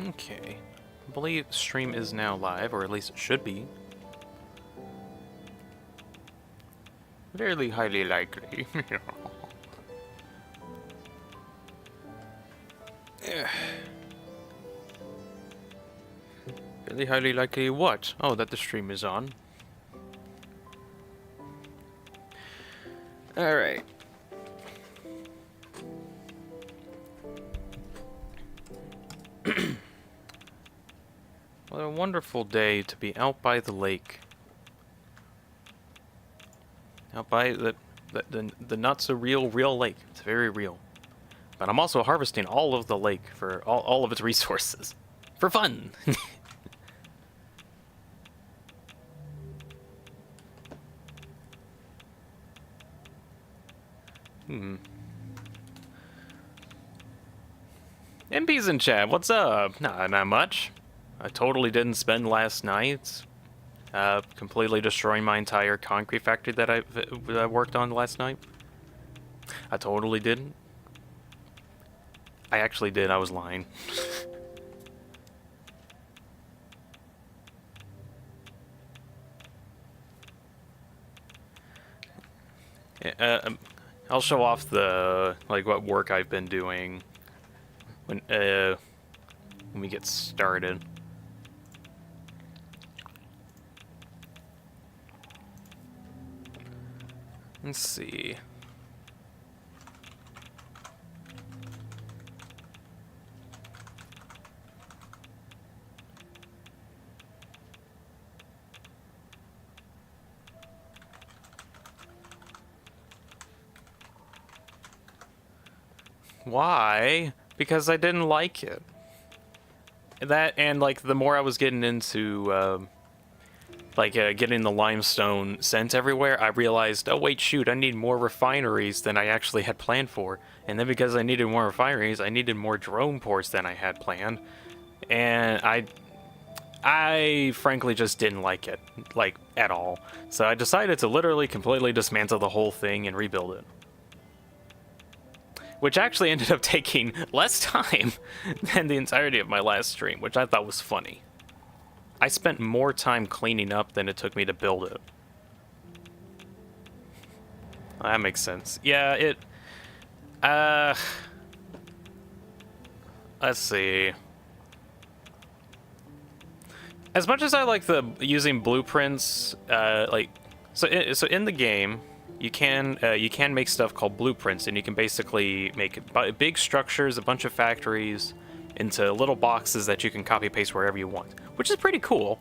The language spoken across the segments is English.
Okay. I believe stream is now live, or at least it should be. Fairly highly likely. Fairly highly likely what? Oh, that the stream is on. Alright. What a wonderful day to be out by the lake. Out by the not so real lake. It's very real. But I'm also harvesting all of the lake for all of its resources. For fun! MP's in chat, what's up? Nah, not much. I totally didn't spend last night completely destroying my entire concrete factory that I worked on last night. I totally didn't. I actually did, I was lying. I'll show off the what work I've been doing when we get started. Let's see. Why? Because I didn't like it. That and the more I was getting into getting the limestone sent everywhere, I realized, oh wait, shoot, I need more refineries than I actually had planned for. And then because I needed more refineries, I needed more drone ports than I had planned. And I frankly just didn't like it, at all. So I decided to literally completely dismantle the whole thing and rebuild it. Which actually ended up taking less time than the entirety of my last stream, which I thought was funny. I spent more time cleaning up than it took me to build it. That makes sense. Yeah, let's see. As much as I like using blueprints, so in the game, you can make stuff called blueprints, and you can basically make big structures, a bunch of factories, into little boxes that you can copy paste wherever you want, which is pretty cool.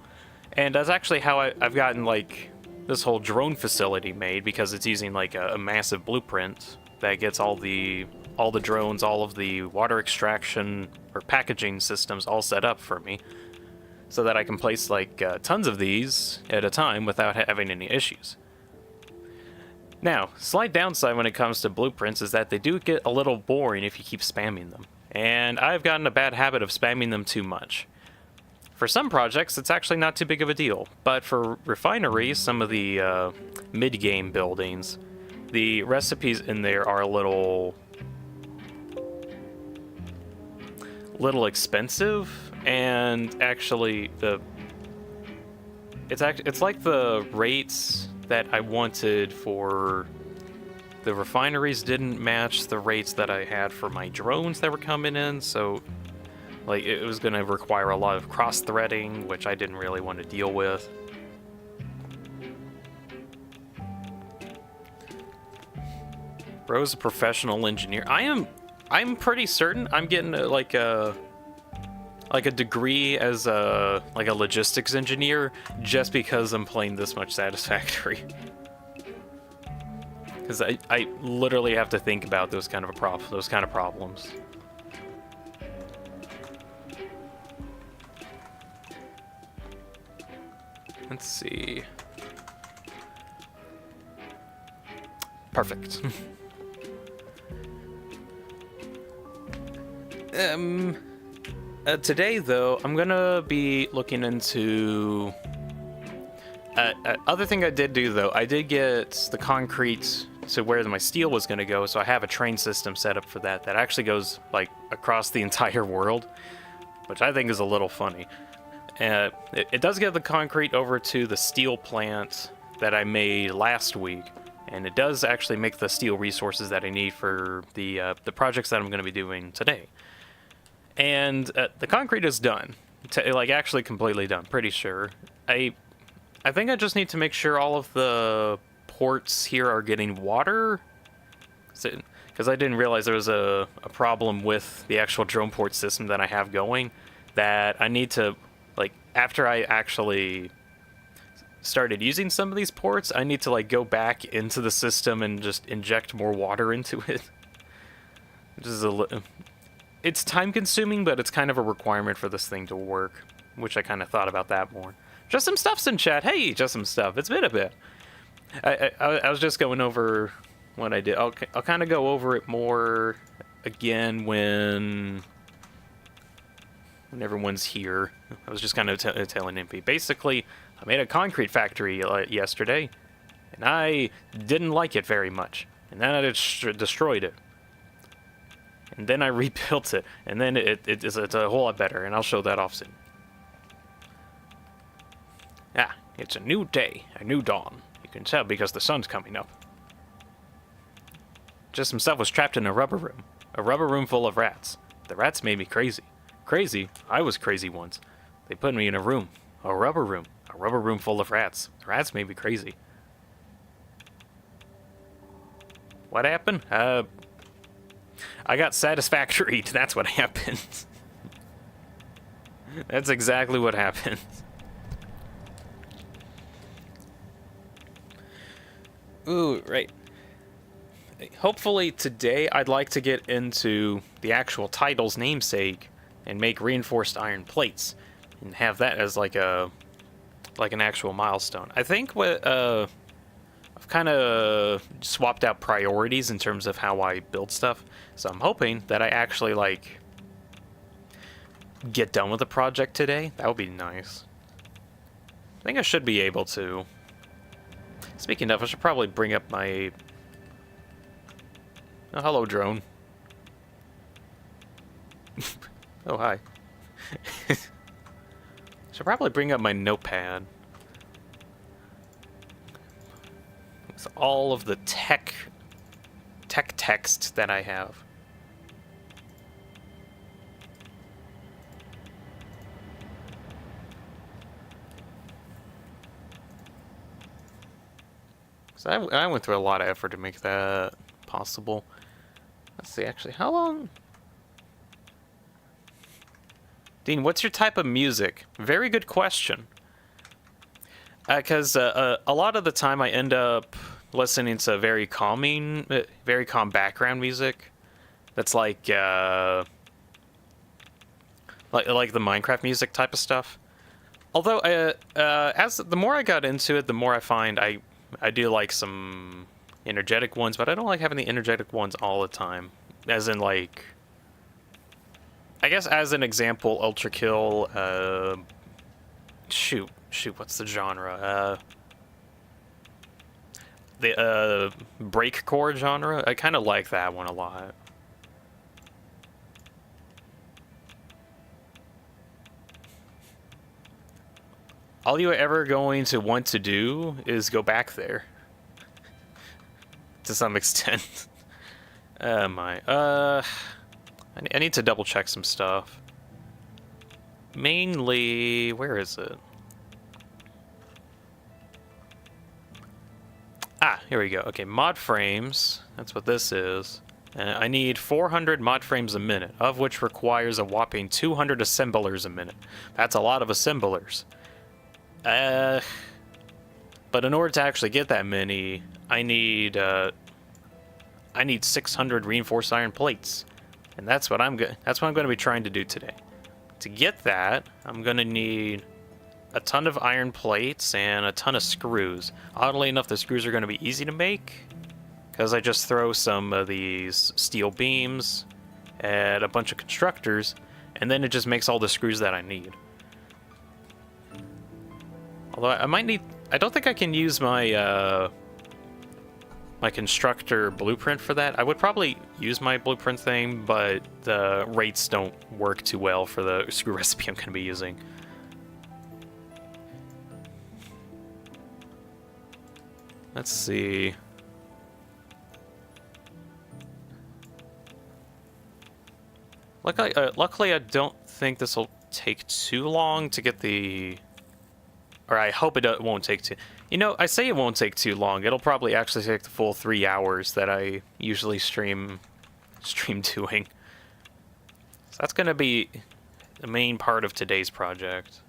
And that's actually how I've gotten this whole drone facility made, because it's using a massive blueprint that gets all the drones, all of the water extraction or packaging systems all set up for me, so that I can place tons of these at a time without having any issues. Now, slight downside when it comes to blueprints is that they do get a little boring if you keep spamming them. And I've gotten a bad habit of spamming them too much. For some projects, it's actually not too big of a deal. But for refineries, some of the mid-game buildings, the recipes in there are a little expensive. And actually, it's like the rates that I wanted for the refineries didn't match the rates that I had for my drones that were coming in, so it was going to require a lot of cross-threading, which I didn't really want to deal with. Bro's a professional engineer. I'm pretty certain I'm getting a degree as a logistics engineer just because I'm playing this much Satisfactory. Because I literally have to think about those kind of problems. Let's see. Perfect. Today, though, I'm gonna be looking into... other thing I did do, though, I did get the concrete to where my steel was gonna go, so I have a train system set up for that actually goes, across the entire world. which I think is a little funny. It does get the concrete over to the steel plant that I made last week, and it does actually make the steel resources that I need for the projects that I'm going to be doing today. And the concrete is done, like actually completely done, pretty sure. I think I just need to make sure all of the ports here are getting water, because I didn't realize there was a problem with the actual drone port system that I have going, that I need to, like, after I actually started using some of these ports, I need to, like, go back into the system and just inject more water into it. Which is it's time consuming, but it's kind of a requirement for this thing to work, which I kind of thought about that more. Just some stuff's in chat. Hey, just some stuff. It's been a bit. I was just going over what I did. I'll kind of go over it more again when everyone's here. I was just kind of telling MP. Basically, I made a concrete factory yesterday, and I didn't like it very much. And then I destroyed it. And then I rebuilt it, and then it's a whole lot better, and I'll show that off soon. Ah, it's a new day, a new dawn. You can tell because the sun's coming up. Just himself was trapped in a rubber room full of rats. The rats made me crazy. Crazy? I was crazy once. They put me in a rubber room full of rats. The rats made me crazy. What happened? I got satisfactory. That's what happened. That's exactly what happened. Ooh, right. Hopefully today I'd like to get into the actual title's namesake and make reinforced iron plates and have that as like an actual milestone. I think I've kind of swapped out priorities in terms of how I build stuff, so I'm hoping that I actually like get done with the project today. That would be nice. I think I should be able to. Speaking of, I should probably bring up my... Oh, hello, drone. Oh, hi. Should probably bring up my notepad. With all of the tech text that I have. So I went through a lot of effort to make that possible. Let's see, actually, how long? Dean, what's your type of music? Very good question. Because a lot of the time I end up listening to very calm background music. That's like the Minecraft music type of stuff. Although, as the more I got into it, the more I find I do like some energetic ones, but I don't like having the energetic ones all the time. As in, like, I guess as an example, Ultra Kill, shoot, what's the genre? The breakcore genre. I kind of like that one a lot. All you are ever going to want to do is go back there. To some extent. I need to double check some stuff. Mainly, where is it? Ah, here we go. Okay, mod frames. That's what this is. And I need 400 mod frames a minute, of which requires a whopping 200 assemblers a minute. That's a lot of assemblers. But in order to actually get that many, I need 600 reinforced iron plates, and that's what I'm going to be trying to do today. To get that, I'm going to need a ton of iron plates and a ton of screws. Oddly enough, the screws are going to be easy to make because I just throw some of these steel beams at a bunch of constructors, and then it just makes all the screws that I need. Although I might need... I don't think I can use my my constructor blueprint for that. I would probably use my blueprint thing, but the rates don't work too well for the screw recipe I'm going to be using. Let's see. Luckily, I don't think this will take too long to get the... Or I hope it won't take too... You know, I say it won't take too long. It'll probably actually take the full 3 hours that I usually stream doing. So that's going to be the main part of today's project.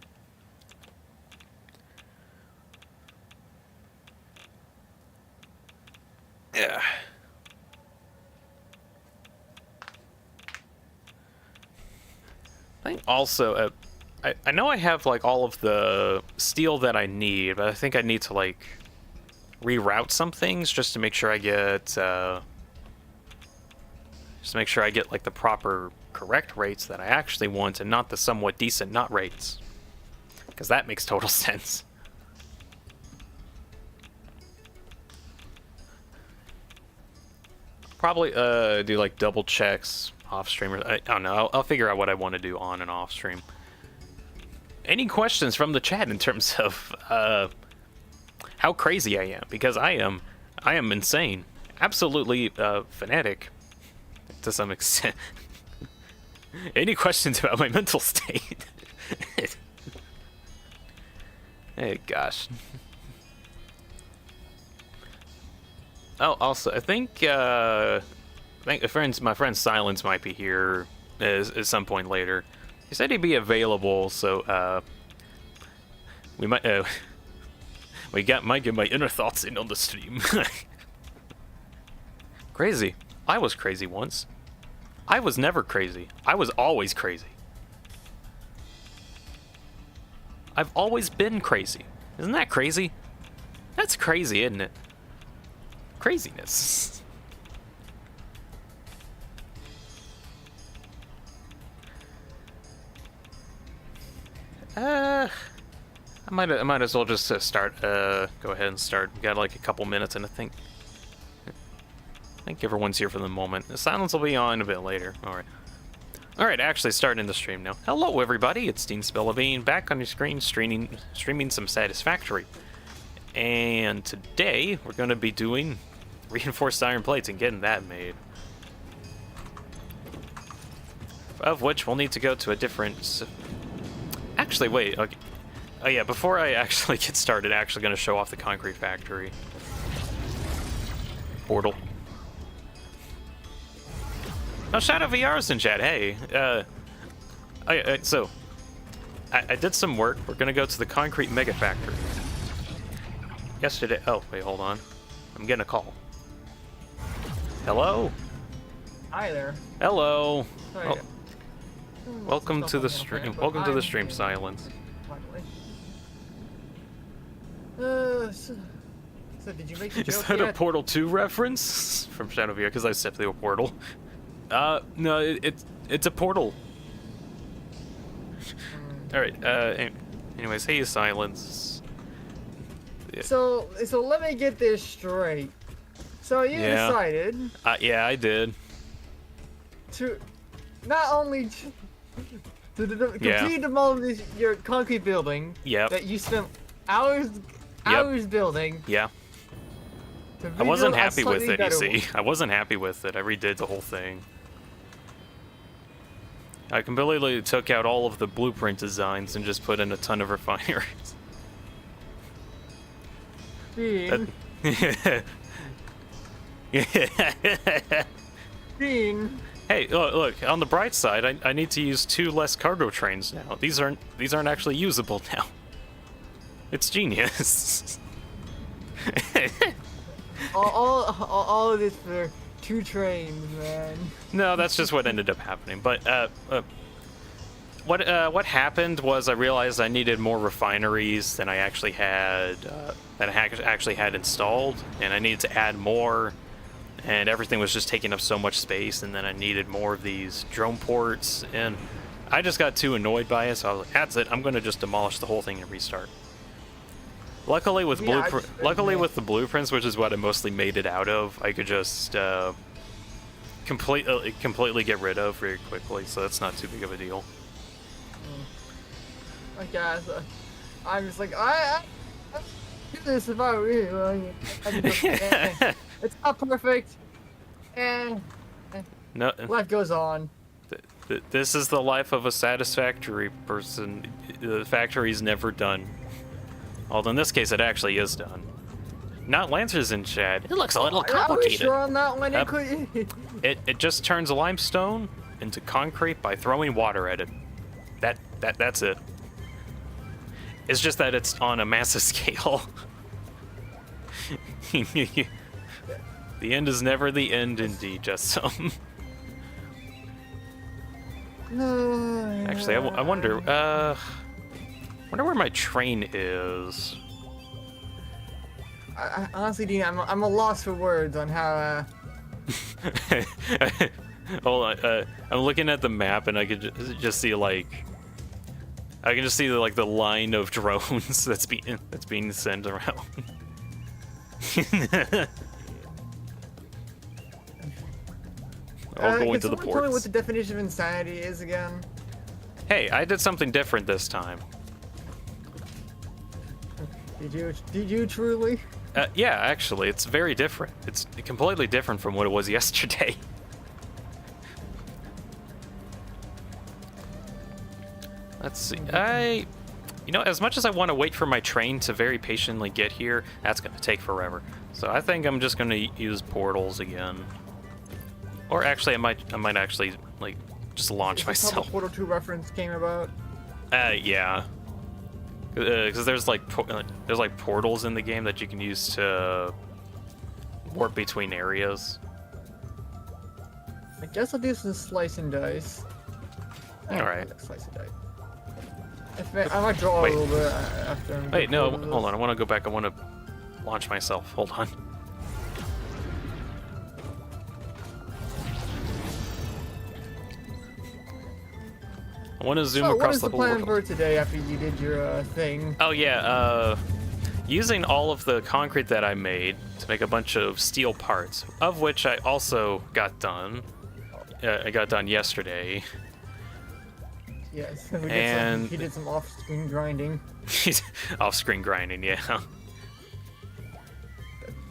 Yeah. I think also, I know I have like all of the steel that I need, but I think I need to like reroute some things just to make sure I get, like the proper correct rates that I actually want, and not the somewhat decent not rates, because that makes total sense. Probably do like double checks off stream. I don't know. I'll figure out what I want to do on and off stream. Any questions from the chat in terms of how crazy I am? Because I am insane, absolutely fanatic to some extent. Any questions about my mental state? Hey, gosh. Oh, also, I think my friend Silence might be here at some point later. He said he'd be available, so we might might get my inner thoughts in on the stream. Crazy. I was crazy once. I was never crazy. I was always crazy. I've always been crazy. Isn't that crazy? That's crazy, isn't it? Craziness. I might as well just start. Go ahead and start. We got like a couple minutes, and I think everyone's here for the moment. The silence will be on a bit later. All right. Actually, starting the stream now. Hello, everybody. It's DeanSpillaBean back on your screen, streaming some Satisfactory. And today we're going to be doing reinforced iron plates and getting that made. Of which we'll need to go to a different... Actually, wait. Okay. Oh yeah, before I actually get started, I'm actually going to show off the concrete factory. Portal. Oh, Shadow VR's in chat. Hey. So, I did some work. We're going to go to the concrete mega factory. Yesterday... Oh, wait, hold on. I'm getting a call. Hello? Hi there. Hello. Sorry. Oh. Welcome to the stream. Welcome to the stream, Silence. So did you make the joke Is that yet? a Portal 2 reference from Shadow VR? Because I stepped through a portal. No, it's a portal. All right. Anyways, hey, Silence. Yeah. So let me get this straight. So you decided. Yeah, I did. To not only to complete demolish your concrete building. Yep. That you spent hours building. Yeah. I wasn't happy with it, you see. I wasn't happy with it. I redid the whole thing. I completely took out all of the blueprint designs and just put in a ton of refineries. Dean. Dean. Hey, look, on the bright side, I need to use 2 less cargo trains now. These aren't actually usable now. It's genius. all of this for 2 trains, man. No, that's just what ended up happening. But what happened was I realized I needed more refineries than I actually had installed, and I needed to add more. And everything was just taking up so much space, and then I needed more of these drone ports, and I just got too annoyed by it, so I was like, that's it, I'm going to just demolish the whole thing and restart. Luckily with Yeah, luckily with the blueprints, which is what I mostly made it out of, I could just completely get rid of very quickly, so that's not too big of a deal. I guess I'm just like I do this if I really like it. It's not perfect, and No, life goes on. this is the life of a satisfactory person. The factory's never done. Although in this case, it actually is done. Not Lancer's in chat. It looks a little Are we complicated. sure on that one? Yep. It just turns limestone into concrete by throwing water at it. That's it. It's just that it's on a massive scale. The end is never the end, indeed, just some. Actually, I wonder where my train is. Honestly, Dean, I'm a loss for words on how. Hold on, I'm looking at the map and I could just see like, I can just see the line of drones that's being sent around. All going to the Tell me what ports. the definition of insanity is again. Hey, I did something different this time. Did you truly? Yeah, actually, it's very different. It's completely different from what it was yesterday. Let's see. You know, as much as I want to wait for my train to very patiently get here, that's going to take forever. So I think I'm just going to use portals again. Or actually, I might actually like just launch Is this how myself. the Portal 2 reference came about? Yeah. Because there's like portals in the game that you can use to warp between areas. I guess I'll do some slice and dice. All right. Slice and dice. I might draw Wait. a little bit after. I'm Wait, no, done with hold this. on. I want to go back. I want to launch myself. Hold on. I want to zoom So, what across is the the whole plan world. for today after you did your thing? Oh yeah, using all of the concrete that I made to make a bunch of steel parts, of which I also got done. I got done yesterday. Yes, And- he did some off-screen grinding. Off-screen grinding, yeah.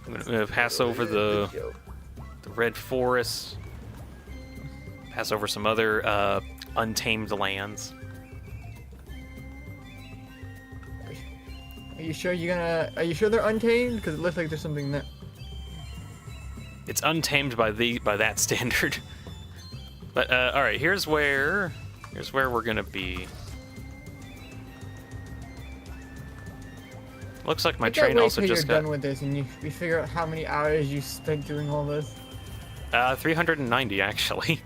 I'm gonna pass over the red forest, pass over some other untamed lands. Are you sure Are you sure they're untamed? Because it looks like there's something there. It's untamed by that standard. But all right, here's where we're gonna be. Looks like my I can't train wait also till just you're got done with this and we figure out how many hours you spent doing all this. 390 actually.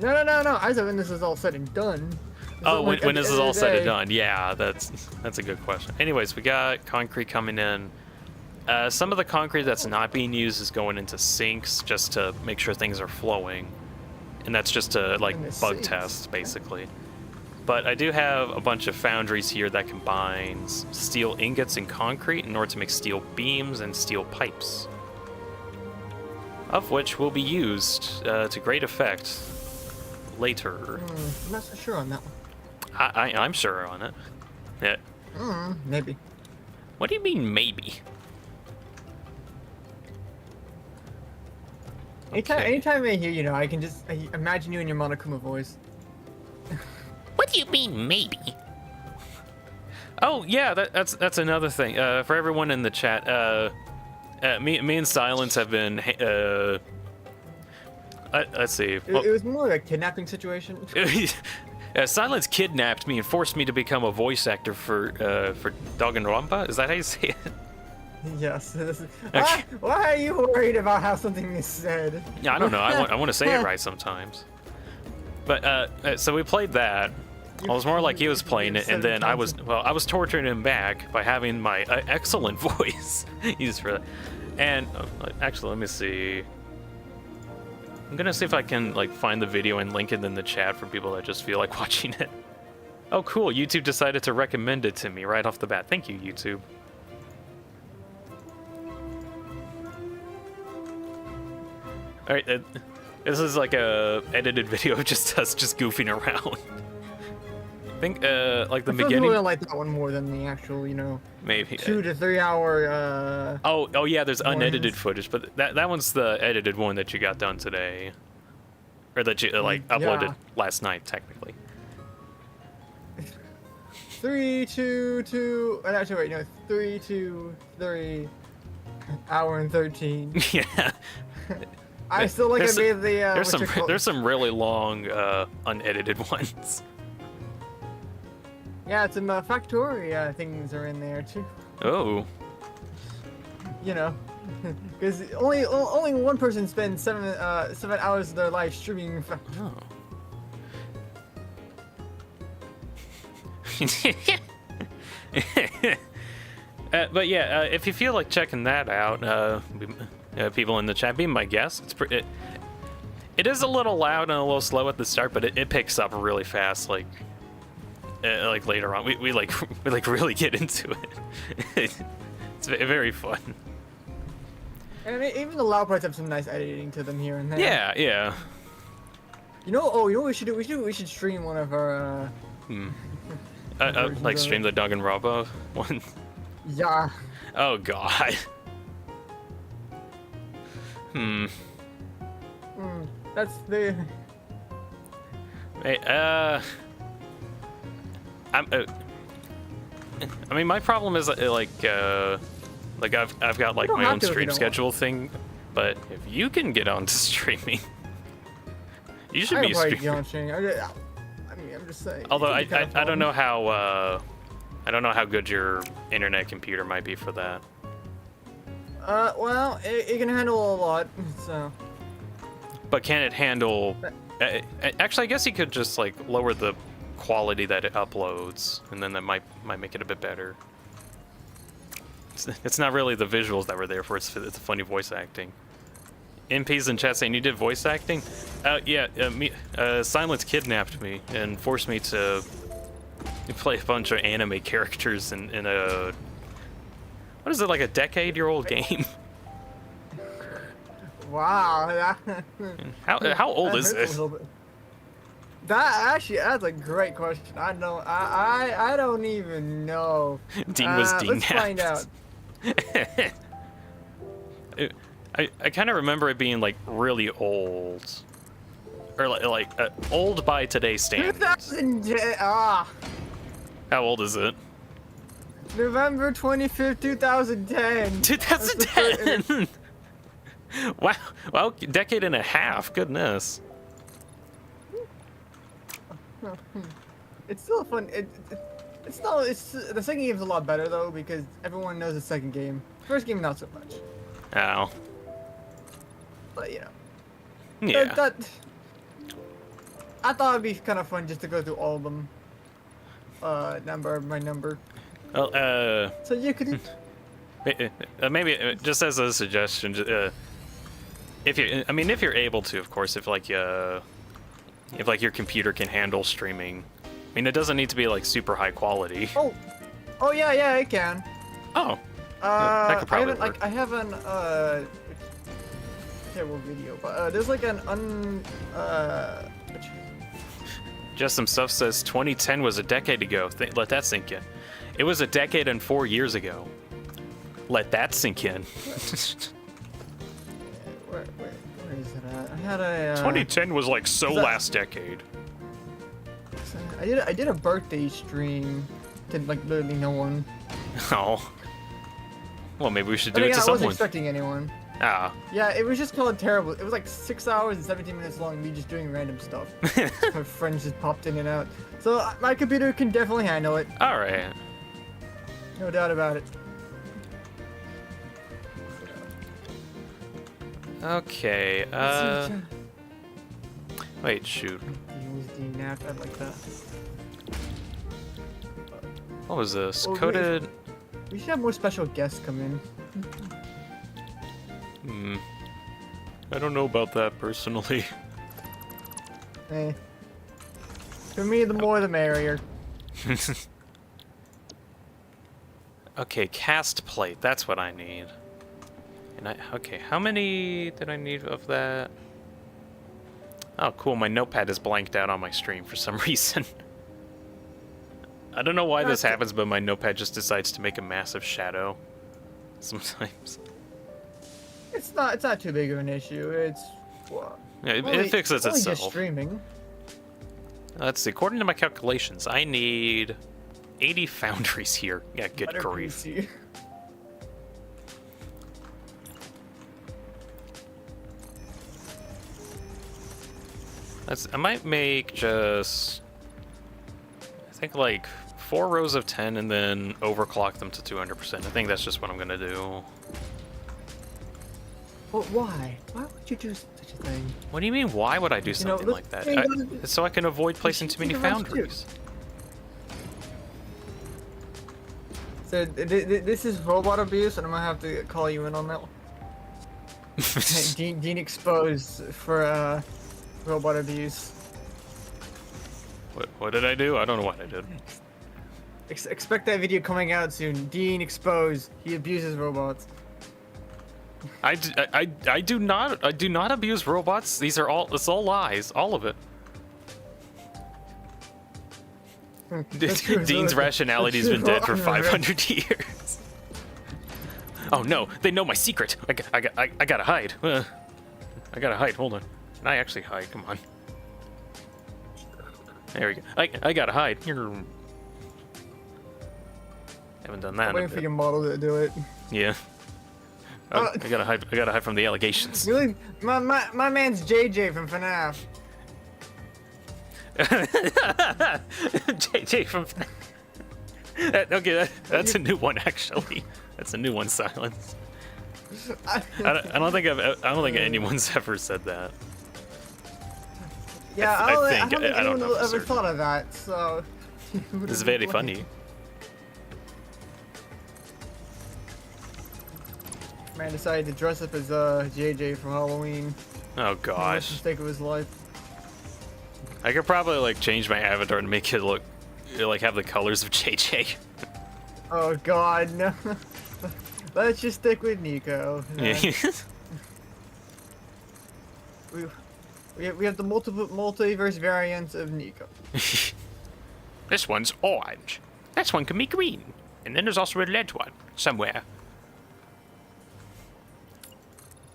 No. I said when this is all said and done. Oh, Like, when at the this end is of all the said and day- done, yeah, that's a good question. Anyways, we got concrete coming in. Some of the concrete that's not being used is going into sinks just to make sure things are flowing, and that's just to like In the bug sinks? test basically. But I do have a bunch of foundries here that combines steel ingots and concrete in order to make steel beams and steel pipes, of which will be used to great effect later. I'm not so sure on that one. I'm sure on it. Yeah. Maybe. What do you mean, maybe? Okay. Anytime I hear you, I can just imagine you in your Monokuma voice. What do you mean, maybe? Oh yeah, that's another thing. For everyone in the chat, me and Silence have been. Let's see. It was more like a kidnapping situation. Silence kidnapped me and forced me to become a voice actor for Danganronpa. Is that how you say it? Yes. Okay. Why are you worried about how something is said? Yeah, I don't know. I want to say it right sometimes. But so we played that. I was more like he was playing it, and then I was torturing him back by having my excellent voice used for that. And actually, let me see. I'm gonna see if I can like find the video and link it in the chat for people that just feel like watching it. Oh, cool! YouTube decided to recommend it to me right off the bat. Thank you, YouTube. All right, this is like a edited video of just us just goofing around. I think like the beginning. I like that one more than the actual, you know, maybe 2 to 3 hour. Oh yeah, there's unedited mornings. footage, but that one's the edited one that you got done today, or that you like uploaded last night technically. 3 to 2. Actually, wait, no, 3 to 3 hour and 13. Yeah. I still like I made the. There's some really long unedited ones. Yeah, some Factoria things are in there too. Oh. You know, because only one person spends 7 hours of their life streaming. Oh. But yeah, if you feel like checking that out, people in the chat, be my guest. It is a little loud and a little slow at the start, but it picks up really fast. Like later on, we really get into it. It's very fun. And even the loud parts have some nice editing to them here and there. Yeah, yeah. You know what we should do? We should stream one of our. Like stream the Danganronpa one. Yeah. Oh god. That's the. Hey, I mean, my problem is like I've got like my own stream schedule thing, but if you can get onto streaming, you should be streaming. I mean, I'm just saying. Although I don't know how good your internet computer might be for that. Well, it can handle a lot, so. But can it handle? Actually, I guess you could just like lower the quality that it uploads, and then that might make it a bit better. It's not really the visuals that were there for it's the funny voice acting. MPs in chat saying you did voice acting? Yeah, Silence kidnapped me and forced me to play a bunch of anime characters in a what is it, like a decade-year-old game? Wow. How old is this? That's a great question. I don't even know. Dean was Dean. Let's find out. I kind of remember it being like really old, or like old by today's standards. 2010. How old is it? November 25th, 2010. 2010. Wow, decade and a half. Goodness. It's still fun. It's the second game's a lot better though because everyone knows the second game. First game not so much. Oh. But you know. Yeah. I thought it'd be kind of fun just to go through all of them. Number by number. Well, so you could. Maybe just as a suggestion, if you're able to, of course, if your computer can handle streaming. I mean, it doesn't need to be like super high quality. Oh yeah, it can. Oh. That could probably work. I haven't terrible video, but there's like an Just some stuff says 2010 was a decade ago. Let that sink in. It was a decade and 4 years ago. Let that sink in. Where is it at? I had a 2010 was like last decade. I did a birthday stream to like literally no one. Oh. Well, maybe we should do But it again, to I someone. wasn't expecting anyone. Ah. Yeah, it was just called terrible. It was like 6 hours and 17 minutes long, me just doing random stuff. My friends just popped in and out. So my computer can definitely handle it. All right. No doubt about it. Okay. Wait, shoot. I like that. What was this? Well, Coded. We should have more special guests come in. I don't know about that personally. Eh. For me, the more the merrier. Okay, cast plate. That's what I need. And okay, how many did I need of that? Oh, cool. My notepad is blanked out on my stream for some reason. I don't know why this happens, but my notepad just decides to make a massive shadow sometimes. It's not too big of an issue. It's what? Yeah, it fixes only itself. Just streaming. Let's see. According to my calculations, I need 80 foundries here. Yeah, good grief. I might make just, I think like 4 rows of 10 and then overclock them to 200%. I think that's just what I'm gonna do. But why? Why would you do such a thing? What do you mean? Why would I do something like that? It's so I can avoid placing too many foundries. So this is robot abuse, and I'm gonna have to call you in on that one. Dean exposed for robot abuse. What did I do? I don't know what I did. Expect that video coming out soon. Dean exposed. He abuses robots. I do not abuse robots. It's all lies, all of it. Dean's rationality has been dead for 500 years. Oh no, they know my secret. I gotta hide. I gotta hide. Hold on. Can I actually hide? Come on. There we go. I gotta hide. Haven't done that. I'm waiting for your model to do it. Yeah. I gotta hide. I gotta hide from the allegations. Really, my man's JJ from FNAF. JJ from FNAF. Okay, that's a new one actually. That's a new one, Silence. I don't think anyone's ever said that. Yeah, I don't think I don't anyone know ever thought of that. So. This is very funny. Man decided to dress up as JJ for Halloween. Oh gosh. Mistake of his life. I could probably like change my avatar and make it look like have the colors of JJ. Oh god, no. Let's just stick with Nico. Yeah. We have the multiverse variants of Nico. This one's orange. This one can be green. And then there's also a red one somewhere.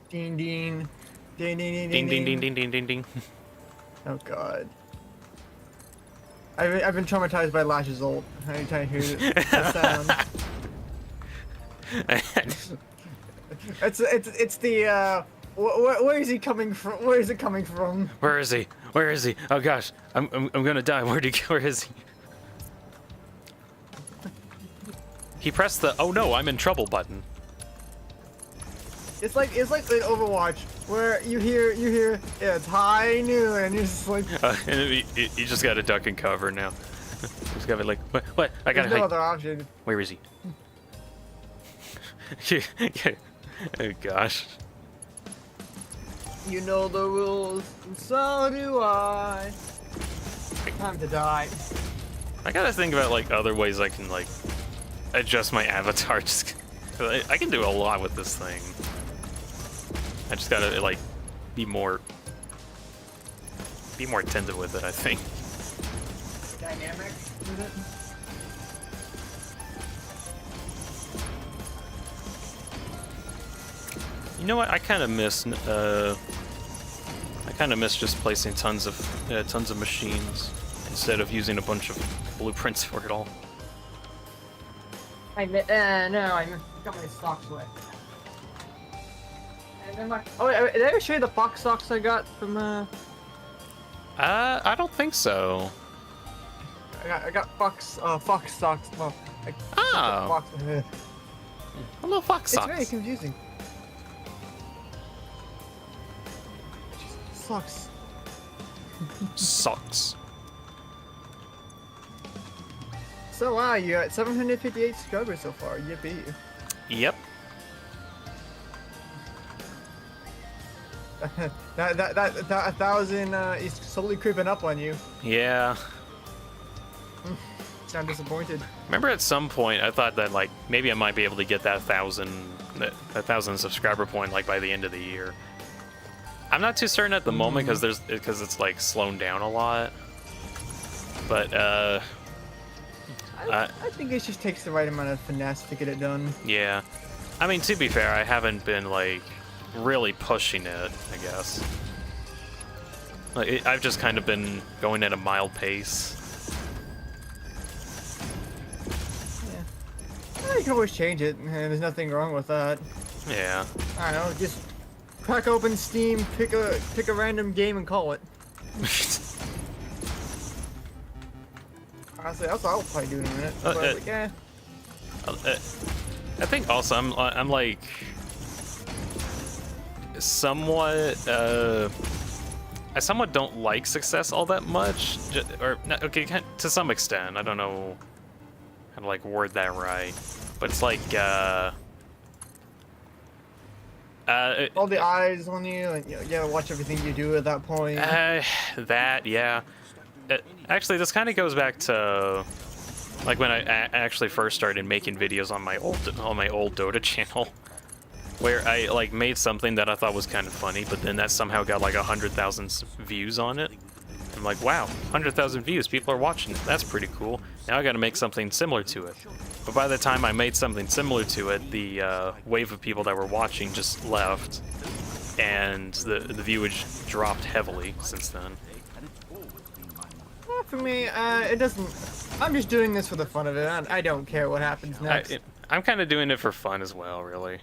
Ding ding. Ding ding Ding ding ding ding ding ding ding. Oh god. I've been traumatized by Lash's ult. Anytime I hear the sound. It's the where is he coming from? Where is it coming from? Where is he? Where is he? Oh gosh, I'm gonna die. Where is he? He pressed the "oh no, I'm in trouble" button. It's like in Overwatch where you hear yeah, it's high noon and you're just like and you just gotta duck and cover now. Just gotta be like what? I gotta there's no hide. other option. Where is he? Oh gosh. You know the rules, and so do I. Time to die. I gotta think about like other ways I can like adjust my avatar. Just I can do a lot with this thing. I just gotta like be more attentive with it, I think. Dynamic with it. You know what? I kind of miss just placing tons of machines instead of using a bunch of blueprints for it all. I got my socks wet. And then oh, wait, did I ever show you the fox socks I got from I don't think so. I got fox socks. Well, Oh. Hello, fox socks. It's very confusing. Sucks. Socks. So wow, you got 758 subscribers so far. Yippee. Yep. that 1,000 is slowly creeping up on you. Yeah. sound disappointed. Remember at some point I thought that like maybe I might be able to get that 1,000 subscriber point like by the end of the year. I'm not too certain at the moment because it's like slowing down a lot. But I think it just takes the right amount of finesse to get it done. yeah. I mean, to be fair, I haven't been like really pushing it, I guess. Like, I've just kind of been going at a mild pace. Yeah. You can always change it, and there's nothing wrong with that. Yeah. I don't know, just crack open Steam, pick a random game and call it. Honestly, that's what I'll probably do in a minute. But, like, yeah. I think also I'm like somewhat I somewhat don't like success all that much, or okay, to some extent. I don't know how to like word that right, but it's like all the eyes on you, and you gotta watch everything you do at that point. That, yeah. Actually, this kind of goes back to like when I actually first started making videos on my old Dota channel, where I like made something that I thought was kind of funny, but then that somehow got like 100,000 views on it. I'm like, wow, 100,000 views, people are watching it. That's pretty cool. Now I got to make something similar to it. But by the time I made something similar to it, the wave of people that were watching just left, and the viewage dropped heavily since then. For me, it doesn't. I'm just doing this for the fun of it. I don't care what happens next. I'm kind of doing it for fun as well, really.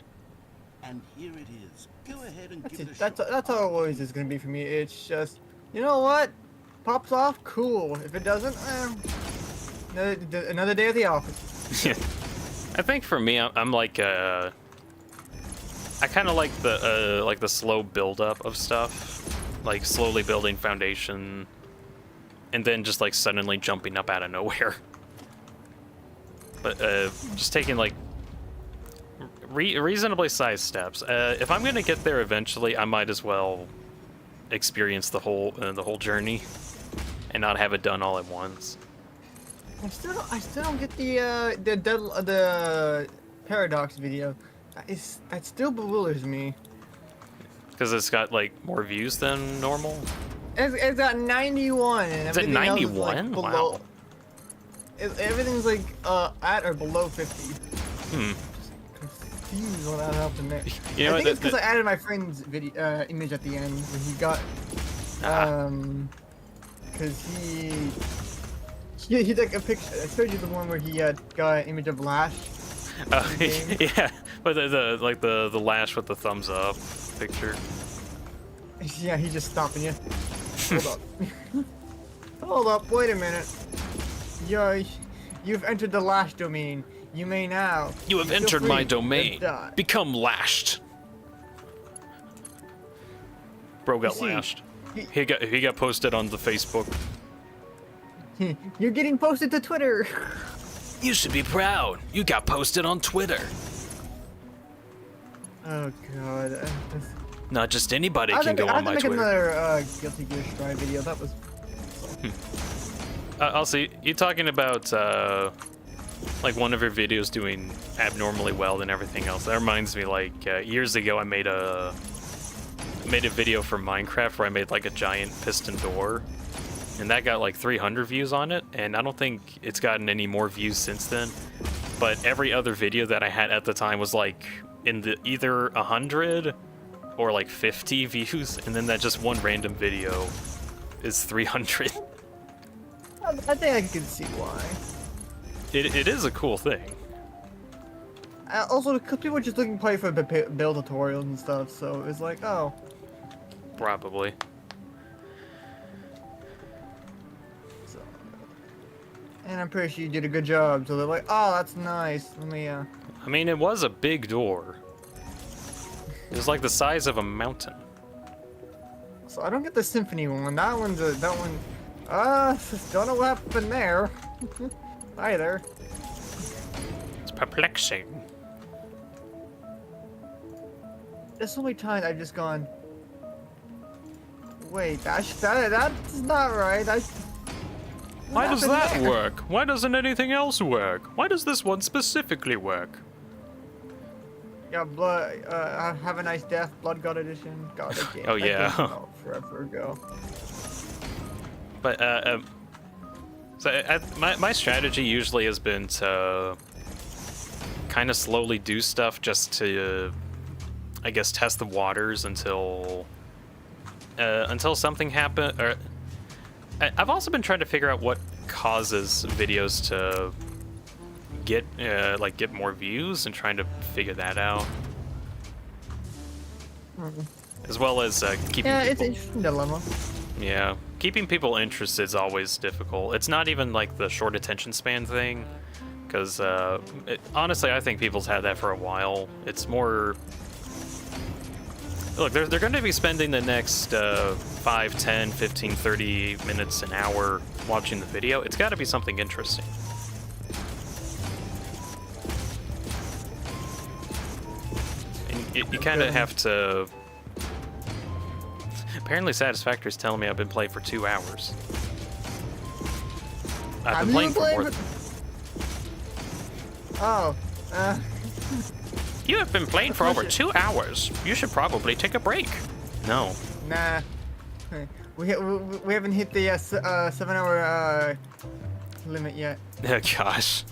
And here it is. Go ahead and give it a That's shot. how it always is gonna be for me. It's just, you know what? Pops off, cool. If it doesn't, another day at the office. Yeah. I think for me, I'm like I kind of like the slow build-up of stuff, like slowly building foundation, and then just like suddenly jumping up out of nowhere. But just taking like reasonably sized steps. If I'm gonna get there eventually, I might as well experience the whole journey and not have it done all at once. I still don't get the paradox video. That still bewilders me. Because it's got like more views than normal. It's got 91. And Is it 91? Like below, Wow. Everything's like at or below 50. Hmm. Confused what that happened there. You know I what, think it's because I added my friend's video image at the end when he got because he took a picture. I showed you the one where he got an image of Lash. Oh, yeah, but the lash with the thumbs up picture. Yeah, he's just stopping you. Hold up. Hold up, wait a minute. You've entered the Lash domain. You may now. You have feel entered free my to domain. die. Become lashed. Bro got You see, lashed. He got posted on the Facebook. You're getting posted to Twitter. You should be proud. You got posted on Twitter. Oh god. Not just anybody I can think go I on my have to make Twitter. another Guilty Gear Strive video. That was. Also, you talking about like one of your videos doing abnormally well and everything else. That reminds me, like years ago, I made a video for Minecraft where I made like a giant piston door, and that got like 300 views on it. And I don't think it's gotten any more views since then. But every other video that I had at the time was like in the either 100 or like 50 views, and then that just one random video is 300. I think I can see why. It is a cool thing. Also, because people are just looking probably for build tutorials and stuff, so it's like, oh. Probably. So, and I'm pretty sure you did a good job, so they're like, oh, that's nice. Let me, I mean, it was a big door. It was like the size of a mountain. So I don't get the symphony one. That one. Don't know what happened there. Either. It's perplexing. There's so many times I've just gone. Wait, that's not right. Why does happened that there? work? Why doesn't anything else work? Why does this one specifically work? Yeah, blood. Have a nice death. Blood God edition. God, that game. Oh, that yeah. game came out forever ago. But my strategy usually has been to kind of slowly do stuff just to, I guess, test the waters until something happens. Or I've also been trying to figure out what causes videos to get more views and trying to figure that out, as well as keeping Yeah, people. it's an interesting dilemma. Yeah, keeping people interested is always difficult. It's not even like the short attention span thing, because honestly, I think people's had that for a while. It's more. Look, they're going to be spending the next 5, 10, 15, 30 minutes, an hour watching the video. It's got to be something interesting. And you kind of have to. Apparently, Satisfactory's telling me I've been playing for 2 hours. I've been playing for more than. Oh. You have been playing for over 2 hours. You should probably take a break. No. Nah. We haven't hit the 7-hour limit yet. Oh, gosh.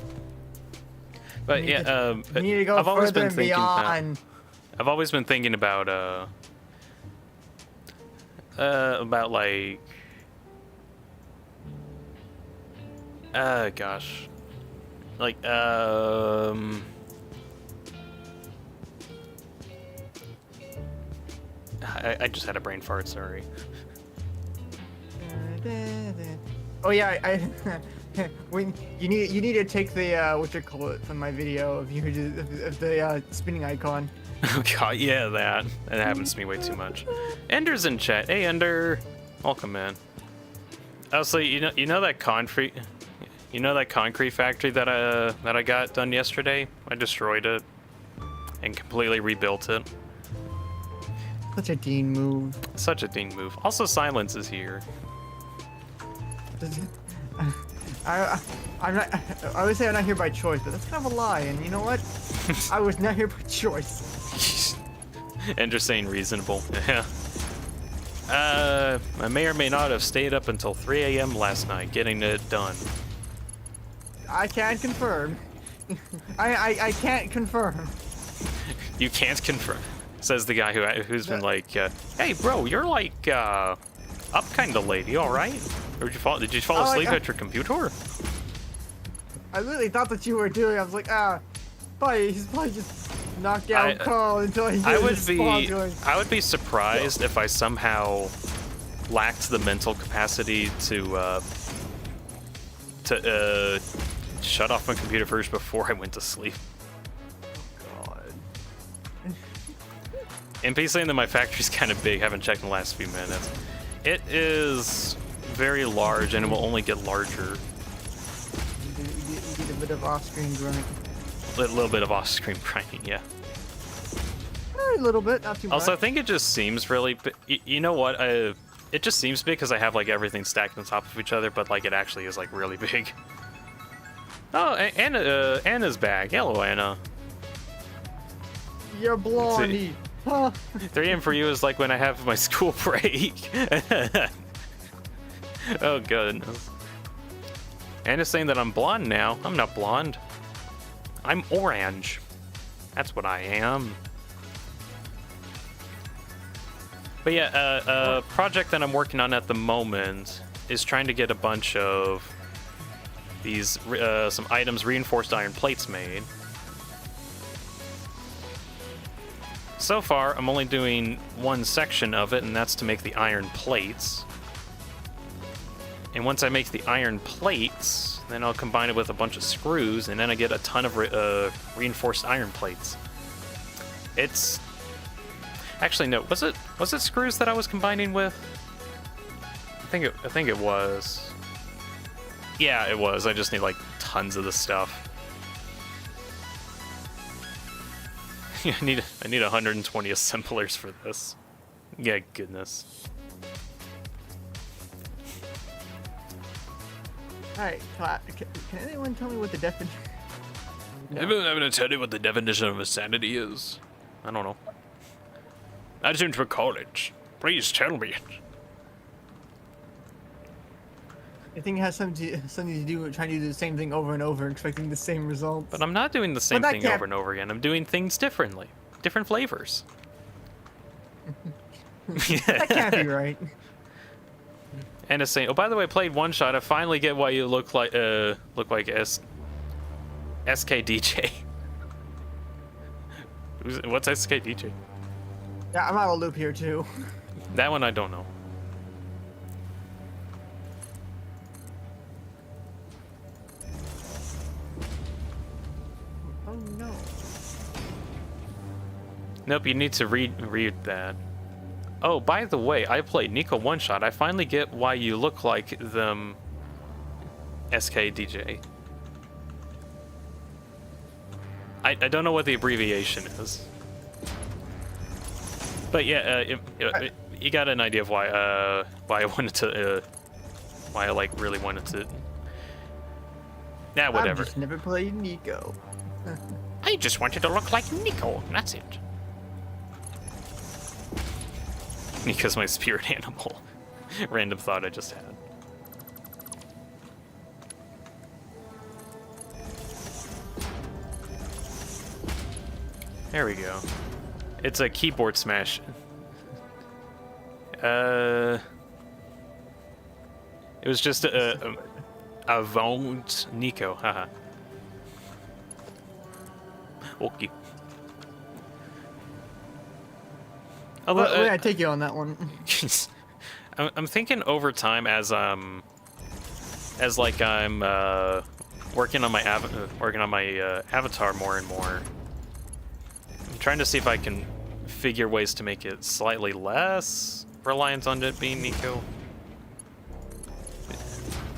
But yeah, We need to go I've always further been and thinking beyond. I've always been thinking about like gosh. Like I just had a brain fart, sorry. Oh yeah, when you need to take the what you call it from my video of the spinning icon. Oh god, yeah, that happens to me way too much. Ender's in chat. Hey Ender, welcome man. Also, you know that concrete factory that I got done yesterday? I destroyed it and completely rebuilt it. Such a Dean move. Such a Dean move. Also, Silence is here. I would say I'm not here by choice, but that's kind of a lie. And you know what? I was not here by choice. Ender's saying reasonable. Yeah. I may or may not have stayed up until 3 a.m. last night getting it done. I can't confirm. I can't confirm. You can't confirm, says the guy who's been like, hey bro, you're like up kind of late. You all right? Or did you fall asleep at your computer? I literally thought that you were doing. I was like, he's probably just knocked out Carl until he I would be surprised if I somehow lacked the mental capacity to shut off my computer first before I went to sleep. God. MP saying that my factory's kind of big. Haven't checked in the last few minutes. It is very large, and it will only get larger. You get a bit of off-screen grind. A little bit of off-screen grinding, yeah. A little bit, not too much. Also, I think it just seems really. You know what? It just seems big because I have like everything stacked on top of each other, but like it actually is like really big. Oh, Anna's back. Hello, Anna. You're blondie. Huh. 3 a.m. for you is like when I have my school break. Oh, goodness. Anna's saying that I'm blonde now. I'm not blonde. I'm orange. That's what I am. But yeah, a project that I'm working on at the moment is trying to get a bunch of these, some items, reinforced iron plates made. So far, I'm only doing one section of it, and that's to make the iron plates. And once I make the iron plates, then I'll combine it with a bunch of screws, and then I get a ton of reinforced iron plates. It's... Actually, no. Was it screws that I was combining with? I think it was. Yeah, it was. I just need, like, tons of the stuff. I need 120 assemblers for this. Yeah, goodness. Alright, can anyone tell me what the definition? I'm gonna tell you what the definition of insanity is. I don't know. I didn't recall it. Please tell me. I think it has something to do with trying to do the same thing over and over, expecting the same results. But I'm not doing the same that thing can't- over and over again. I'm doing things differently. Different flavors. That can't be right. And it's saying, oh, by the way, I played one shot. I finally get why you look like SKDJ. What's SKDJ? Yeah, I'm out of loop here too. That one I don't know. Oh no. Nope, you need to read that. Oh, by the way, I played Nico one shot. I finally get why you look like them SKDJ. I don't know what the abbreviation is. But yeah, you got an idea of why I wanted to why I like really wanted to. Nah, whatever. I've just never played Nico. I just wanted to look like Nico. That's it. Nico's my spirit animal. Random thought I just had. There we go. It's a keyboard smash. It was just a Vaunt Nico, haha. Okay. Where did I take you on that one? I'm thinking over time as like I'm working on my avatar more and more. I'm trying to see if I can figure ways to make it slightly less reliant on it being Nico.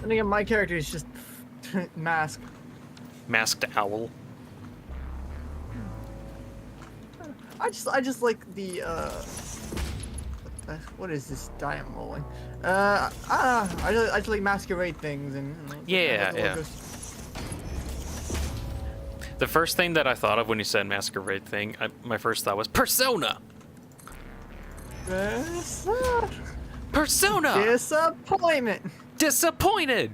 And again, my character is just mask. Masked owl. I just like the what is this die I'm rolling? I just like masquerade things and Yeah, yeah. The first thing that I thought of when you said masquerade thing, my first thought was Persona. Persona. Disappointment. Disappointed.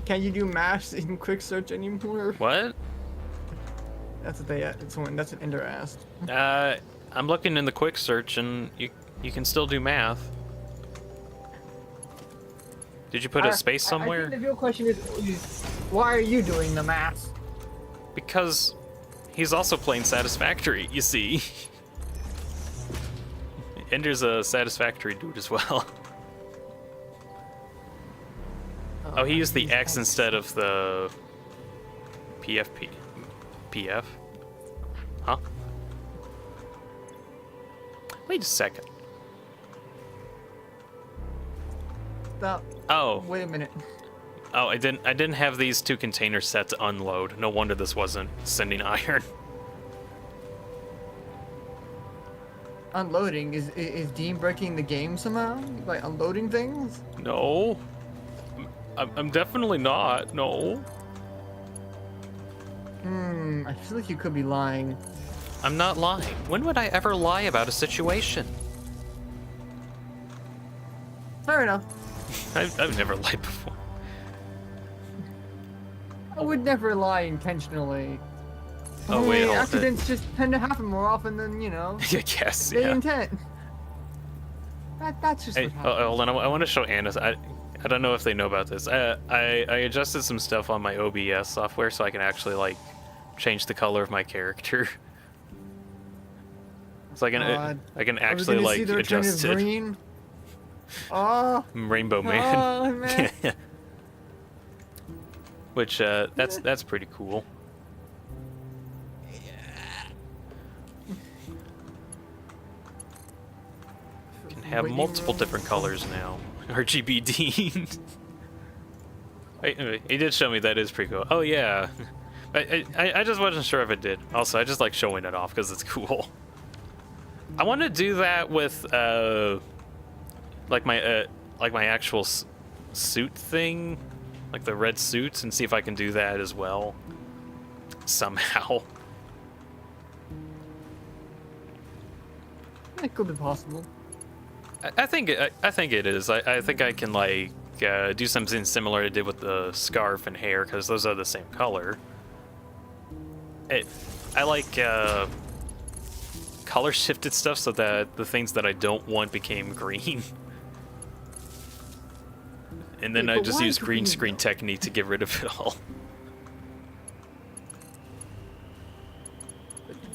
Can you do maps in quick search anymore? What? That's what that's what Ender asked. I'm looking in the quick search and you can still do math. Did you put a space somewhere? I think the real question is why are you doing the math? Because he's also playing Satisfactory, you see. Ender's a Satisfactory dude as well. Oh, he used the X instead of the PF? Huh? Wait a second. Stop. Oh. Wait a minute. Oh, I didn't have these two containers set to unload. No wonder this wasn't sending iron. Unloading? Is Dean breaking the game somehow? By unloading things? No. I'm definitely not. No. I feel like you could be lying. I'm not lying. When would I ever lie about a situation? Fair enough. I've never lied before. I would never lie intentionally. Oh, wait, hold on. Accidents just tend to happen more often than, you know, I guess, the yeah. intent. That's just Hey, what happens. hold on. I want to show Anna. I don't know if they know about this. I adjusted some stuff on my OBS software so I can actually, like, change the color of my character. So I can actually, like, adjust it. Green. Oh, Rainbow Man. oh man. Which that's pretty cool. Can have multiple different colors now. RGB Dean. Wait, he did show me that is pretty cool. Oh yeah, I just wasn't sure if it did. Also, I just like showing it off because it's cool. I want to do that with like my actual suit thing, like the red suits, and see if I can do that as well somehow. It could be possible. I think it is. I think I can like do something similar I did with the scarf and hair because those are the same color. I like color shifted stuff so that the things that I don't want became green. And then I just use green screen technique to get rid of it all.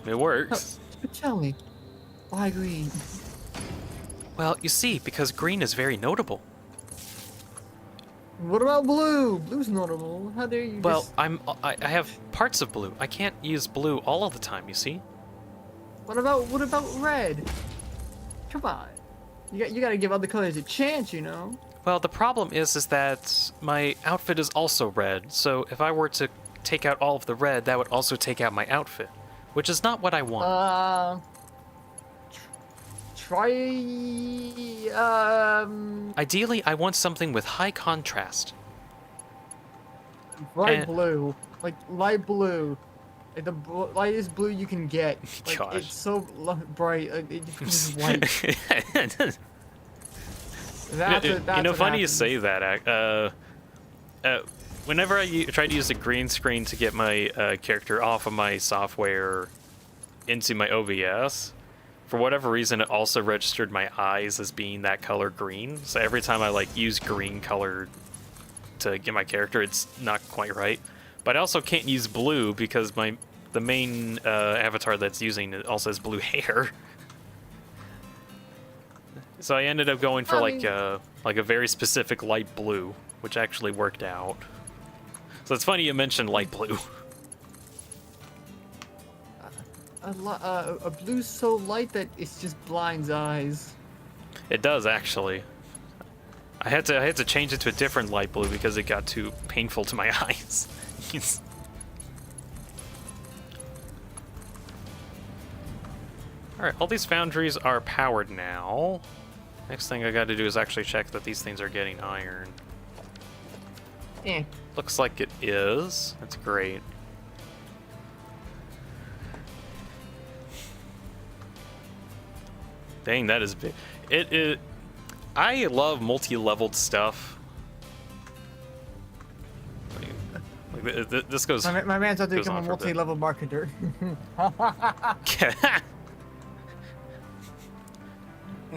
It works. Tell me, why green? Well, you see, because green is very notable. What about blue? Blue's notable. How dare you? Well, just... I have parts of blue. I can't use blue all of the time, you see? What about red? Come on, you gotta give other colors a chance, you know. Well, the problem is that my outfit is also red. So if I were to take out all of the red, that would also take out my outfit, which is not what I want. Try Ideally, I want something with high contrast. bright blue, like light blue. Like the lightest blue you can get. Like, Gosh. it's so bright. It becomes white. That's you know, what funny you happens. say that. Whenever I try to use a green screen to get my character off of my software into my OBS, for whatever reason, it also registered my eyes as being that color green. So every time I like use green color to get my character, it's not quite right. But I also can't use blue because the main avatar that's using it also has blue hair. So I ended up going for like a very specific light blue, which actually worked out. So it's funny you mentioned light blue. A blue's so light that it just blinds eyes. It does actually. I had to change it to a different light blue because it got too painful to my eyes. All right, all these foundries are powered now. Next thing I got to do is actually check that these things are getting iron. Looks like it is. That's great. Dang, that is big. I love multi-leveled stuff. Like, this goes. My man's out to goes become a on for a bit. multi-level marketer.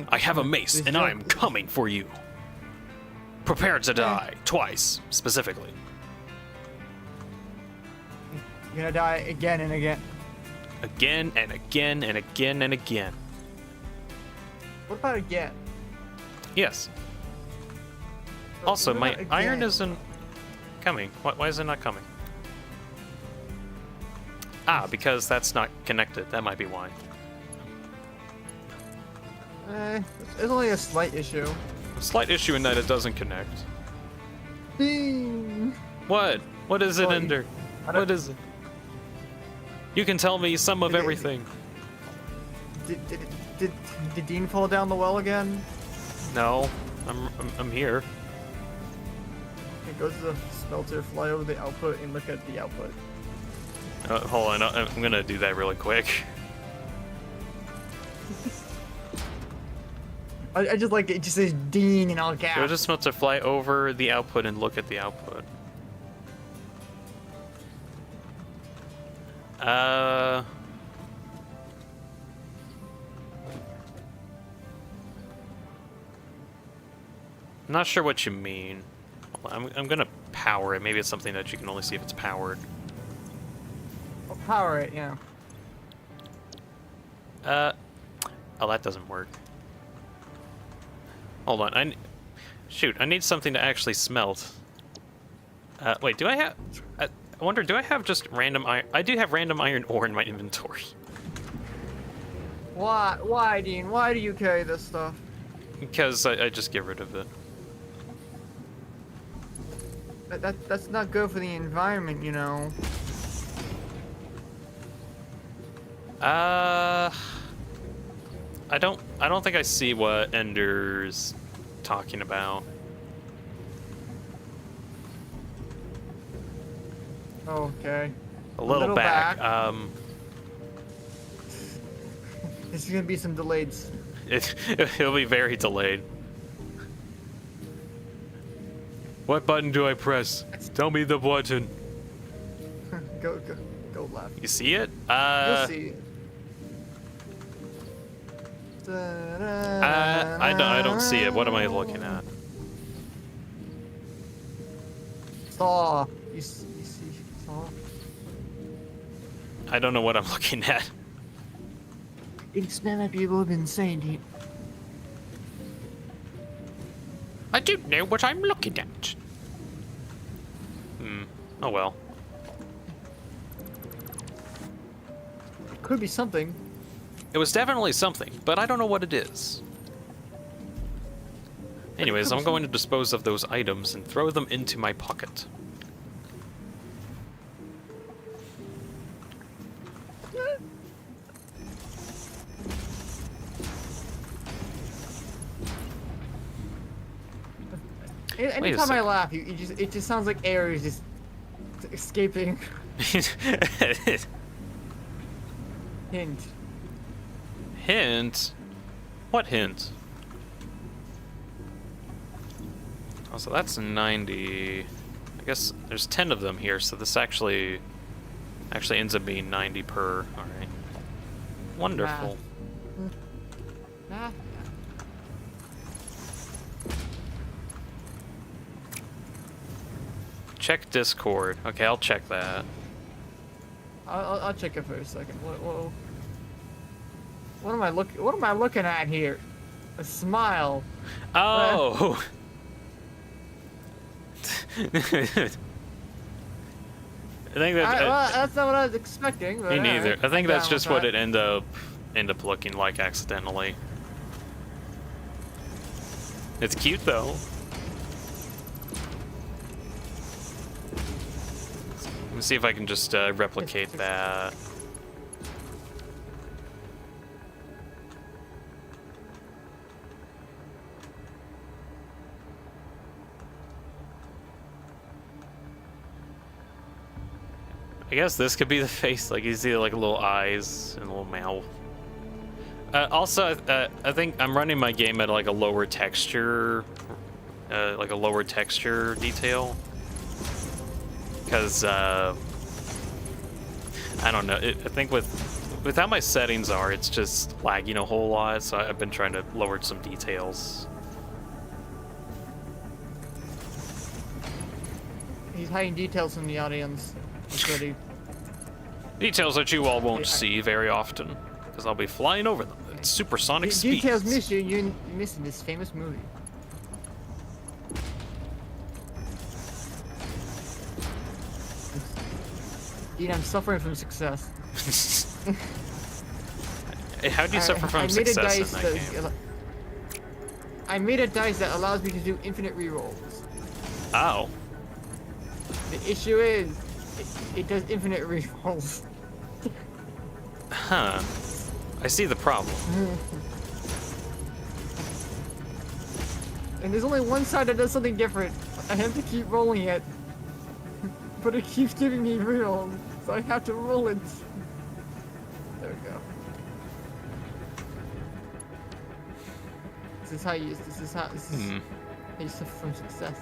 I have a mace, and I'm coming for you. Prepare to die twice, specifically. You're gonna die again and again. Again and again and again and again. What about again? Yes. Also, What my about iron again? isn't coming. Why is it not coming? Ah, because that's not connected. That might be why. It's only a slight issue. A slight issue in that it doesn't connect. Ding. What? What is it, Well, Ender? I don't- What is it? You can tell me some of Did it- everything. Did Dean fall down the well again? No, I'm here. Okay, go to the smelter, fly over the output, and look at the output. Hold on, I'm gonna do that really quick. I just like it. Just says Dean in all Go caps. just want to fly over the output and look at the output. I'm not sure what you mean. I'm gonna power it. Maybe it's something that you can only see if it's powered. Oh, power it, yeah. Oh, that doesn't work. Hold on, shoot, I need something to actually smelt. Wait, do I have... I wonder, do I have just random iron... I do have random iron ore in my inventory. Why, Dean? Why do you carry this stuff? Because I just get rid of it. That's not good for the environment, you know. I don't think I see what Ender's talking about. Okay. A little back. There's gonna be some delays. It'll be very delayed. What button do I press? Tell me the button. Go left. You see it? You'll see. I don't see it. What am I looking at? Saw. You see saw. I don't know what I'm looking at. This man might be a little bit insane, dude. I don't know what I'm looking at. Oh well. Could be something. It was definitely something, but I don't know what it is. Anyways, I'm going to dispose of those items and throw them into my pocket. Anytime I laugh, it just sounds like air is just escaping. Hint. Hint? What hint? Oh, so that's 90. I guess there's 10 of them here, so this actually ends up being 90 per. All right. Wonderful. Nah. Check Discord. Okay, I'll check that. I'll check it for a second. Whoa. What am I looking at here? A smile. Oh. I think that. That's not what I was expecting. But Me neither. alright. I think I'm that's down just with what that. it end up looking like accidentally. It's cute though. Let me see if I can just replicate that. I guess this could be the face. Like you see, like little eyes and a little mouth. Also, I think I'm running my game at like a lower texture, detail. Because I don't know. I think with how my settings are, it's just lagging a whole lot. So I've been trying to lower some details. He's hiding details from the audience. That's what he- Details that you all won't see very often, because I'll be flying over them at supersonic speeds. Details miss you. You're missing this famous movie. Dean, I'm suffering from success. Hey, how do you suffer from success in that game? I made a dice that allows me to do infinite rerolls. Oh. The issue is, it does infinite rerolls. Huh. I see the problem. And there's only one side that does something different. I have to keep rolling it. But it keeps giving me rerolls, so I have to roll it. There we go. This is how you suffer from success.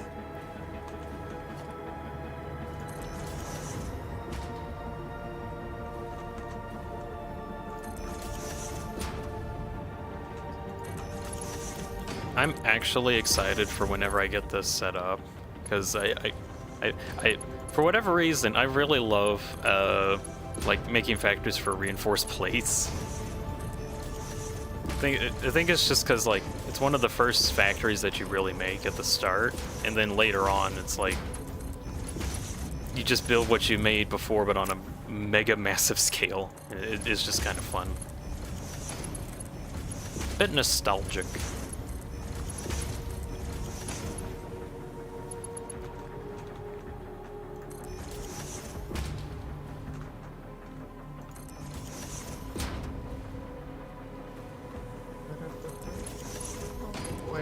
I'm actually excited for whenever I get this set up, because I for whatever reason, I really love like making factories for reinforced plates. I think it's just because like it's one of the first factories that you really make at the start, and then later on it's like you just build what you made before, but on a mega massive scale. It's just kind of fun. Bit nostalgic.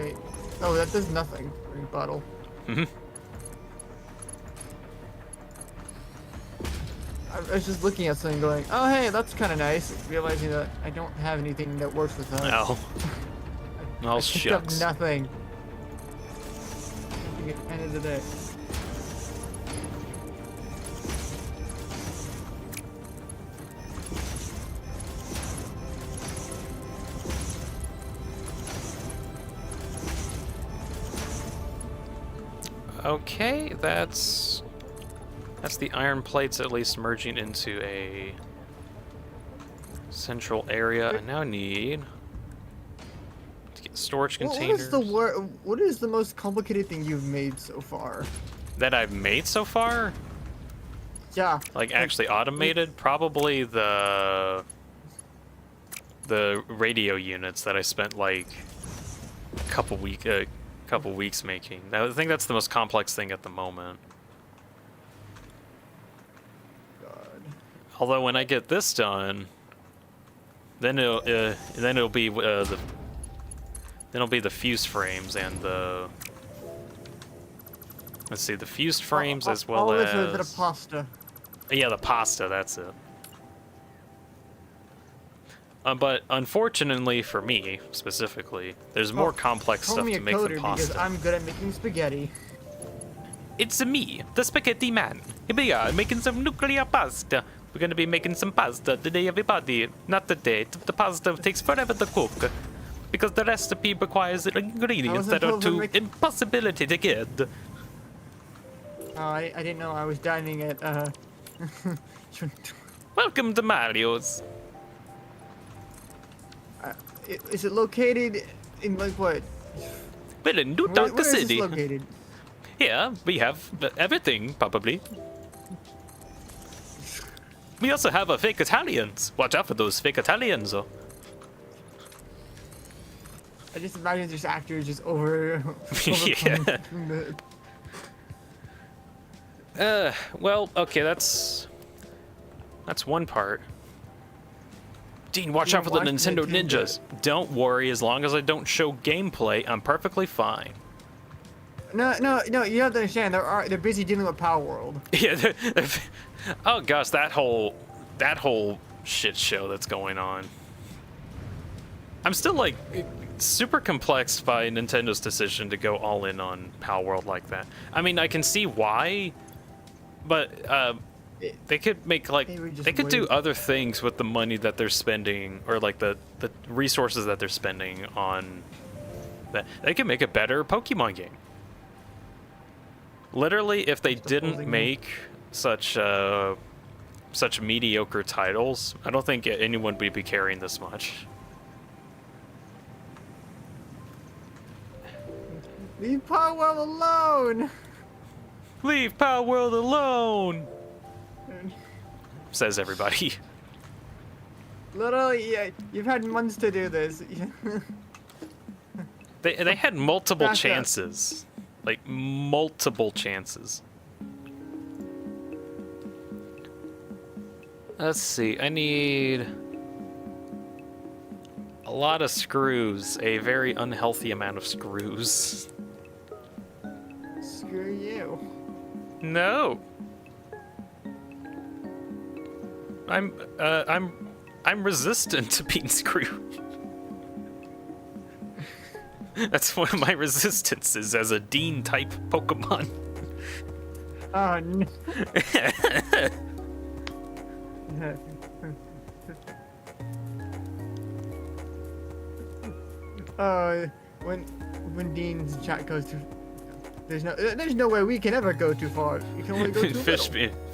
Wait. Oh, that does nothing. Drink bottle. Mhm. I was just looking at something going, oh hey, that's kind of nice. Realizing that I don't have anything that works with that. Oh. Well, I picked up shucks. nothing. End of the day. Okay, that's the iron plates at least merging into a central area. I now need to get storage containers. What is the most complicated thing you've made so far? That I've made so far? Yeah. Like actually automated? Probably the radio units that I spent like a couple weeks making. I think that's the most complex thing at the moment. God. Although when I get this done, then it'll be the fused frames and the, let's see, the fused frames as well all as with a bit of pasta. Yeah, the pasta, that's it. But unfortunately for me, specifically, there's more complex Call stuff me to a make than coder pasta. because I'm good at making spaghetti. It's me, the spaghetti man. Here we are, making some nuclear pasta. We're gonna be making some pasta today, everybody. Not today. The pasta takes forever to cook. Because the recipe requires ingredients that are too impossibility to get. Oh, I didn't know I was dining at, Welcome to Mario's. Is it located in, like, what? Well, in New Where Donka is City. this located? Here, we have everything, probably. We also have a fake Italians. Watch out for those fake Italians, though. I just imagine there's actors just over. Yeah. Well, okay, that's one part. Dean, watch out for the Nintendo ninjas. Don't worry, as long as I don't show gameplay, I'm perfectly fine. No, you have to understand, they're busy dealing with Power World. Yeah, oh gosh, that whole shit show that's going on. I'm still like super complexed by Nintendo's decision to go all in on Power World like that. I mean, I can see why, but they could make like they could do other things with the money that they're spending, or like the resources that they're spending on that. They could make a better Pokemon game. Literally, if they didn't make such mediocre titles, I don't think anyone would be caring this much. Leave Power World alone! Leave Power World alone! Says everybody. Literally, yeah, you've had months to do this. They had multiple Back up. chances. Like, multiple chances. Let's see, I need a lot of screws, a very unhealthy amount of screws. Screw you. No. I'm resistant to being screwed. That's one of my resistances as a Dean type Pokemon. Oh no. When Dean's chat goes too, there's no way we can ever go too far. You can only go too little.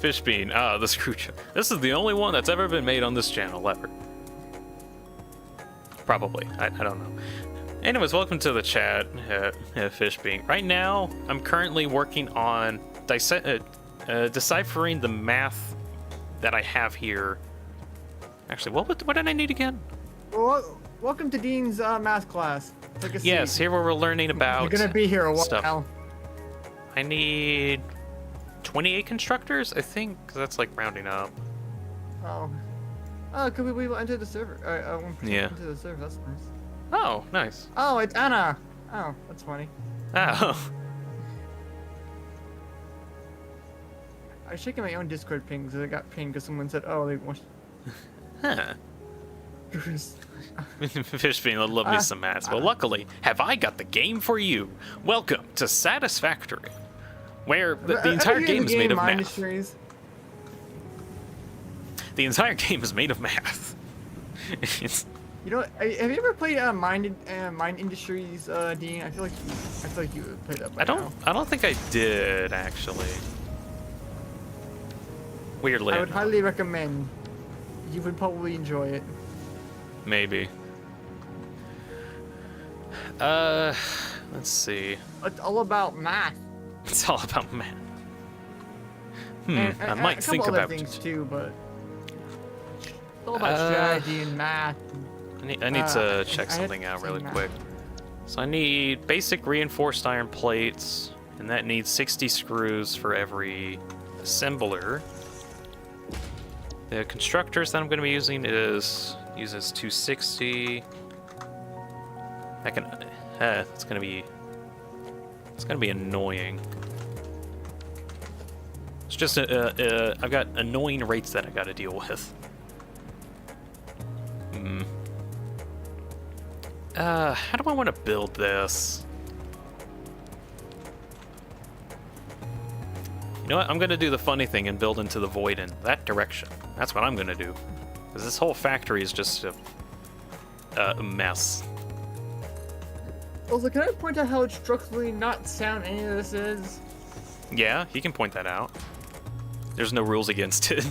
Fishbean. Ah, the screw chop. This is the only one that's ever been made on this channel ever. Probably. I don't know. Anyways, welcome to the chat, Fishbean. Right now, I'm currently working on deciphering the math that I have here. Actually, what did I need again? Well, welcome to Dean's math class. Take a seat. Yes, here where we're learning about. You're gonna be here a while. Stuff. I need 28 constructors, I think, because that's like rounding up. Oh. Oh, could we enter the server? Yeah. Into the server. That's nice. Oh, nice. Oh, it's Anna. Oh, that's funny. Oh. I was checking my own Discord pings and I got pinged because someone said, "Oh, they want." Huh. Fish being love me some math. Well, luckily, have I got the game for you? Welcome to Satisfactory, where the entire game is made of math. Industries. The entire game is made of math. It's, You know, have you ever played Mind Industries, Dean? I feel like you would play that by now. I don't think I did actually. Weirdly, I would highly recommend. You would probably enjoy it. maybe. Let's see. It's all about math. It's all about math. And I might a think couple other about things it. too, but it's all about strategy and math. I need to check I had something out to really say quick. So I need basic reinforced iron plates, and that needs 60 screws for every assembler. The constructors that I'm going to be using uses 260. I can. It's going to be annoying. It's just I've got annoying rates that I got to deal with. How do I want to build this? You know what? I'm gonna do the funny thing and build into the void in that direction. That's what I'm gonna do. Because this whole factory is just a mess. Also, can I point out how structurally not sound any of this is? Yeah, he can point that out. There's no rules against it.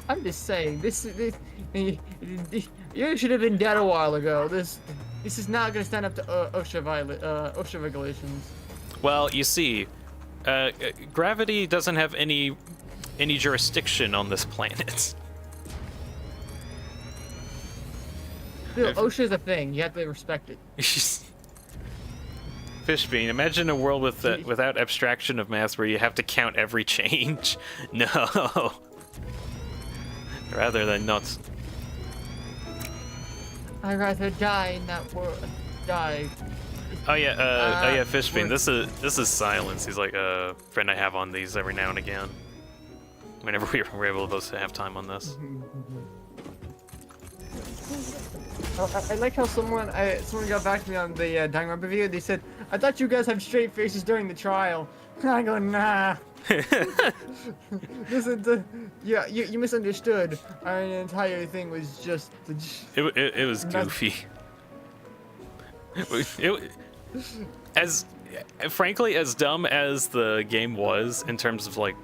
I'm just saying, this you should have been dead a while ago. This is not gonna stand up to OSHA regulations. Well, you see, gravity doesn't have any jurisdiction on this planet. Dude, OSHA is a thing. You have to respect it. Fishbean, imagine a world with without abstraction of math where you have to count every change. No. Rather than not. I'd rather die in that world. Die. Oh yeah, Fishbean. This is Silence. He's like a friend I have on these every now and again. Whenever we're able to have time on this. I like how someone got back to me on the Danganronpa video. They said, "I thought you guys had straight faces during the trial." I go, "Nah." Listen, yeah, you misunderstood. Our entire thing was just. It was goofy. Frankly, as dumb as the game was in terms of like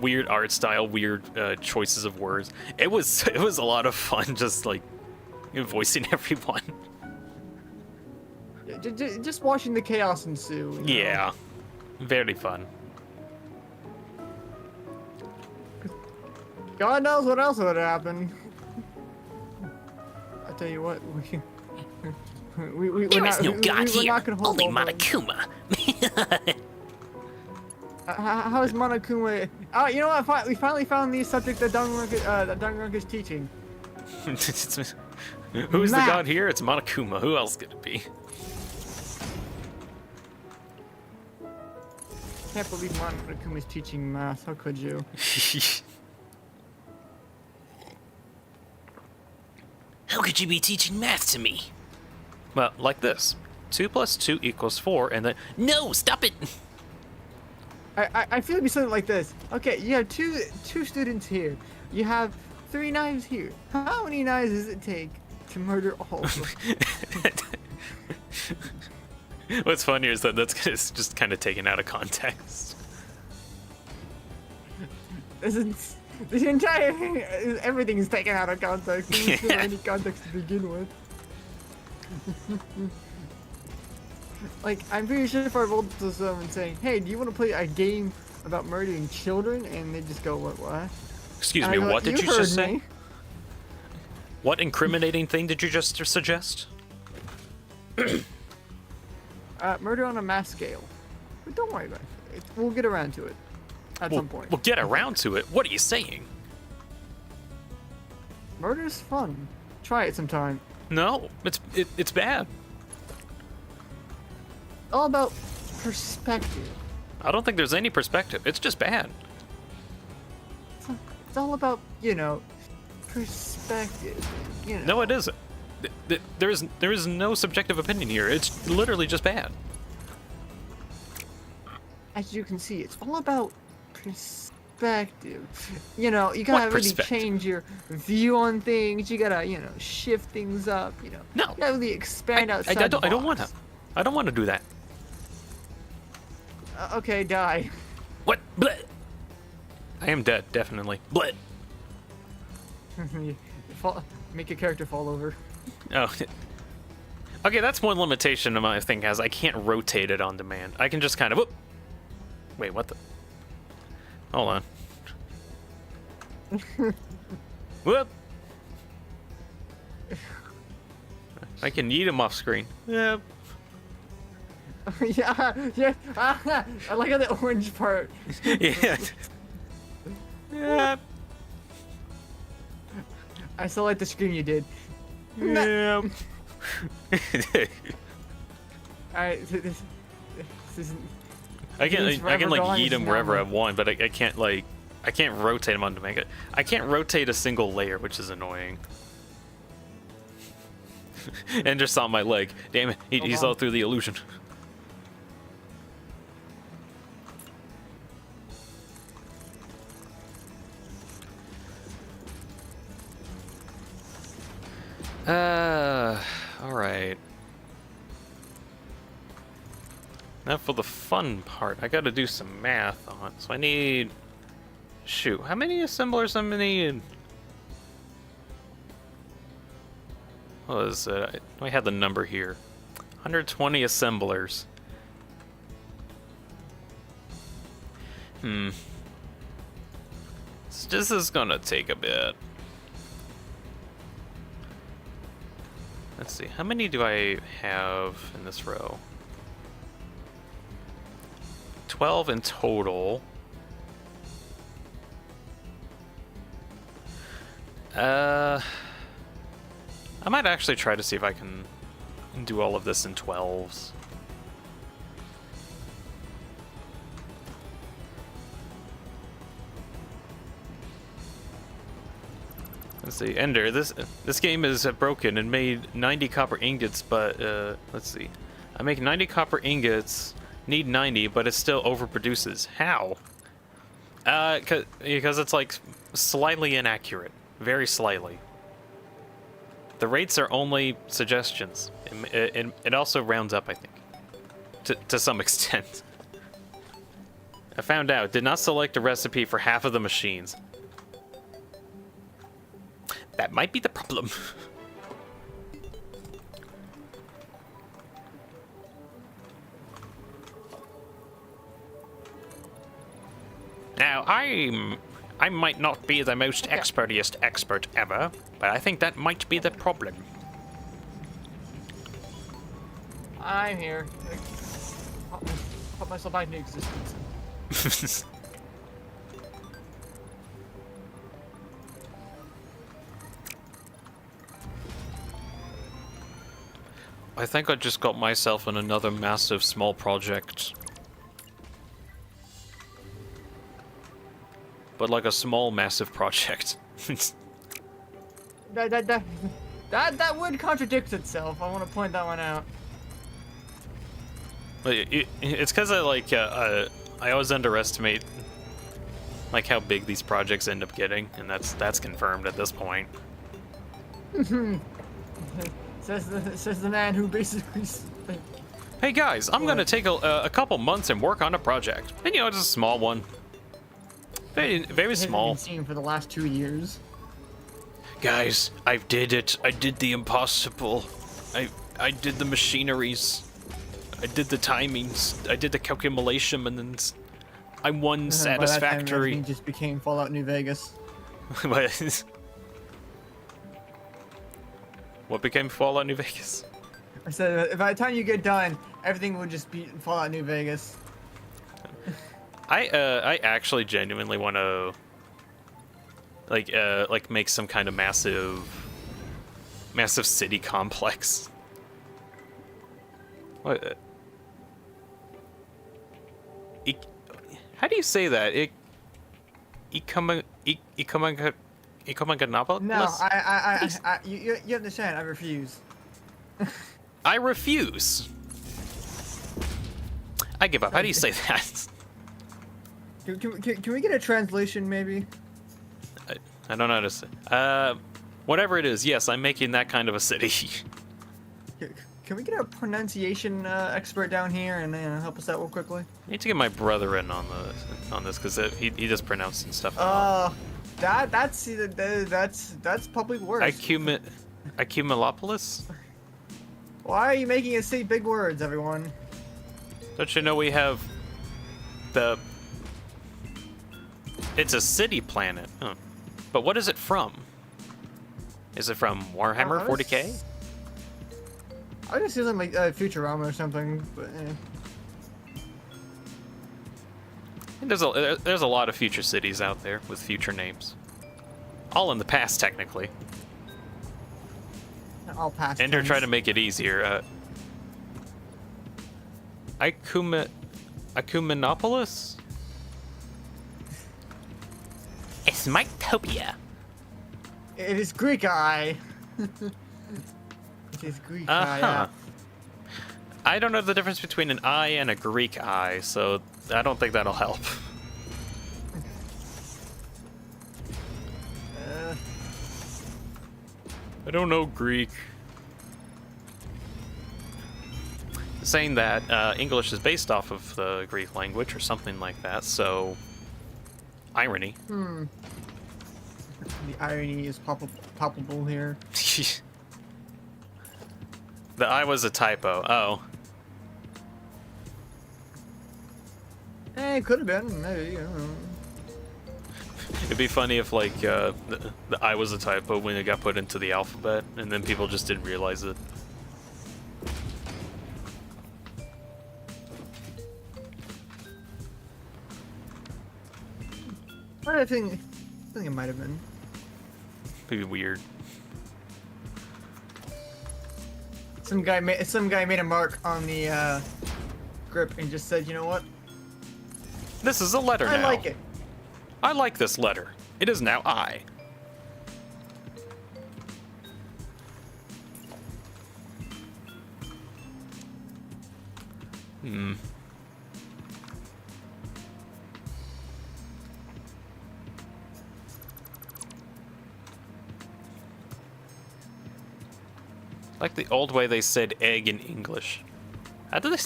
weird art style, weird choices of words, it was a lot of fun just like voicing everyone. Just watching the chaos ensue. You know? Yeah, very fun. God knows what else would happen. I tell you what, There is no god here, only over. Monokuma. How is Monokuma? Oh, you know what? We finally found the subject that Danganronpa is teaching. Who's the god here? It's Monokuma. Who else could it be? Can't believe Monokuma is teaching math. How could you? How could you be teaching math to me? Well, like this. 2 + 2 = 4, and then... No, stop it! I feel it'd be something like this. Okay, you have two students here. You have 3 knives here. How many knives does it take to murder all of them? What's funnier is that it's just kind of taken out of context. This entire everything is taken out of context. There's no any context to begin with. Like, I'm pretty sure if I rolled to someone saying, "Hey, do you want to play a game about murdering children?" and they just go, "What?" Excuse And me, I go, what did you heard just say? me." What incriminating thing did you just suggest? Murder on a mass scale. But don't worry about it. We'll get around to it at some point. We'll get around to it. What are you saying? Murder's fun. Try it sometime. No, it's bad. all about perspective. I don't think there's any perspective. It's just bad. It's all about, perspective. No, it isn't. There is no subjective opinion here. It's literally just bad. As you can see, it's all about perspective. You gotta really change your view on things. You gotta, shift things up. No. You gotta really expand outside I the don't want to. box. I don't want to do that. Okay, die. What? Bleh. I am dead, definitely. Bleh. Make your character fall over. Oh. Okay, that's one limitation my thing has. I can't rotate it on demand. I can just kind of. Whoop. Wait, what the? Hold on. Whoop. I can eat him off screen. Yep. yeah. I like how the orange part. Yeah. Yep. I still like the scream you did. Yep. Alright, this isn't. I can It's like forever going, eat it's him wherever I normal. want, but I can't I can't rotate him onto make it. I can't rotate a single layer, which is annoying. And just on my leg. Damn it, he's all through the illusion. All right. Now for the fun part, I gotta do some math on. So I need... Shoot, how many assemblers am I need? What was it? I had the number here. 120 assemblers. This is gonna take a bit. Let's see, how many do I have in this row? 12 in total. I might actually try to see if I can do all of this in 12s. Let's see, Ender, this game is broken and made 90 copper ingots, but let's see. I make 90 copper ingots, need 90, but it still overproduces. How? Because it's like slightly inaccurate. Very slightly. The rates are only suggestions. It also rounds up, I think. To some extent. I found out, did not select a recipe for half of the machines. That might be the problem. Now, I might not be the most expertiest expert ever, but I think that might be the problem. I'm here. Put myself back into existence. I think I just got myself in another massive small project. But like a small massive project. That would contradict itself. I want to point that one out. It's because I always underestimate like how big these projects end up getting, and that's confirmed at this point. says the man who basically. Hey guys, I'm gonna take a couple months and work on a project, and it's a small one, very small. Hasn't been seen for the last 2 years. Guys, I did it. I did the impossible. I did the machineries. I did the timings. I did the calculation, and then I won satisfactory. By that time, everything just became Fallout New Vegas. What became Fallout New Vegas? I said, by the time you get done, everything would just be Fallout New Vegas. I actually genuinely want to like make some kind of massive city complex. What? how do you say that? Ecomaganopolis? No, you understand? I refuse. I refuse. I give up. How do you say that? Can we get a translation, maybe? I don't know how to say. Whatever it is, yes, I'm making that kind of a city. Can we get a pronunciation expert down here and help us out real quickly? I need to get my brother in on this because he just pronouncing stuff. That's probably worse. Icumalopolis? Why are you making us say big words, everyone? Don't you know we have the... It's a city planet. Huh. But what is it from? Is it from Warhammer 40k? I just see something like Futurama or something, but There's a lot of future cities out there with future names. All in the past, technically. I'll pass. And they're trying to make it easier. Icumanopolis? It's Mytopia. It is Greek eye. It is Greek eye. Yeah. I don't know the difference between an eye and a Greek eye, so I don't think that'll help. I don't know Greek. Saying that English is based off of the Greek language or something like that, so irony. The irony is palpable here. The I was a typo. Oh. It could have been. Maybe. I don't know. It'd be funny if, like, the I was a typo when it got put into the alphabet, and then people just didn't realize it. I think it might have been. It'd be weird. Some guy made a mark on the grip and just said, "You know what? This is a letter now. I like it. I like this letter. It is now I. Like the old way they said egg in English. How do they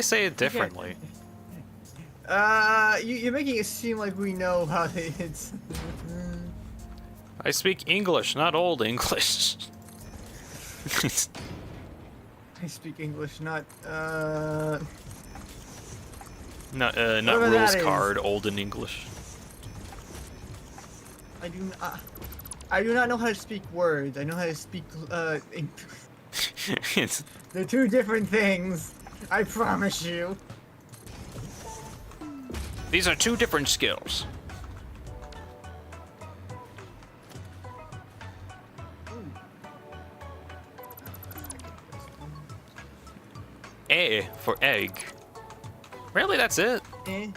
say it differently? You're making it seem like we know how it's. I speak English, not old English. I speak English, not Not Whatever rules that card, old in English. I do not know how to speak words. I know how to speak It's- They're two different things. I promise you. These are two different skills. A for egg. Really, that's it? Eh?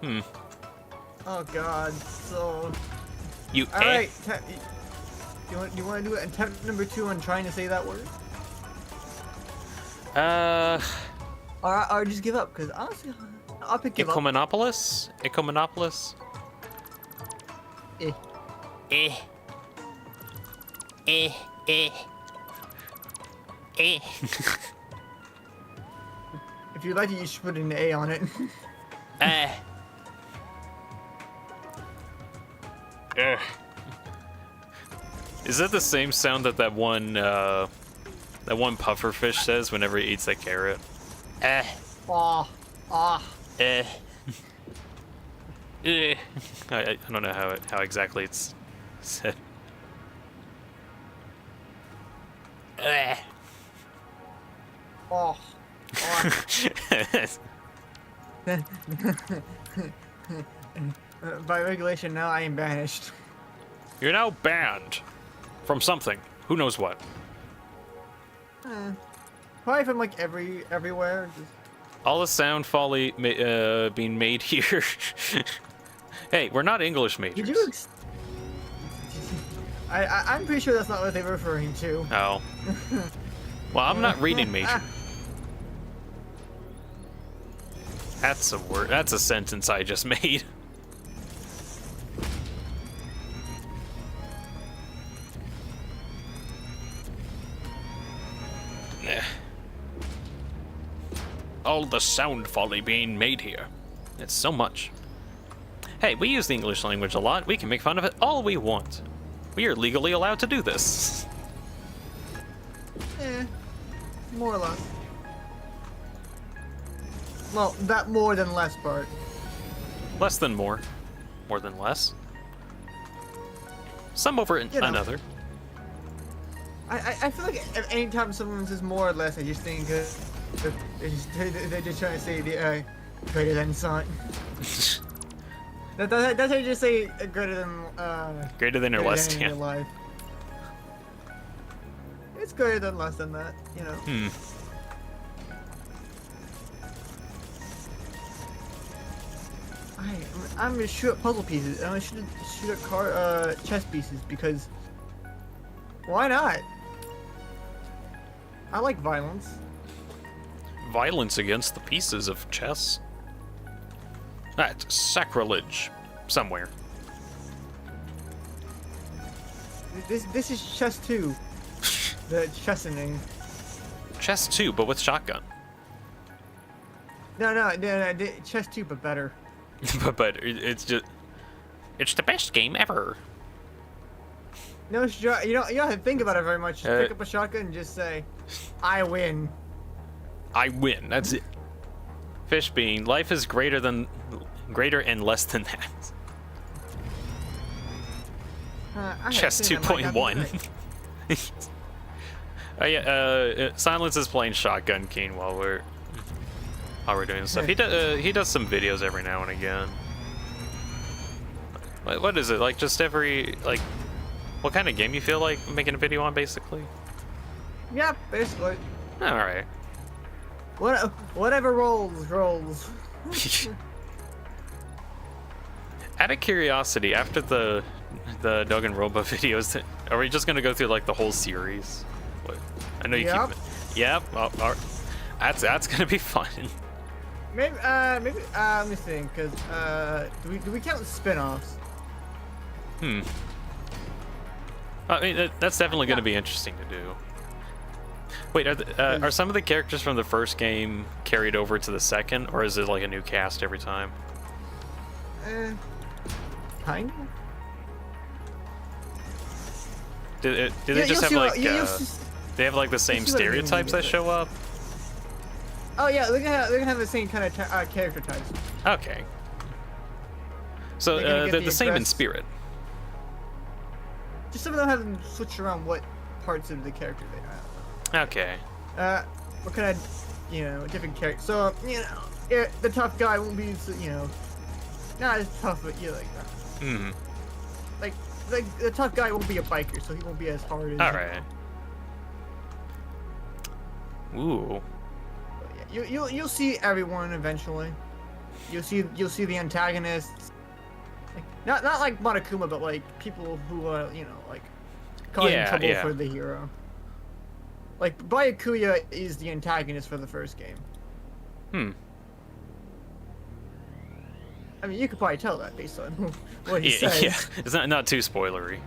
Hmm. Oh God. So. You All right. You want to do it attempt number 2 on trying to say that word? Or just give up, because honestly, I'll pick give up. Ecomanopolis? Ecomanopolis? Eh. Eh. Eh. Eh. Eh. If you like it, you should put an A on it. Is that the same sound that one pufferfish says whenever he eats that carrot? Ah. I don't know how exactly it's said. Oh. By regulation, now I am banished. You're now banned from something. Who knows what? Probably from like everywhere. Just... All the sound folly being made here. Hey, we're not English majors. Did you? I'm pretty sure that's not what they were referring to. Oh. Well, I'm not reading major. That's a word. That's a sentence I just made. All the sound folly being made here. It's so much. Hey, we use the English language a lot. We can make fun of it all we want. We are legally allowed to do this. More or less. Well, that more than less part. Less than more. More than less. Some over another. I feel like anytime someone says more or less, I just think they're just trying to say the greater than sign. That's how you just say greater than or less than. your life. It's greater than less than that, you know. I'm gonna shoot at puzzle pieces. I'm gonna shoot at chess pieces because why not? I like violence. Violence against the pieces of chess. That's sacrilege. Somewhere. This is chess 2. The chessing. Chess 2, but with shotgun. No, chess 2, but better. but it's just... It's the best game ever. No, you don't have to think about it very much. Just pick up a shotgun and just say, I win. I win. That's it. Fish bean. Life is greater and less than that. Chess 2.1. Silence is playing Shotgun King while we're doing stuff. He does some videos every now and again. What is it like? Just what kind of game you feel like making a video on, basically? Yeah, basically. All right. Whatever rolls. Out of curiosity, after the Danganronpa videos, are we just gonna go through like the whole series? What? I know you keep. Yep. Well, that's gonna be fun. Maybe. Let me think. Cause do we count spin-offs? I mean, that's definitely gonna be interesting to do. Wait, are some of the characters from the first game carried over to the second, or is it like a new cast every time? Kind of. Do they just have like they have like the same stereotypes that show up? Oh yeah, they're gonna have the same kind of character types. Okay. So they're the same in spirit. Just some of them have them switch around what parts of the character they have. Okay. What kind of, different characters. So, the tough guy won't be, not as tough, but like that. Like the tough guy won't be a biker, so he won't be as hard as. All right. Ooh. Yeah, you'll see everyone eventually. You'll see the antagonists. Like, not like Monokuma, but like people who like causing trouble for the hero. Like Byakuya is the antagonist for the first game. I mean, you could probably tell that based on what he says. Yeah, it's not too spoilery.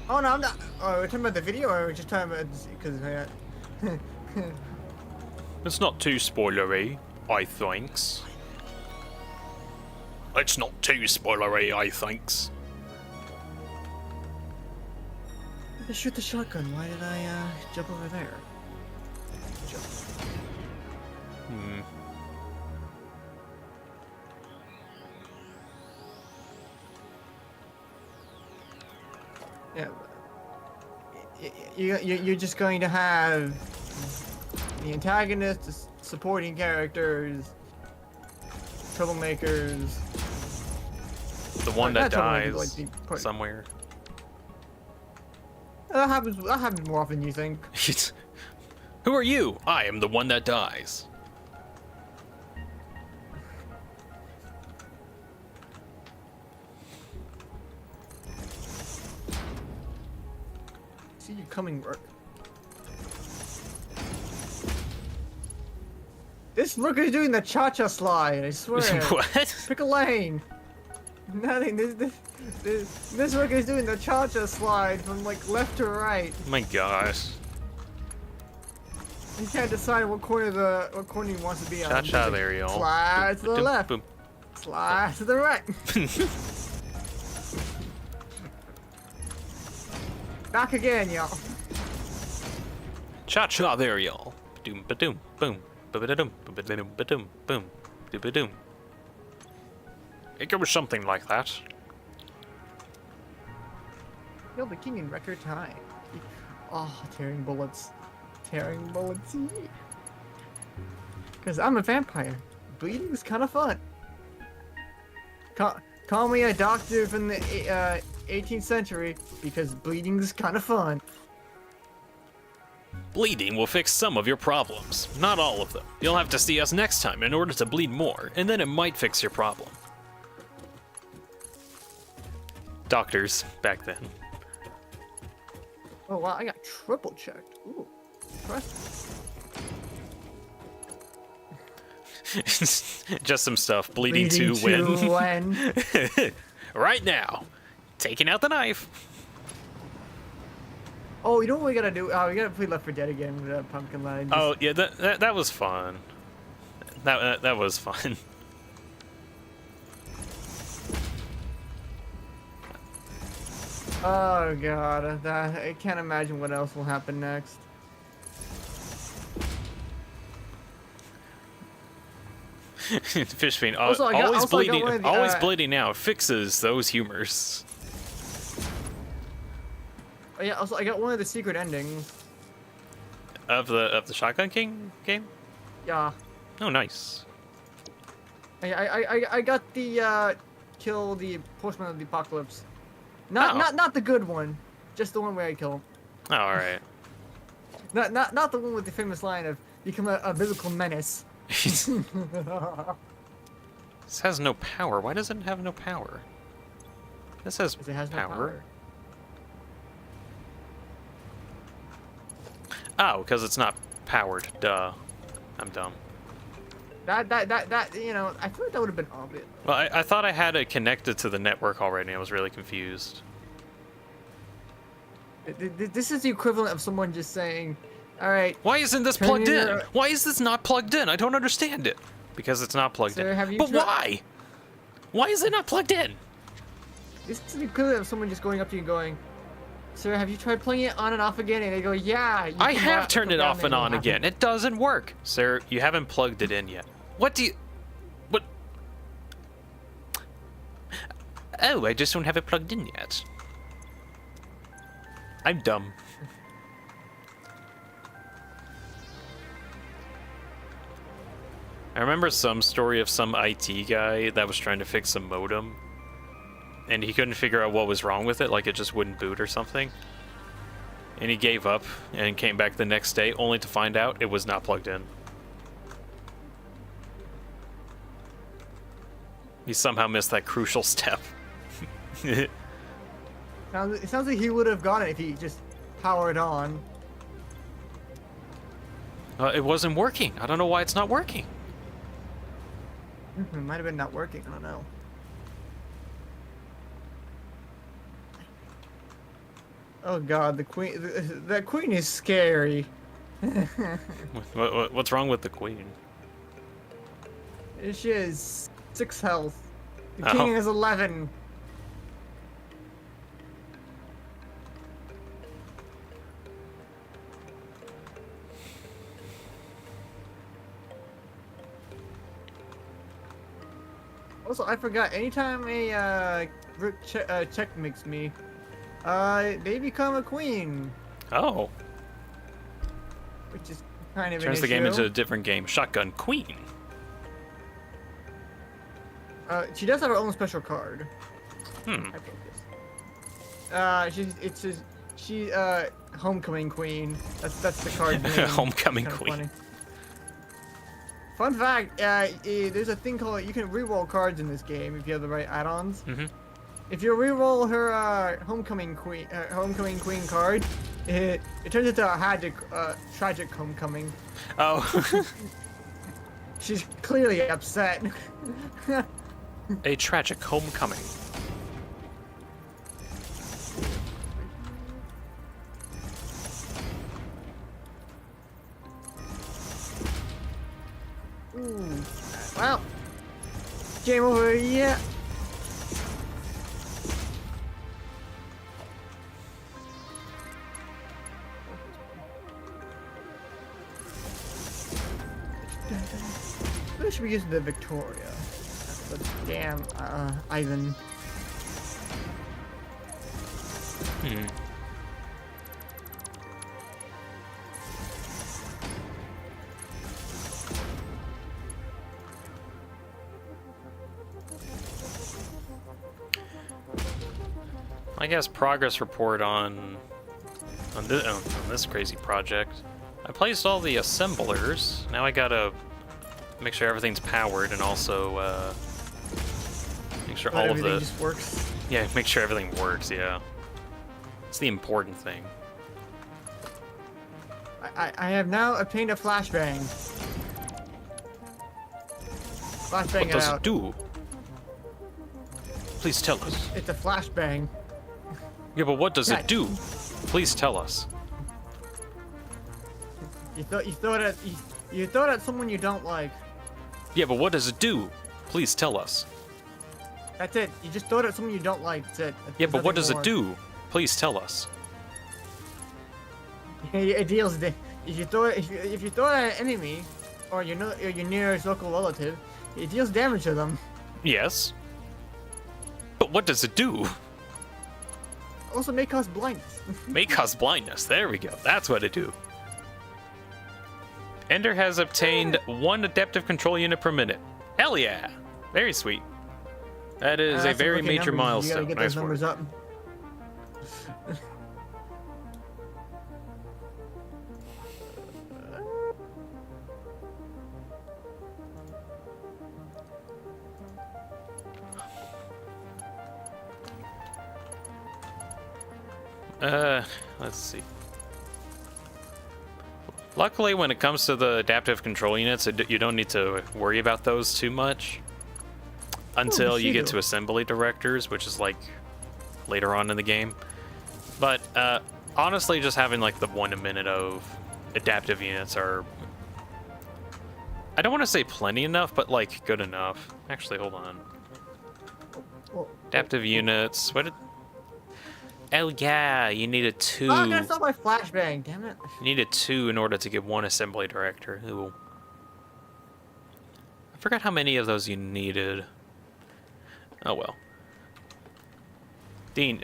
Oh no, I'm not. Oh, we're talking about the video, or we're just talking about because. It's not too spoilery, I thinks. It's not too spoilery, I thinks. Shoot the shotgun. Why did I jump over there? Jump. Yeah. You're just going to have the antagonists, the supporting characters, troublemakers. The one that dies like somewhere. That happens more often than you think. Who are you? I am the one that dies. See you coming, Rook. This Rook is doing the cha-cha slide, I swear. What? Pick a lane. Nothing. This Rook is doing the cha-cha slide from like left to right. My gosh. You can't decide what corner he wants to be on. Cha-cha there, y'all. Slide to the Boom, left. boom. Slide to the right. Back again, y'all. Cha-cha there, y'all. Doom, ba-doom, boom. Ba-ba-da-doom, ba-ba-da-doom, ba-doom, boom. Do-ba-doom. It goes something like that. Kill the king in record time. Oh, tearing bullets. Tearing bullets. Because I'm a vampire. Bleeding is kind of fun. Call me a doctor from the 18th century because bleeding is kind of fun. Bleeding will fix some of your problems, not all of them. You'll have to see us next time in order to bleed more, and then it might fix your problem. Doctors, back then. Oh wow, I got triple checked. Ooh, impressive. Just some stuff. Bleeding to win. Right now. Taking out the knife. Oh, you know what we gotta do? Oh, we gotta play Left 4 Dead again with that pumpkin line. Oh, yeah, that was fun. That was fun. Oh god, I can't imagine what else will happen next. Fish fiend, Also, always bleeding, one of the, always bleeding out fixes those humors. Oh yeah, also I got one of the secret endings. Of the Shotgun King game? Yeah. Oh, nice. I got the kill the Postman of the Apocalypse. Not the good one, just the one where I kill him. Oh, all right. Not the one with the famous line of become a biblical menace. This has no power. Why does it have no power? This has, It has no power. Oh, because it's not powered. Duh. I'm dumb. That you know, I feel like that would have been obvious. Well, I thought I had it connected to the network already. I was really confused. This is the equivalent of someone just saying, "All right, Why isn't this Turn plugged in? your- Why is this not plugged in? I don't understand it. Because it's not plugged Sir, in. have you But tried- why? Why is it not plugged in? this is the equivalent of someone just going up to you and going, sir, have you tried playing it on and off again?" And they go, "Yeah." You I come have out- turned come it down off there and on it'll again. happen. It doesn't work. Sir, you haven't plugged it in yet. What do you... What? Oh, I just don't have it plugged in yet. I'm dumb. I remember some story of some IT guy that was trying to fix a modem, and he couldn't figure out what was wrong with it, like it just wouldn't boot or something. And he gave up and came back the next day only to find out it was not plugged in. He somehow missed that crucial step. It sounds like he would have gotten it if he just powered on. It wasn't working. I don't know why it's not working. It might have been not working. I don't know. Oh god, the queen. That queen is scary. What's wrong with the queen? She has 6 health. The Oh. king has 11. Also, I forgot. Anytime a check makes me, they become a queen, Oh, which is kind of turns an the game issue. into a different game. Shotgun Queen. She does have her own special card. Hmm. I focus. She homecoming queen. That's the card name. Homecoming Kinda queen. funny. Fun fact, there's a thing called you can reroll cards in this game if you have the right add-ons. Mm-hmm. If you reroll her homecoming queen card, it turns into a tragic homecoming. Oh. She's clearly upset. A tragic homecoming. Ooh. Well, game over. Yeah. Maybe should be using the Victoria. But damn, Ivan. Hmm. I guess progress report on this crazy project. I placed all the assemblers. Now I gotta make sure everything's powered and also make sure all of Everything the just works. yeah, make sure everything works. Yeah, it's the important thing. I have now obtained a flashbang. Flashbang What it does out. it do? Please tell us. It's a flashbang. Yeah, but what does Yeah. it do? Please tell us. You throw it at someone you don't like. Yeah, but what does it do? Please tell us. That's it. You just throw it at someone you don't like. That's it. Yeah, There's but what does nothing it more. do? Please tell us. It deals. If you throw it at an enemy, or your nearest local relative, it deals damage to them. Yes. But what does it do? Also, may cause blindness. May cause blindness. There we go. That's what it do. Ender has obtained 1 adaptive control unit per minute. Hell yeah! Very sweet. That is a That's some very wicked major numbers. You gotta milestone. get Nice those numbers work. up. Let's see. Luckily, when it comes to the adaptive control units, you don't need to worry about those too much until you get to assembly directors, which is like later on in the game. But honestly, just having like the 1 a minute of adaptive units are, I don't want to say plenty enough, but like good enough. Actually, hold on. Adaptive units. What did? Oh yeah, you needed 2. Oh, I'm gonna stop my flashbang. Damn it. You needed 2 in order to get 1 assembly director. Ooh. I forgot how many of those you needed. Oh well. Dean,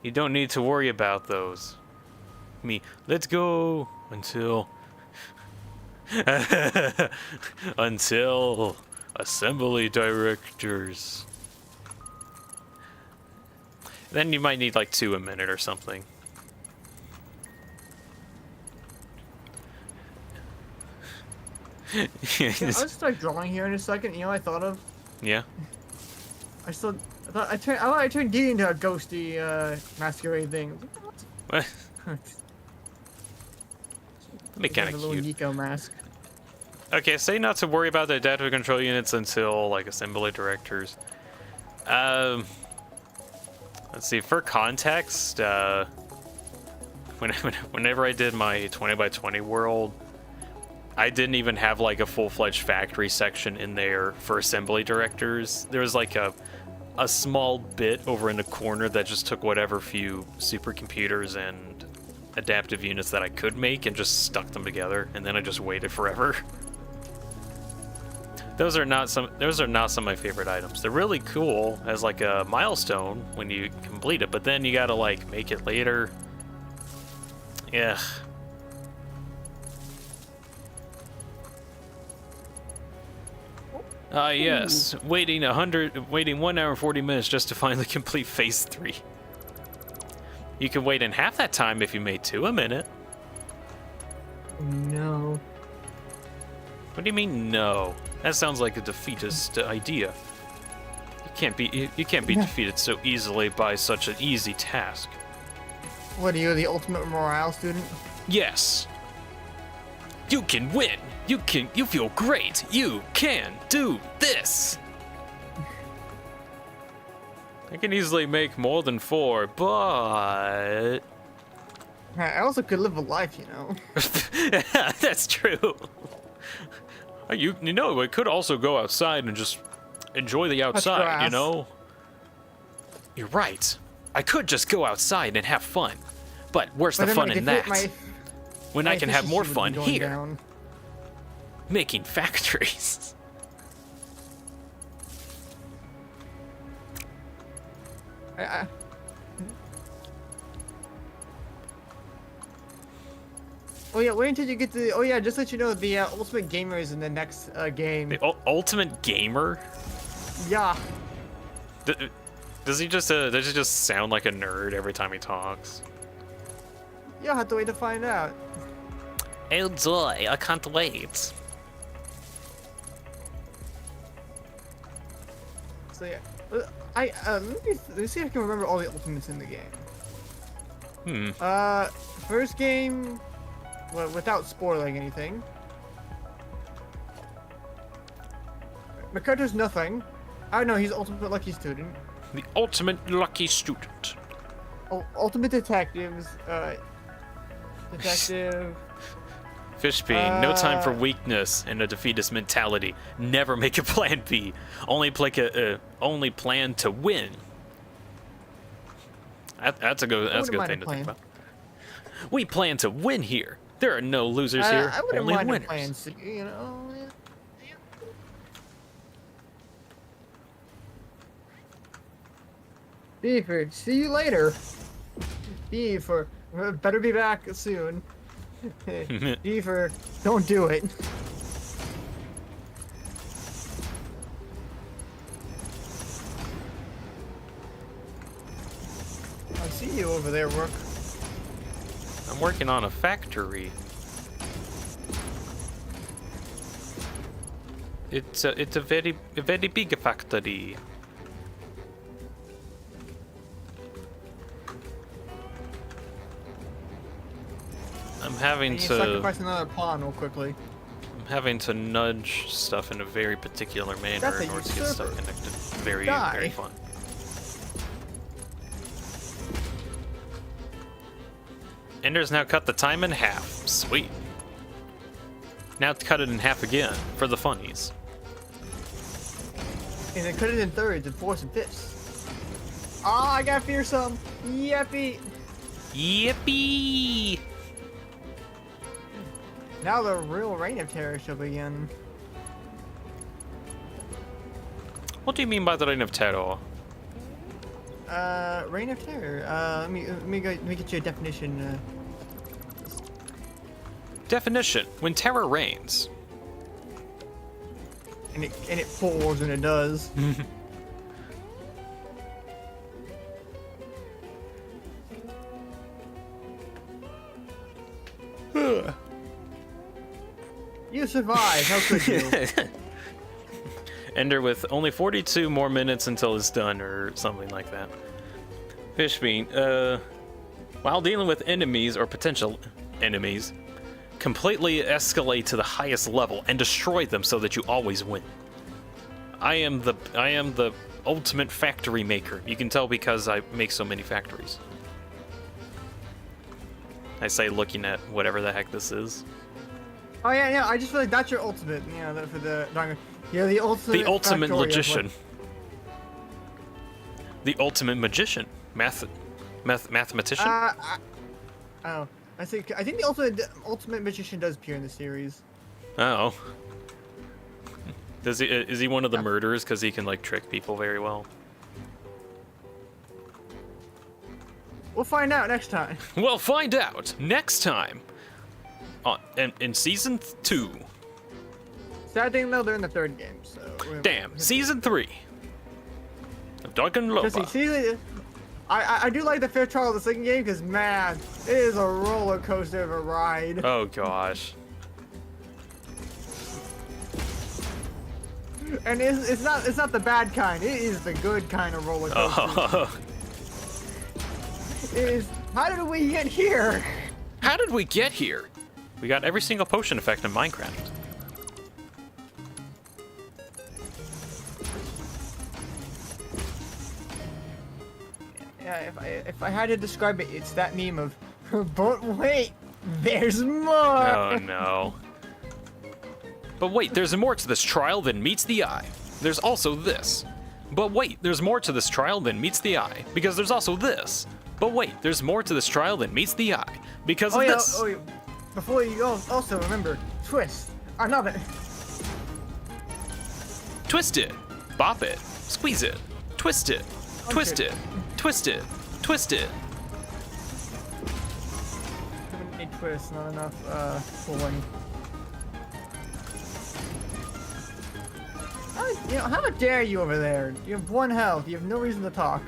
you don't need to worry about those. Let's go until until assembly directors. Then you might need like 2 a minute or something. Yeah, I'll start drawing here in a second. You know what I thought of? Yeah. I thought I turned D into a ghosty masquerade thing. That'd be kind A of little cute. Nico mask. Okay, say not to worry about the adaptive control units until like assembly directors. Let's see. For context, whenever I did my 20x20 world, I didn't even have like a full-fledged factory section in there for assembly directors. There was like a small bit over in the corner that just took whatever few supercomputers and adaptive units that I could make and just stuck them together, and then I just waited forever. Those are not some of my favorite items. They're really cool as like a milestone when you complete it, but then you gotta like make it later. Yeah. Ah, yes. Waiting 1 hour and 40 minutes just to finally complete phase 3. You can wait in half that time if you made 2 a minute. No. What do you mean no? That sounds like a defeatist idea. You can't be defeated so easily by such an easy task. What are you, the ultimate morale student? Yes. You can win. You feel great. You can do this. I can easily make more than 4, but I also could live a life, you know. that's true. You know, I could also go outside and just enjoy the outside, grass. you know? You're right. I could just go outside and have fun. But where's the fun in that? When I can have more fun here, down. making factories. Oh yeah, wait until you get to. Oh yeah, just to let you know, the Ultimate Gamer is in the next game. The ultimate gamer? Yeah. Does he just sound like a nerd every time he talks? You'll have to wait to find out. Oh joy, I can't wait. So yeah, let me see if I can remember all the ultimates in the game. First game, well, without spoiling anything. Makoto's nothing. I know he's ultimate lucky student. The ultimate lucky student. Ultimate detectives. Detective. Fishbean, no time for weakness and a defeatist mentality. Never make a plan B. Only plan to win. That's a good thing to think about. We plan to win here. There are no losers here. I wouldn't only mind winners. a plan C, you know. Beaver, see you later. Beaver, better be back soon. Beaver, don't do it. I see you over there, work. I'm working on a factory. It's a very big factory. I'm having to sacrifice another pawn real quickly. I'm having to nudge stuff in a very particular manner That's in a order to get stuff usurper. connected. Very Die. fun. Ender's now cut the time in half. Sweet. Now cut it in half again for the funnies. And then cut it in thirds and fourths and fifths. Ah, I got fearsome. Yippee. Yippee! Now the real reign of terror shall begin. What do you mean by the reign of terror? Reign of terror. Let me get you a definition. Definition: when terror reigns. And it pours and it does. You survived. How could you? Ender with only 42 more minutes until it's done, or something like that. Fishbean, while dealing with enemies or potential enemies, completely escalate to the highest level and destroy them so that you always win. I am the ultimate factory maker. You can tell because I make so many factories. I say looking at whatever the heck this is. Oh yeah. I just feel like that's your ultimate. Yeah, for the yeah, the ultimate. The ultimate factorial, magician. The ultimate magician. Mathematician? Oh, I think the ultimate magician does appear in the series. Oh. Does he? Is he one of the murderers because he can like trick people very well? We'll find out next time. We'll find out next time. In season 2. Sad thing though, they're in the third game, so. Damn, season 3 of Dark and Because Loba. I do like the fifth trial of the second game because man, it is a roller coaster of a ride. Oh gosh. And it's not the bad kind. It is the good kind of roller coaster. Oh. It is. How did we get here? How did we get here? We got every single potion effect in Minecraft. Yeah, if I had to describe it, it's that meme of, but wait, there's more. Oh no. But wait, there's more to this trial than meets the eye. There's also this. But wait, there's more to this trial than meets the eye. Because there's also this. But wait, there's more to this trial than meets the eye. Because of this. Yeah, before you go, also remember, twist. Another. Twist it. Bop it. Squeeze it. Twist it. Twist it. Twist it. Twist it. A twist, not enough pulling. How dare you over there? You have 1 health. You have no reason to talk.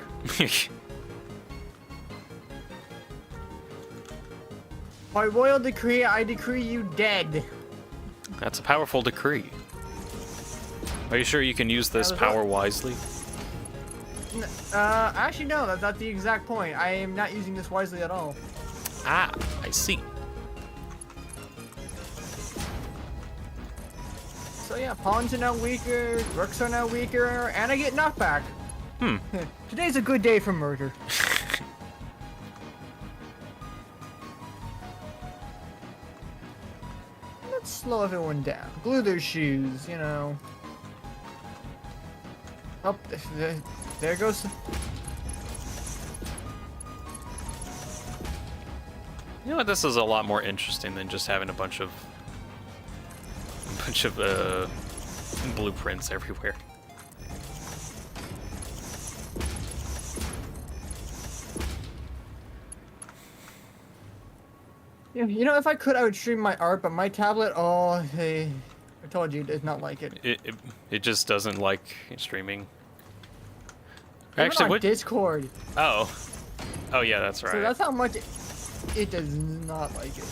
By royal decree, I decree you dead. That's a powerful decree. Are you sure you can use this power wisely? Actually no, that's not the exact point. I am not using this wisely at all. Ah, I see. So yeah, pawns are now weaker, rooks are now weaker, and I get knockback. Today's a good day for murder. Let's slow everyone down. Glue their shoes, you know. Oh, there goes. You know what? This is a lot more interesting than just having a bunch of blueprints everywhere. You know, if I could, I would stream my art, but my tablet, oh, hey, I told you, does not like it. It just doesn't like streaming. Even Actually, on what? Discord. Oh yeah, that's right. So that's how much it does not like it.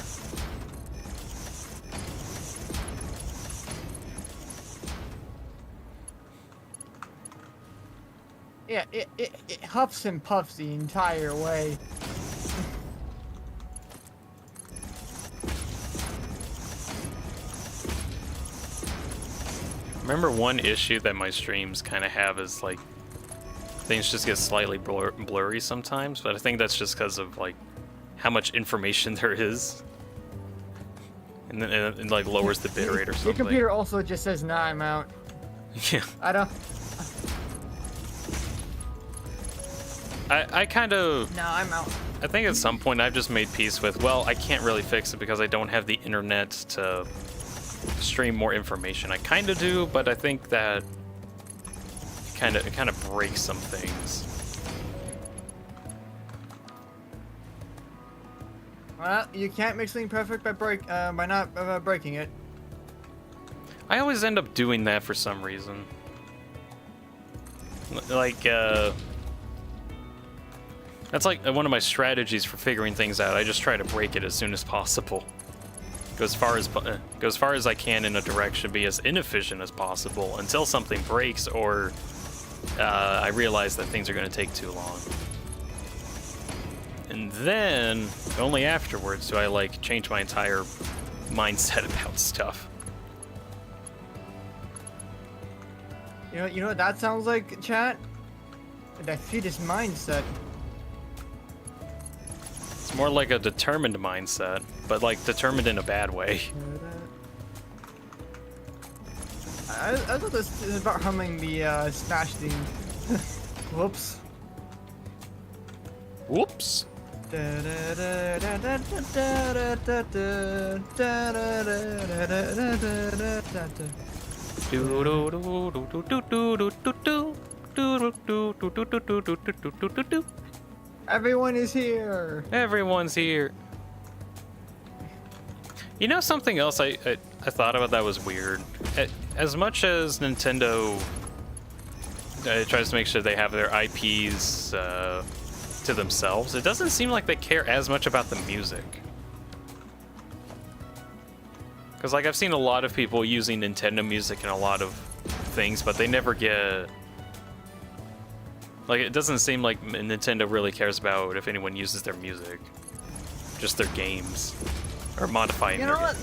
Yeah, it huffs and puffs the entire way. Remember one issue that my streams kind of have is like things just get slightly blurry sometimes, but I think that's just because of like how much information there is, and then it like lowers the bitrate or something. Your computer also just says, "Nah, I'm out." Yeah. I don't. I kind of. No, I'm out. I think at some point I've just made peace with, well, I can't really fix it because I don't have the internet to stream more information. I kind of do, but I think that it kind of breaks some things. Well, you can't make something perfect by not breaking it. I always end up doing that for some reason. Like, that's like one of my strategies for figuring things out. I just try to break it as soon as possible. Go as far as I can in a direction, be as inefficient as possible until something breaks or I realize that things are going to take too long. And then, only afterwards do I like change my entire mindset about stuff. You know what that sounds like, chat? A defeatist mindset. It's more like a determined mindset, but like determined in a bad way. I thought this is about humming the Smash theme. Whoops. Whoops. Everyone is here. Everyone's here. You know something else I thought about that was weird? As much as Nintendo tries to make sure they have their IPs to themselves, it doesn't seem like they care as much about the music. Because, like, I've seen a lot of people using Nintendo music in a lot of things, but they never get... Like, it doesn't seem like Nintendo really cares about if anyone uses their music. Just their games. Or modifying You their know what?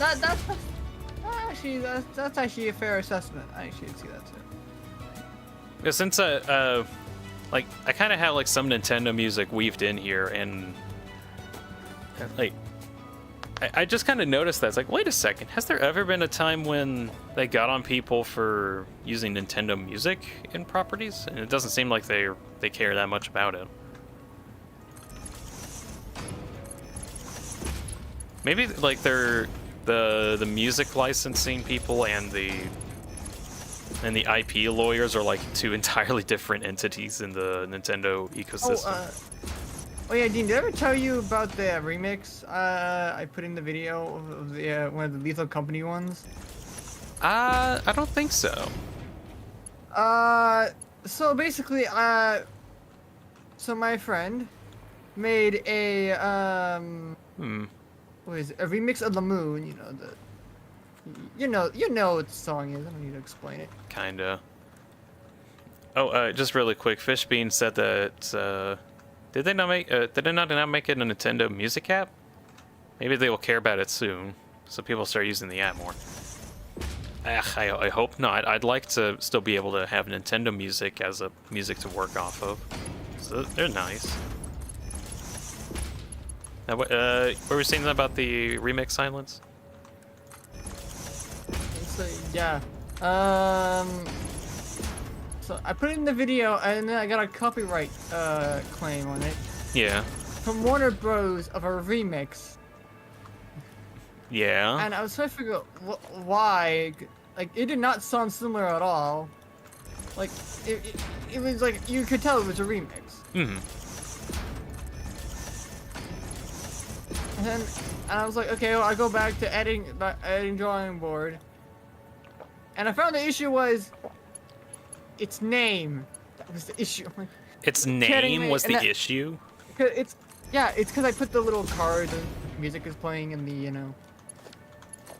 games. That's actually a fair assessment. I actually see that too. Yeah, since, like, I kind of have, like, some Nintendo music weaved in here, and, like... I just kind of noticed that. It's like, wait a second, has there ever been a time when they got on people for using Nintendo music in properties? And it doesn't seem like they care that much about it. Maybe like they're the music licensing people and the IP lawyers are like two entirely different entities in the Nintendo ecosystem. Oh yeah, Dean, did I ever tell you about the remix I put in the video of the one of the Lethal Company ones? I don't think so. So basically, so my friend made a what is it? A remix of the Moon. You know what the song is. I don't need to explain it. Kinda. Oh, just really quick, Fishbean said that. Did they not make it a Nintendo Music app? Maybe they will care about it soon, so people start using the app more. I hope not. I'd like to still be able to have Nintendo Music as a music to work off of. So they're nice. Now, what were we saying about the remix silence? So yeah, so I put it in the video, and then I got a copyright claim on it. Yeah. From Warner Bros. Of a remix. Yeah. And I was trying to figure out why. Like, it did not sound similar at all. Like, it was like, you could tell it was a remix. Mm-hmm. And I was like, okay, well, I go back to editing drawing board. And I found the issue was its name. That was the issue. I'm like, Its name was the issue? It's because I put the little card the music is playing in the,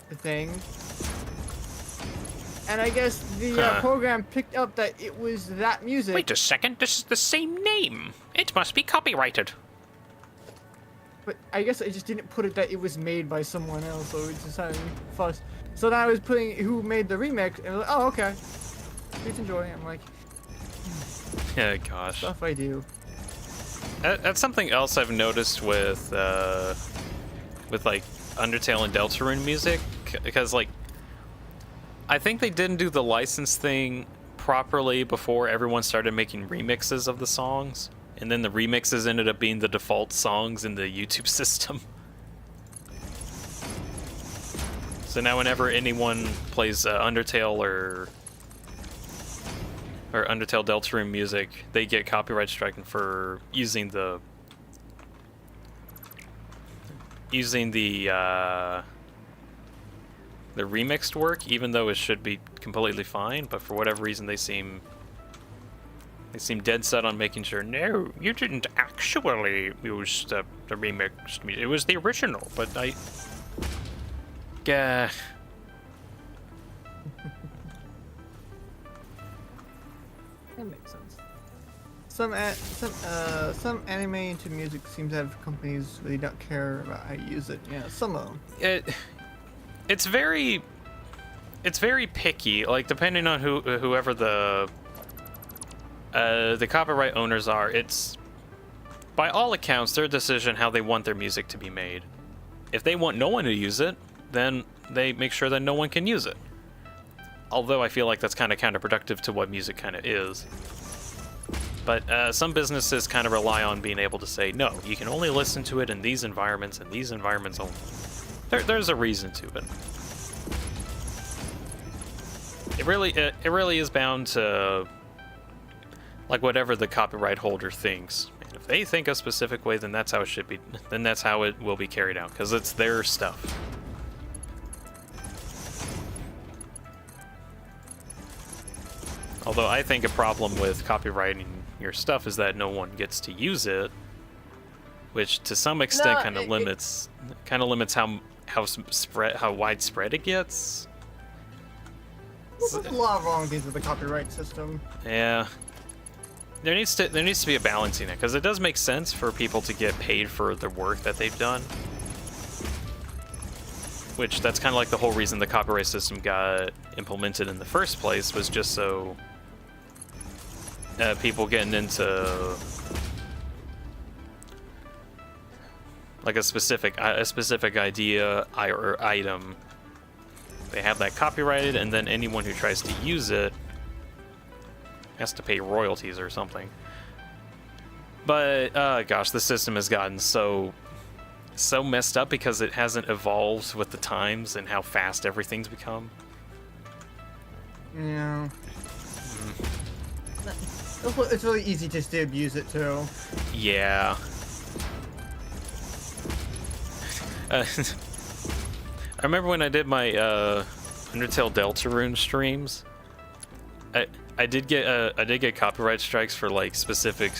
the thing. And I guess the program picked up that it was that music. Wait a second, this is the same name. It must be copyrighted. But I guess I just didn't put it that it was made by someone else, so it just had fuss. So then I was putting who made the remix, and I was like, oh, okay. Please enjoy. I'm like, Yeah, gosh. stuff I do. That's something else I've noticed with like Undertale and Deltarune music, because like I think they didn't do the license thing properly before everyone started making remixes of the songs, and then the remixes ended up being the default songs in the YouTube system. So now whenever anyone plays Undertale or Undertale Deltarune music, they get copyright stricken for using the remixed work, even though it should be completely fine. But for whatever reason, they seem dead set on making sure. No, you didn't actually use the remixed music. It was the original. But yeah. That makes sense. Some anime into music seems to have companies really don't care about how you use it. Yeah, some of them. It's very picky. Like depending on whoever the copyright owners are, it's by all accounts their decision how they want their music to be made. If they want no one to use it, then they make sure that no one can use it. Although I feel like that's kind of counterproductive to what music kind of is. But some businesses kind of rely on being able to say, no, you can only listen to it in these environments and these environments only. There's a reason to it. It really is bound to like whatever the copyright holder thinks. And if they think a specific way, then that's how it should be. Then that's how it will be carried out, because it's their stuff. Although I think a problem with copyrighting your stuff is that no one gets to use it, which to some extent No, kind of limits how widespread it gets. There's a lot of wrong things with the copyright system. Yeah. There needs to be a balancing it, because it does make sense for people to get paid for the work that they've done. Which, that's kind of like the whole reason the copyright system got implemented in the first place, was just so people getting into like a specific idea or item, they have that copyrighted, and then anyone who tries to use it has to pay royalties or something. But gosh, the system has gotten so messed up because it hasn't evolved with the times and how fast everything's become. Yeah. It's really easy just to abuse it too. Yeah. I remember when I did my Undertale Deltarune streams. I did get copyright strikes for like specific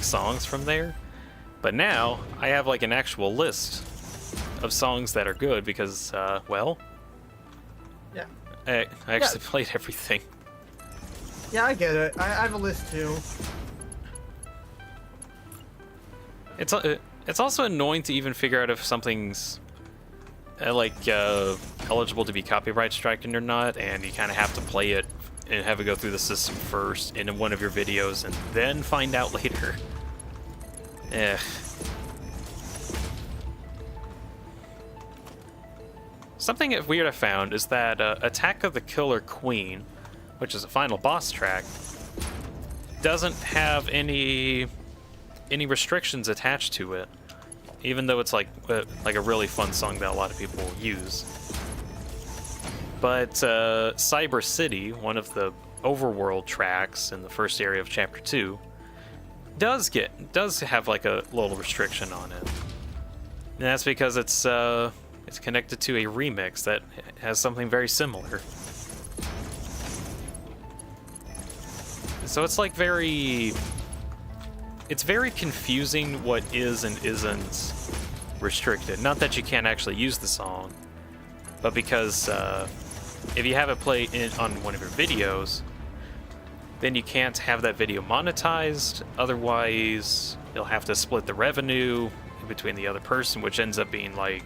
songs from there, but now I have like an actual list of songs that are good because well, Yeah. I actually played everything. Yeah, I get it. I have a list too. It's also annoying to even figure out if something's eligible to be copyright stricken or not, and you kind of have to play it and have it go through the system first in one of your videos and then find out later. Something weird I found is that Attack of the Killer Queen, which is a final boss track, doesn't have any restrictions attached to it, even though it's like a really fun song that a lot of people use. But Cyber City, one of the overworld tracks in the first area of Chapter 2, does have like a little restriction on it. And that's because it's connected to a remix that has something very similar. So it's like it's very confusing what is and isn't restricted. Not that you can't actually use the song, but because if you have it play on one of your videos, then you can't have that video monetized. Otherwise, you'll have to split the revenue between the other person, which ends up being like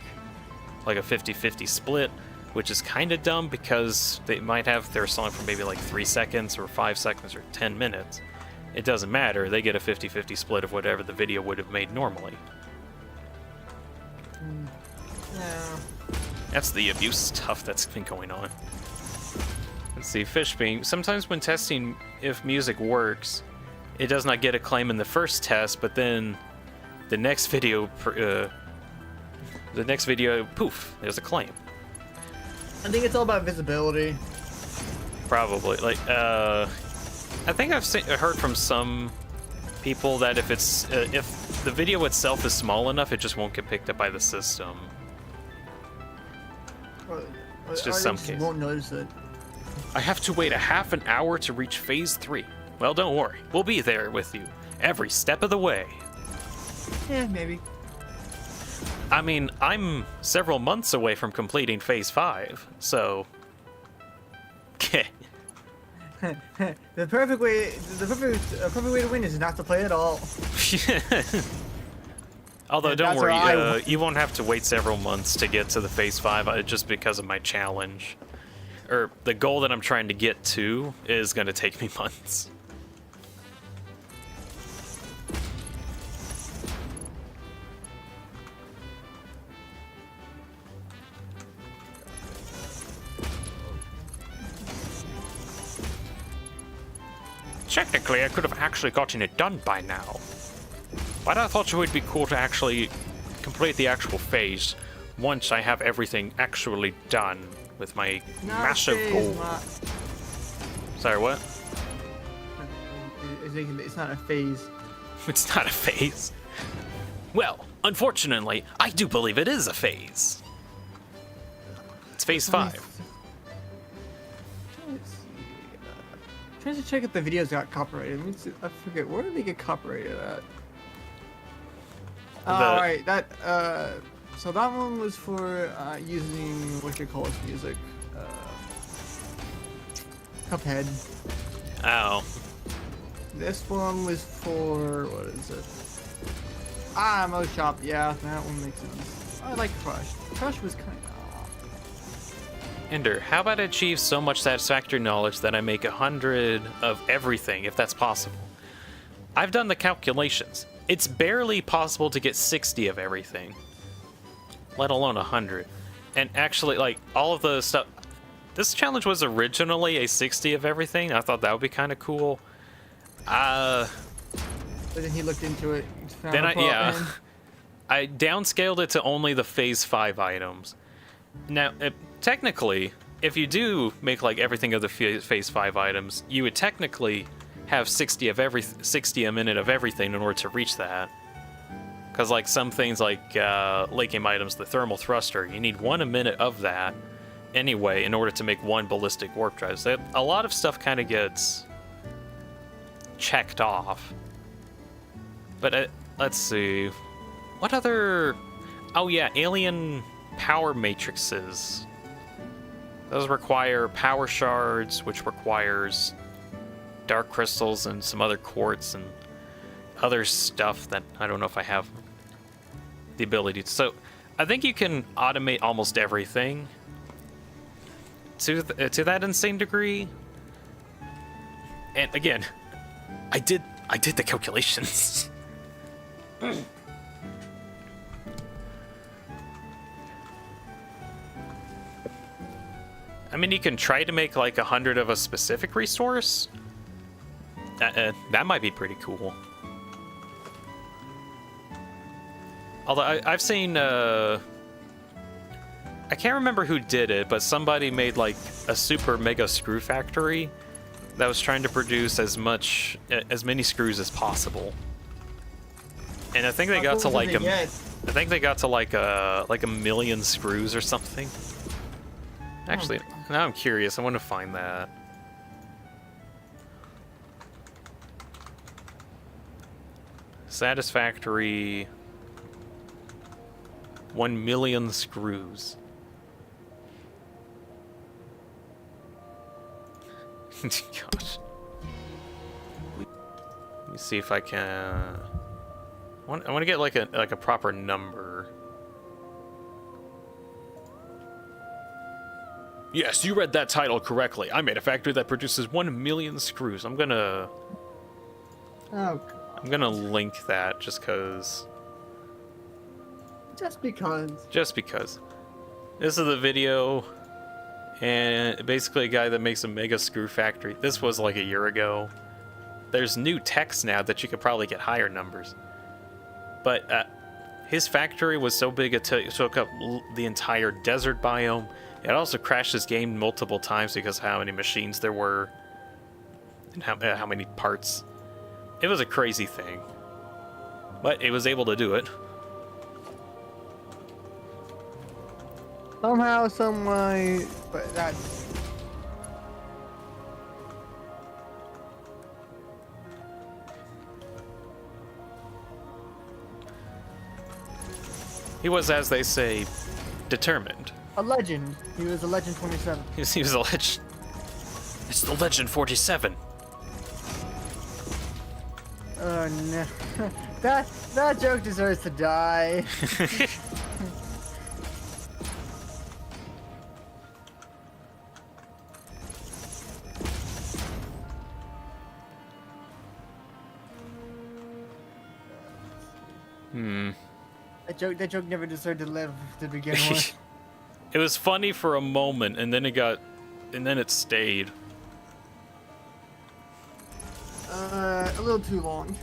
a 50-50 split, which is kind of dumb because they might have their song for maybe like 3 seconds or 5 seconds or 10 minutes. It doesn't matter. They get a 50-50 split of whatever the video would have made normally. Yeah. That's the abuse stuff that's been going on. Let's see, Fishbean. Sometimes when testing if music works, it does not get a claim in the first test, but then the next video, poof, there's a claim. I think it's all about visibility. Probably. Like, I think I've heard from some people that if the video itself is small enough, it just won't get picked up by the system. It's just some cases. Won't notice it. I have to wait a half an hour to reach Phase 3. Well, don't worry. We'll be there with you every step of the way. Yeah, maybe. I mean, I'm several months away from completing Phase 5, so... The perfect way to win is not to play at all. Although, Yeah, don't that's where I worry, win. you won't have to wait several months to get to the Phase 5 just because of my challenge. Or the goal that I'm trying to get to is going to take me months. Technically, I could have actually gotten it done by now. But I thought it would be cool to actually complete the actual phase once I have everything actually done with my massive goal. Sorry, what? It's not a phase. It's not a phase. Well, unfortunately, I do believe it is a phase. It's Phase 5. Trying to check if the videos got copyrighted. I forget, where did they get copyrighted Alright, that, so that one was for, using, what you call it, music, Cuphead. Oh. This one was for, what is it? Mo Shop, yeah, that one makes sense. I like Crush. Crush was kind of... Ender, how about I achieve so much satisfactory knowledge that I make 100 of everything, if that's possible? I've done the calculations. It's barely possible to get 60 of everything, let alone 100. And actually, like, all of the stuff... This challenge was originally a 60 of everything. I thought that would be kind of cool. But then he looked into it. And Then found a yeah, problem. I downscaled it to only the Phase 5 items. Now, technically, if you do make like everything of the Phase 5 items, you would technically have 60 a minute of everything in order to reach that. Because like some things like late game items, the thermal thruster, you need 1 a minute of that anyway in order to make 1 ballistic warp drive. So a lot of stuff kind of gets checked off. But let's see. What other... Oh yeah, alien power matrices. Those require power shards, which requires dark crystals and some other quartz and other stuff that I don't know if I have the ability to. So I think you can automate almost everything to that insane degree. And again, I did the calculations. I mean, you can try to make like 100 of a specific resource. That might be pretty cool. Although I've seen, I can't remember who did it, but somebody made like a super mega screw factory that was trying to produce as many screws as possible. And I think they got to like I think they got to like a million screws or something. Actually, now I'm curious. I want to find that. Satisfactory 1 million screws. Gosh. Let me see if I can. I want to get like a proper number. Yes, you read that title correctly. I made a factory that produces 1 million screws. I'm gonna link that just because. Just because. Just because. This is the video, and basically a guy that makes a mega screw factory. This was like a year ago. There's new text now that you could probably get higher numbers. But his factory was so big it took up the entire desert biome. It also crashed this game multiple times because of how many machines there were and how many parts. It was a crazy thing. But it was able to do it. Somehow, some way, but that's... He was, as they say, determined. A legend. He was a legend 27. He was a legend. It's the Legend 47. Oh no. That joke deserves to die. That joke never deserved to live to begin with. It was funny for a moment, and then it stayed. A little too long.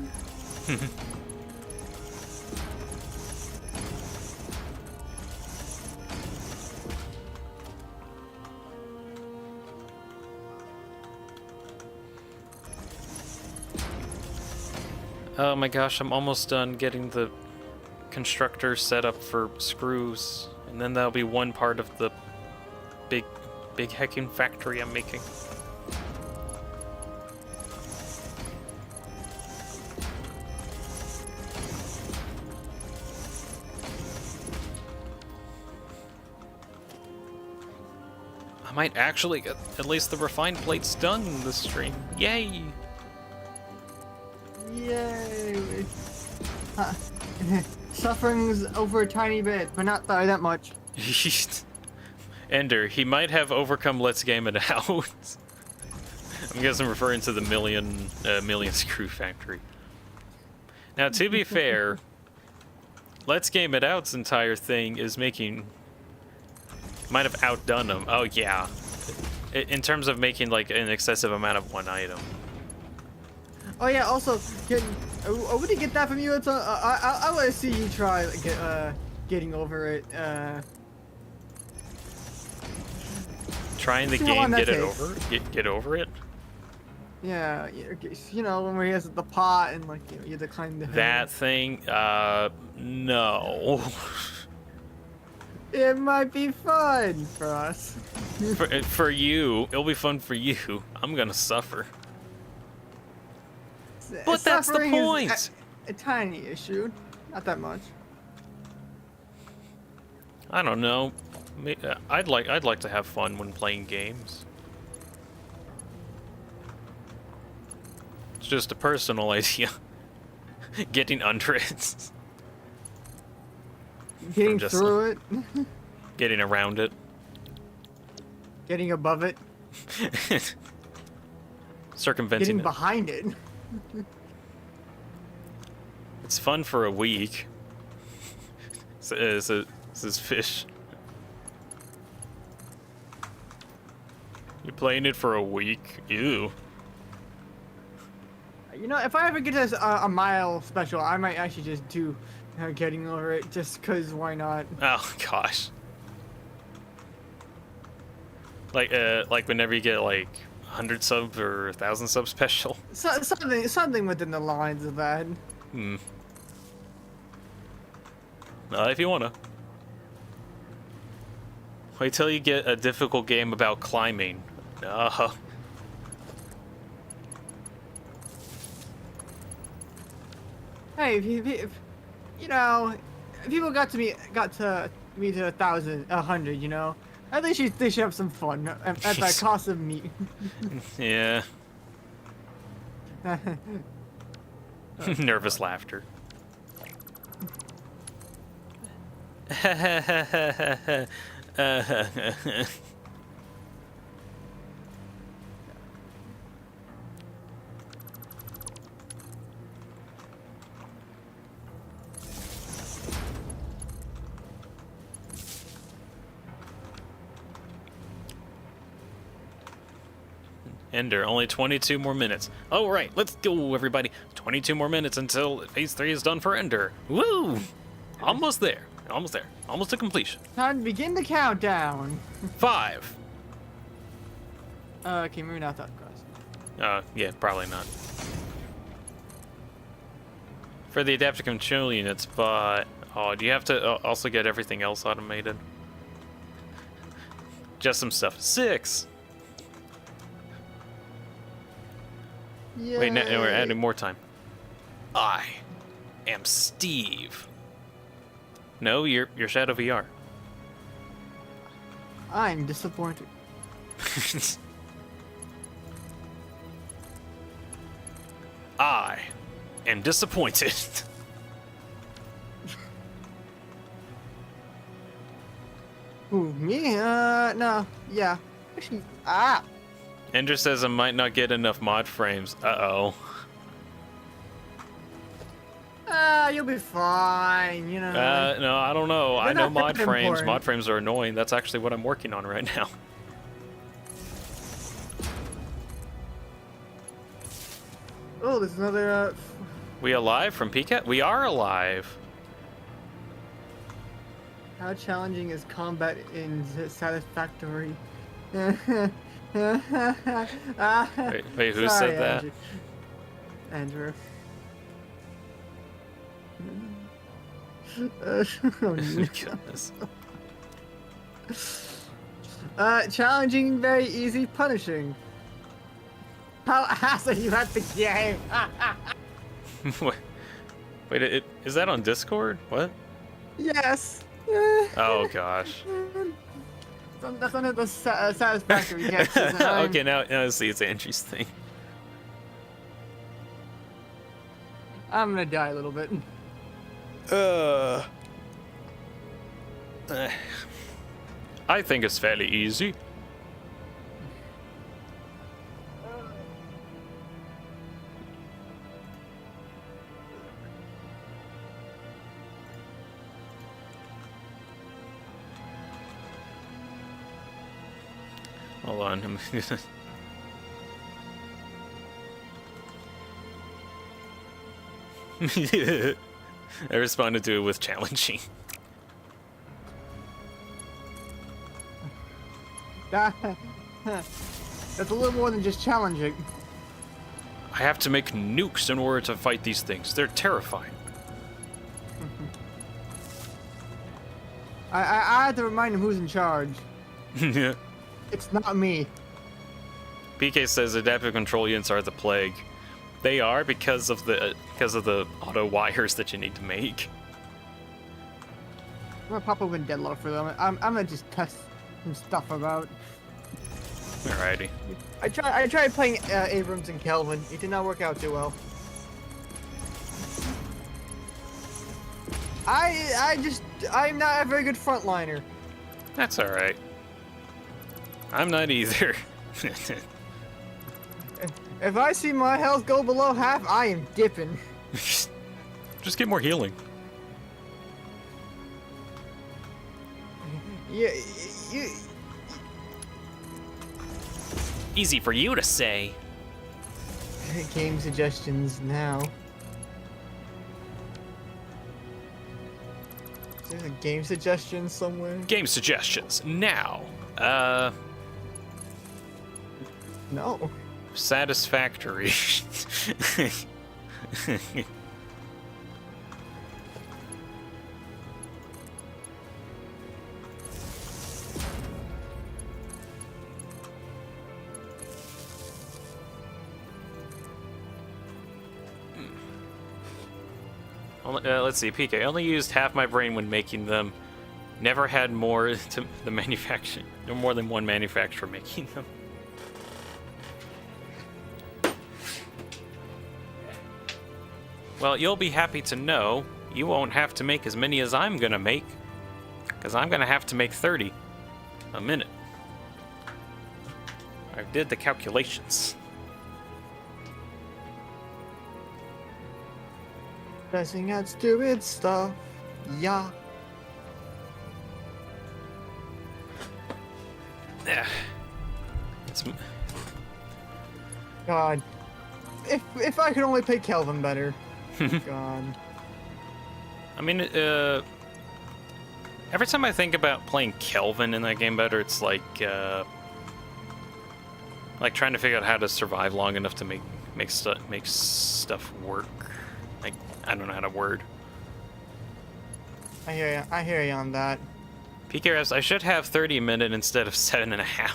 Oh my gosh, I'm almost done getting the constructor set up for screws, and then that'll be one part of the big heckin' factory I'm making. I might actually get at least the refined plates done this stream. Yay! Yay! Huh. Suffering's over a tiny bit, but not by that much. Ender, he might have overcome Let's Game It Out. I'm guessing referring to the million screw factory. Now, to be fair, Let's Game It Out's entire thing is might have outdone him. Oh yeah, in terms of making like an excessive amount of one item. Oh yeah. Also, I wouldn't get that from you. It's I want to see you try getting over it. Trying the See how long game, that takes. get over it. Yeah, you know when he has the pot and like you have to climb the hill. That thing, no. It might be fun for us. For you, it'll be fun for you. I'm gonna suffer. But that's the Suffering is point. a tiny issue, not that much. I don't know. I'd like to have fun when playing games. It's just a personal idea. Getting under it. Getting just- through it, Getting around it. getting above it, Circumventing getting it. behind it. It's fun for a week. This is fish. You're playing it for a week? Ew. You know, if I ever get this a mile special, I might actually just do getting over it, just cause why not? Oh gosh. Like whenever you get like 100 subs or 1,000 subs special. Something within the lines of that. Hmm. If you wanna. Wait till you get a difficult game about climbing. Hey, if you know, if people got to me to 1,000, 100, you know, at least they should have some fun at the cost of me. Yeah. Nervous laughter. Ender, only 22 more minutes. Oh, right, let's go, everybody. 22 more minutes until Phase 3 is done for Ender. Woo! Almost there. Almost there. Almost to completion. Time to begin the countdown. 5. Okay, maybe not that fast. Yeah, probably not. For the adaptive control units, but... Oh, do you have to also get everything else automated? Just some stuff. 6! Yeah. Wait, no, we're adding more time. I am Steve. No, you're Shadow VR. I'm disappointed. I am disappointed. Ooh, me? No. Yeah. Actually, Ender says I might not get enough mod frames. Uh-oh. You'll be fine, you know. No, I don't know. I They're know not mod that frames. important. Mod frames are annoying. That's actually what I'm working on right now. Oh, there's another, We alive from PCAT? We are alive. How challenging is combat in Satisfactory? Wait, Wait, who said that? Andrew. Oh, no. Goodness. Challenging, very easy, punishing. How ass are you at the game? Wait, is that on Discord? What? Yes. Oh gosh. That's not the satisfactory guess. Okay, now I see it's Angie's thing. I'm gonna die a little bit. I think it's fairly easy. Hold on. I responded to it with challenging. That's a little more than just challenging. I have to make nukes in order to fight these things. They're terrifying. I had to remind him who's in charge. Yeah. It's not me. PK says adaptive control units are the plague. They are because of the auto wires that you need to make. I'm gonna pop open Deadlock for them. I'm gonna just test some stuff about. Alrighty. I tried playing Abrams and Kelvin. It did not work out too well. I'm not a very good frontliner. That's alright. I'm not either. If I see my health go below half, I am dipping. Just get more healing. Yeah, you. Easy for you to say. Game suggestions now. Is there a game suggestion somewhere? Game suggestions now. No. Satisfactory. Let's see, PK. Only used half my brain when making them. Never had more to the manufacture. No more than one manufacturer making them. Well, you'll be happy to know you won't have to make as many as I'm gonna make, because I'm gonna have to make 30 a minute. I did the calculations. Pressing out stupid stuff. Yeah. Yeah. It's... God. If I could only play Kelvin better. God. I mean, every time I think about playing Kelvin in that game better, it's like trying to figure out how to survive long enough to make stuff work. Like, I don't know how to word. I hear you on that. PKRS, I should have 30 a minute instead of 7.5.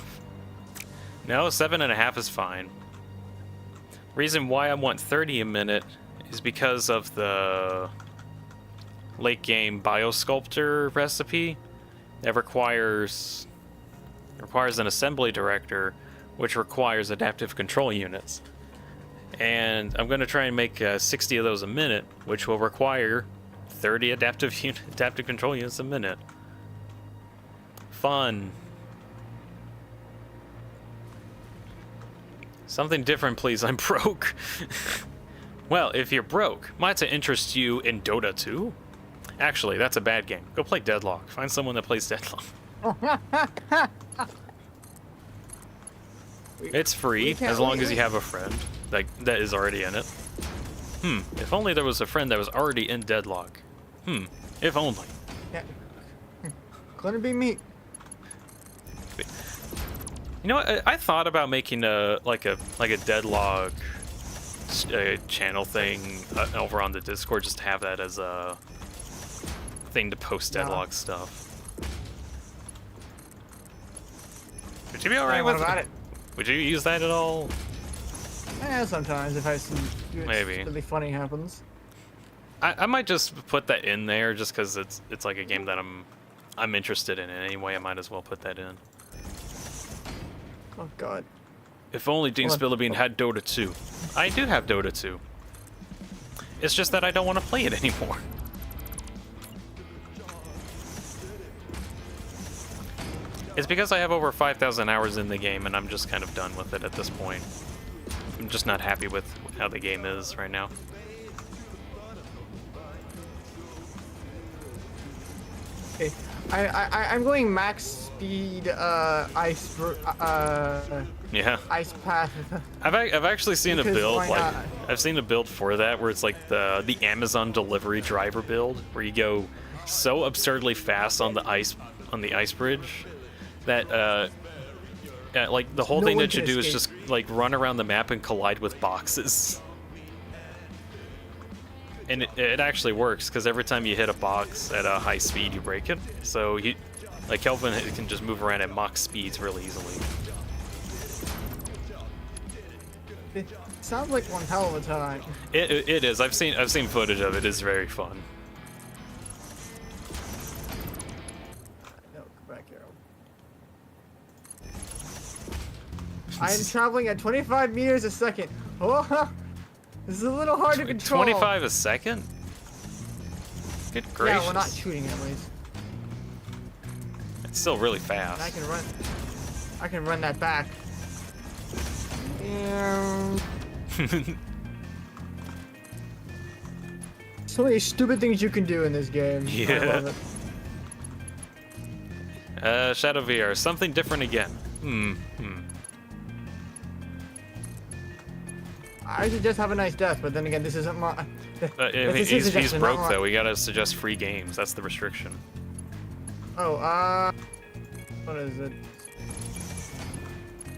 No, 7.5 is fine. Reason why I want 30 a minute is because of the late game biosculptor recipe that requires an assembly director, which requires adaptive control units. And I'm going to try and make 60 of those a minute, which will require 30 adaptive control units a minute. Fun. Something different, please. I'm broke. Well, if you're broke, might it interest you in Dota 2? Actually, that's a bad game. Go play Deadlock. Find someone that plays Deadlock. It's free, as long as you have a friend that is already in it. If only there was a friend that was already in Deadlock. If only. Yeah. Couldn't be me. You know what? I thought about making a Deadlock channel thing over on the Discord, just to have that as a thing to post Deadlock stuff. Would you be alright with it? Would you use that at all? Yeah, sometimes if I see Maybe really funny happens. I might just put that in there just because it's like a game that I'm I'm interested in it anyway. I might as well put that in. Oh god. If only DeanSpillaBean had Dota 2. I do have Dota 2. It's just that I don't want to play it anymore. It's because I have over 5,000 hours in the game and I'm just kind of done with it at this point. I'm just not happy with how the game is right now. Okay. I'm going max speed ice ice path. I've actually seen a Because build why like not? I've seen a build for that where it's like the Amazon delivery driver build where you go so absurdly fast on the ice bridge that like the whole No thing one that you can do is escape. just like run around the map and collide with boxes. And it actually works because every time you hit a box at a high speed, you break it. So you, like Kelvin can just move around at Mach speeds really easily. It sounds like one hell of a time. It is. I've seen footage of it. It's very fun. No, go back here. I am traveling at 25 meters a second. Oh, this is a little hard to control. 25 a second? Good gracious. Yeah, we're not shooting at least. It's still really And fast. I can run that back. So many stupid things you can do in this game. I Yeah. love it. Shadow VR, something different again. I should just have a nice death, but then again, this isn't my. This is He's suggestion, broke not my- though. We gotta suggest free games. That's the restriction. Oh, what is it?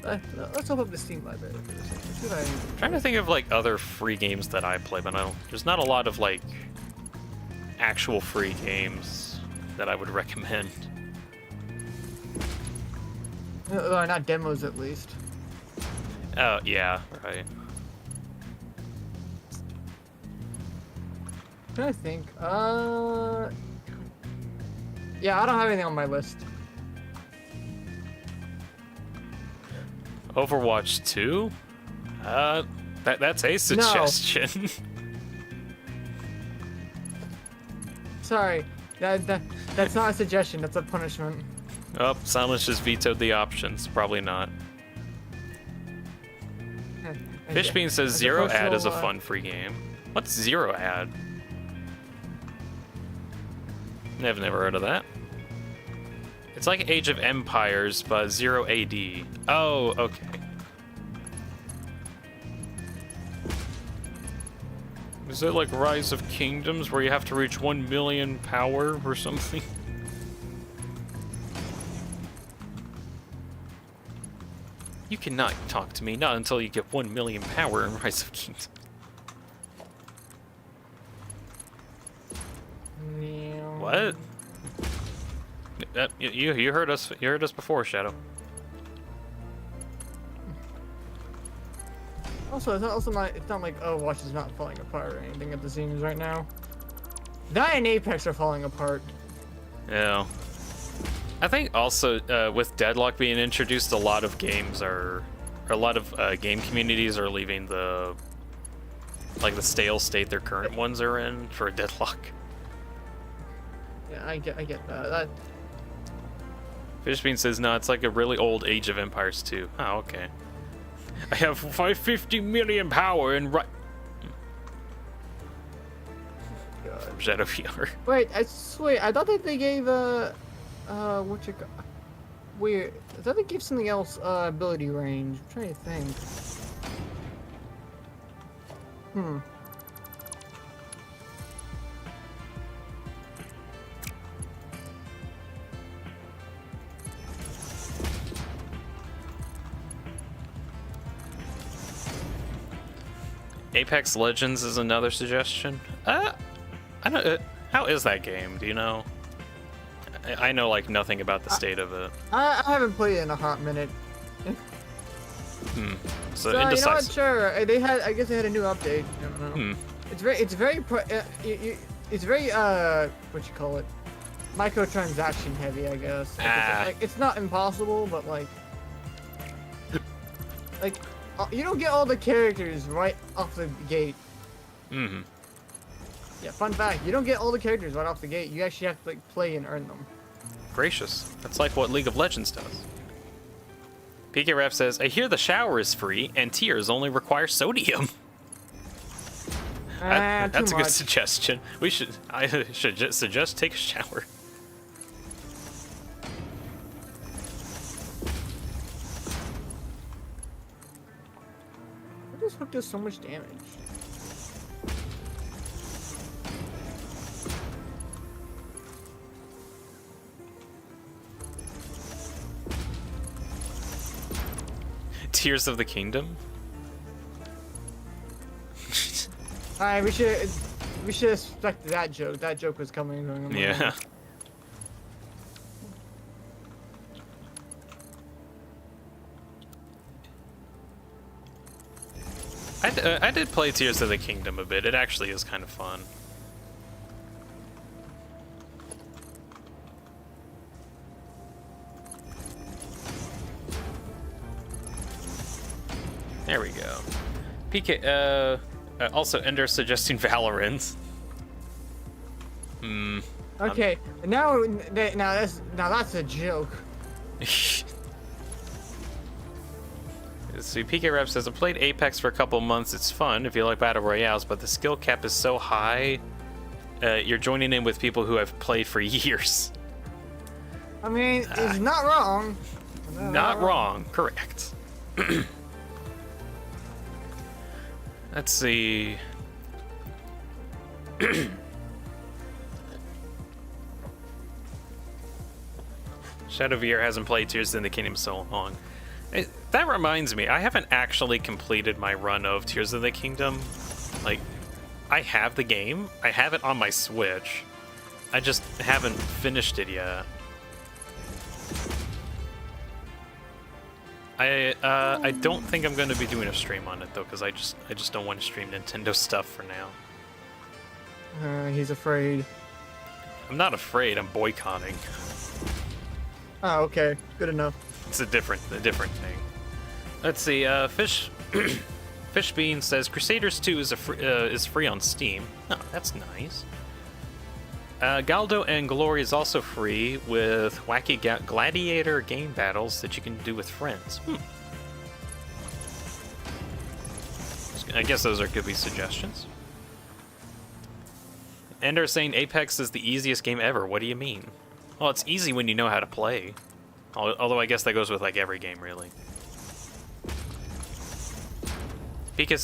Let's open up the Steam library for a second. See what I need. I'm trying to think of like other free games that I play, but there's not a lot of like actual free games that I would recommend. Not demos, at least. Oh yeah, right. I'm trying to think. Yeah, I don't have anything on my list. Overwatch 2? That's a suggestion. Sorry, that's not a suggestion. That's a punishment. Oh, Silence just vetoed the options. Probably not. Fishbean says As Zero opposed to Ad is a a- fun free game. What's Zero Ad? I've never heard of that. It's like Age of Empires, but 0 AD. Oh, okay. Is it like Rise of Kingdoms where you have to reach 1 million power or something? You cannot talk to me, not until you get 1 million power in Rise of Kingdoms. What? You heard us. You heard us before, Shadow. Also, it's not like Overwatch is not falling apart or anything at the seams right now. That and Apex are falling apart. Yeah. I think also with Deadlock being introduced, a lot of games are, or a lot of game communities are leaving the stale state their current ones are in for Deadlock. Yeah, I get that. Fishbean says no, it's like a really old Age of Empires 2. Oh, okay. I have 550 million power and right. From Shadow VR. Wait, I thought that they gave Weird. I thought they gave something else ability range. I'm trying to think. Apex Legends is another suggestion. I don't. How is that game? Do you know? I know like nothing about the state of it. I haven't played it in a hot minute. So You know what? indecisive. Sure. They had. I guess they had a new update. I don't know. It's very. What you call it? microtransaction heavy, I guess. Like, it's not impossible, but like you don't get all the characters right off the gate. Mm-hmm. Yeah, fun fact, you don't get all the characters right off the gate. You actually have to like play and earn them. Gracious. That's like what League of Legends does. PK Ref says, I hear the shower is free and tears only require sodium. That's a good suggestion. I should just suggest take a shower. What this hook does so much damage? Tears of the Kingdom? Alright, we should expect that joke. That joke was coming. Yeah. I did play Tears of the Kingdom a bit. It actually is kind of fun. There we go. PK, also Ender suggesting Valorant. Okay, now that's a joke. See, PK Rep says, I played Apex for a couple months. It's fun if you like battle royales, but the skill cap is so high. You're joining in with people who have played for years. I mean, it's not wrong. Not wrong. Correct. Let's see. Shadow VR hasn't played Tears in the Kingdom so long. That reminds me, I haven't actually completed my run of Tears of the Kingdom. Like, I have the game. I have it on my Switch. I just haven't finished it yet. I don't think I'm going to be doing a stream on it though, because I just don't want to stream Nintendo stuff for now. He's afraid. I'm not afraid. I'm boycotting. Oh, okay. Good enough. It's a different thing. Let's see. Fishbean says Crusaders 2 is free on Steam. Oh, that's nice. Galdo and Glory is also free with wacky gladiator game battles that you can do with friends. I guess those could be suggestions. Ender saying Apex is the easiest game ever. What do you mean? Well, it's easy when you know how to play. Although I guess that goes with like every game, really. PK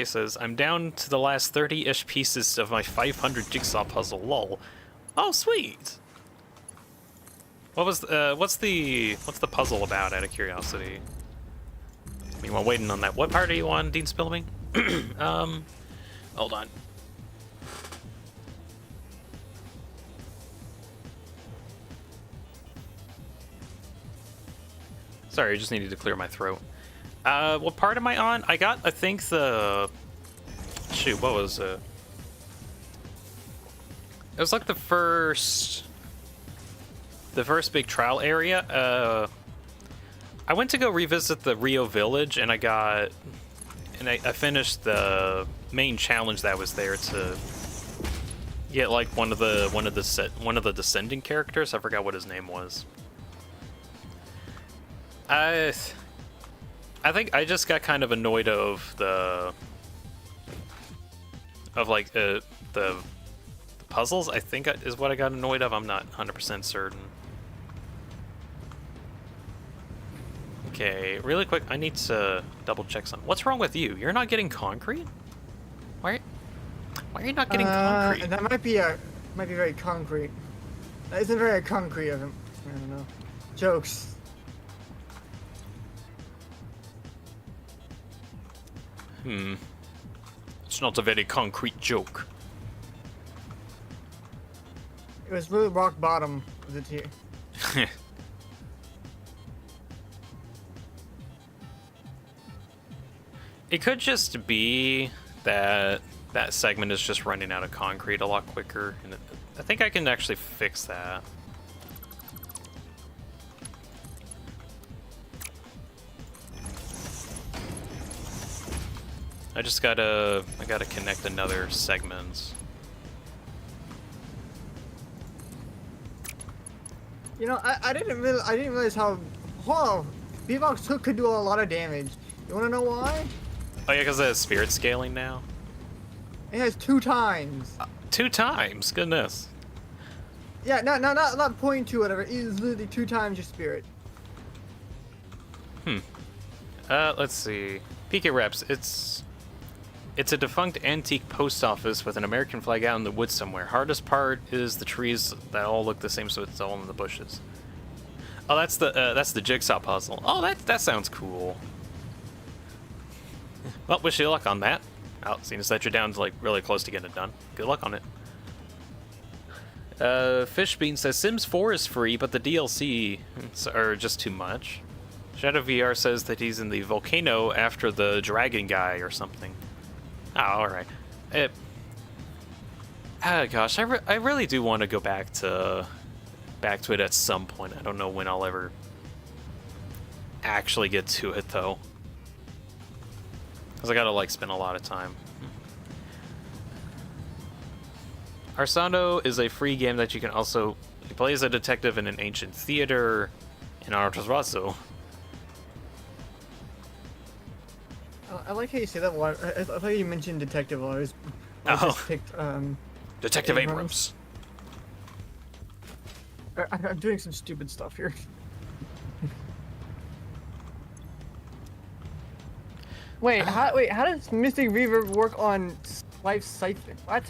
says, I'm down to the last 30-ish pieces of my 500 jigsaw puzzle, lol. Oh, sweet! What's the puzzle about, out of curiosity? Meanwhile, waiting on that. What part are you on, DeanSpillaBean? Hold on. Sorry, I just needed to clear my throat. What part am I on? I think the... Shoot, what was it? It was like the first big trial area. I went to go revisit the Rio Village, and I finished the main challenge that was there to get like one of the descending characters. I forgot what his name was. I think I just got kind of annoyed of the puzzles. I think is what I got annoyed of. I'm not 100% certain. Okay, really quick, I need to double check something. What's wrong with you? You're not getting concrete? Why are you not getting concrete? That might be very concrete. That isn't very concrete of him. I don't know. Jokes. It's not a very concrete joke. It was really rock bottom of the tier. It could just be that segment is just running out of concrete a lot quicker, and I think I can actually fix that. I gotta connect another segment. You know, I didn't realize how V-Box Hook could do a lot of damage. You wanna know why? Oh yeah, because it has spirit scaling now. It has 2 times. 2 times, goodness. Yeah, not 0.2 whatever. It is literally 2 times your spirit. Let's see. PK Reps, it's a defunct antique post office with an American flag out in the woods somewhere. Hardest part is the trees that all look the same, so it's all in the bushes. Oh, that's the jigsaw puzzle. Oh, that sounds cool. Well, wish you luck on that. Oh, seeing as that you're down to like really close to getting it done. Good luck on it. Fishbean says Sims 4 is free, but the DLC are just too much. Shadow VR says that he's in the volcano after the dragon guy or something. Oh, alright. Gosh, I really do want to go back to it at some point. I don't know when I'll ever actually get to it, though. Because I gotta, like, spend a lot of time. Arsando is a free game that you can also play as a detective in an ancient theater in Artosrazzo. I like how you say that. I thought you mentioned detective. I just picked Detective Abrams. I'm doing some stupid stuff here. Wait, how does Mystic Reverb work on Life Siphon? What?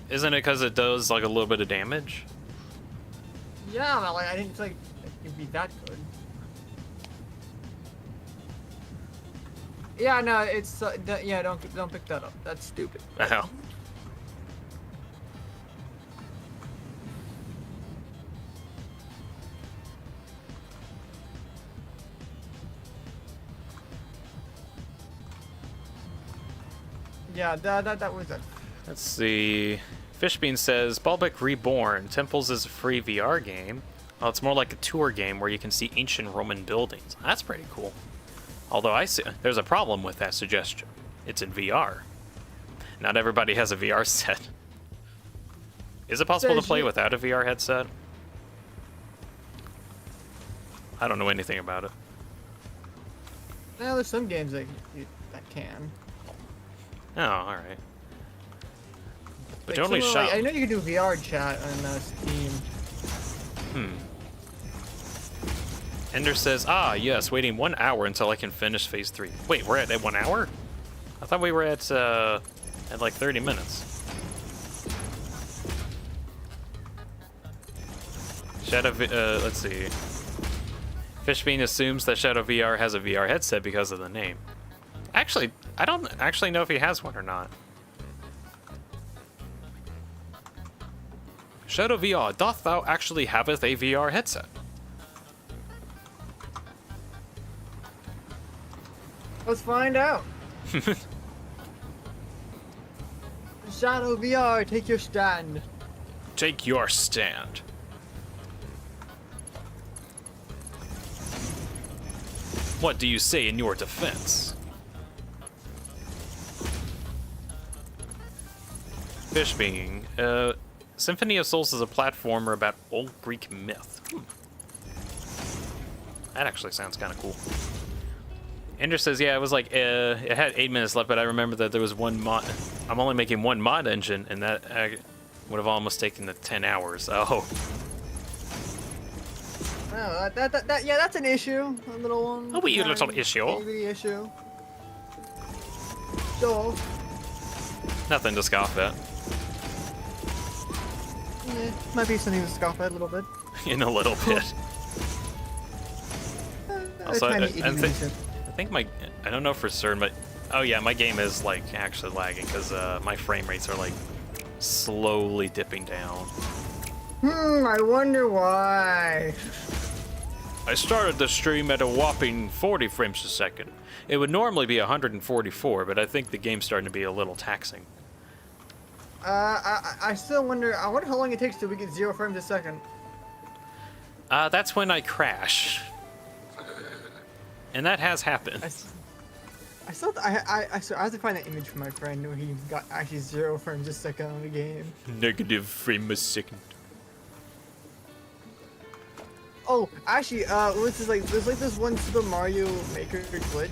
Isn't it because it does like a little bit of damage? Yeah, but like I didn't think it'd be that good. Yeah, no, it's yeah. Don't pick that up. That's stupid. Oh. Yeah, that was it. Let's see. Fishbean says Balbec Reborn. Temples is a free VR game. Well, it's more like a tour game where you can see ancient Roman buildings. That's pretty cool. Although I see there's a problem with that suggestion. It's in VR. Not everybody has a VR set. Is it possible to play without a VR headset? I don't know anything about it. Well, there's some games that can. Oh, alright. But Like, you only shot. I know you can do VR chat on Steam. Ender says, yes, waiting 1 hour until I can finish phase 3. Wait, we're at 1 hour? I thought we were at like 30 minutes. Let's see. Fishbean assumes that Shadow VR has a VR headset because of the name. Actually, I don't actually know if he has one or not. Shadow VR, doth thou actually haveth a VR headset? Let's find out. Shadow VR, take your stand. Take your stand. What do you say in your defense? Fishbean, Symphony of Souls is a platformer about old Greek myth. That actually sounds kind of cool. Ender says, yeah, it was like, it had 8 minutes left, but I remember that there was one mod. I'm only making one mod engine, and that would have almost taken the 10 hours. Oh. Oh, yeah, that's an issue. A little one. A wee little issue. Maybe issue. So. Nothing to scoff at. Yeah, might be something to scoff at a little bit. In a little bit. Also, I think I don't know for certain, but oh yeah, my game is like actually lagging because my frame rates are like slowly dipping down. I wonder why. I started the stream at a whopping 40 frames a second. It would normally be 144, but I think the game's starting to be a little taxing. I still wonder. I wonder how long it takes till we get 0 frames a second. That's when I crash. And that has happened. I still, I have to find that image from my friend where he got actually 0 frames a second on the game. Negative frame a second. Oh, actually, what's this like? There's like this one Super Mario Maker glitch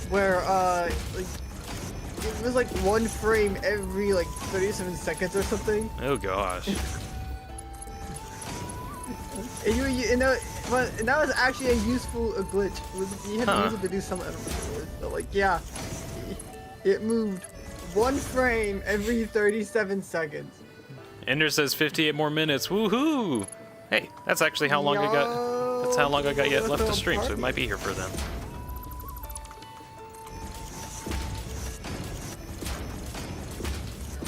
where like it was like 1 frame every like 37 seconds or something. Oh gosh. And that was actually a useful glitch. You had to use it to do something. But like, yeah, it moved 1 frame every 37 seconds. Ender says 58 more minutes. Woohoo! Hey, that's actually how long I got. That's how long I got yet left to stream, so we might be here for them.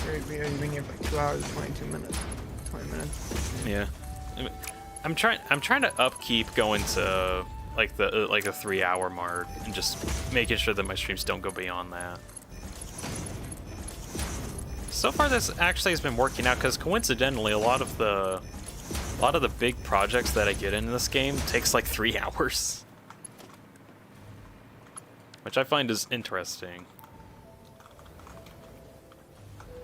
We're already been here for like 2 hours, 22 minutes, 20 minutes. Yeah. I'm trying to upkeep going to like the 3-hour mark and just making sure that my streams don't go beyond that. So far, this actually has been working out because coincidentally, a lot of the big projects that I get in this game takes like 3 hours, which I find is interesting.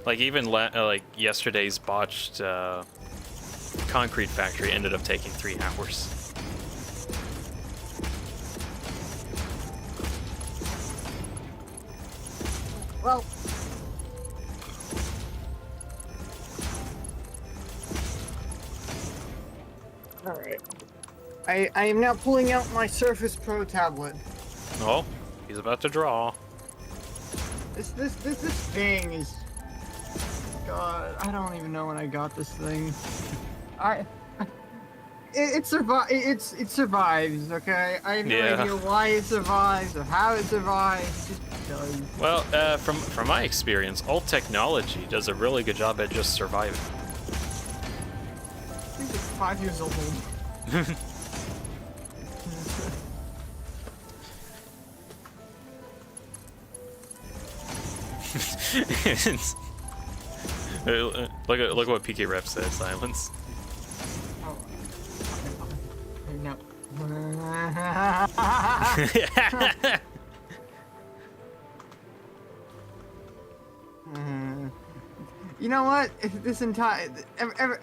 Like even like yesterday's botched concrete factory ended up taking 3 hours. Well, all right. I am now pulling out my Surface Pro tablet. Oh, he's about to draw. This thing is. God, I don't even know when I got this thing. It survives, okay? I have no idea why it survives or how it survives. It just does. Well, from my experience, old technology does a really good job at just surviving. I think it's 5 years old. Look what PK Rep said. Silence. Oh. No. You know what? This entire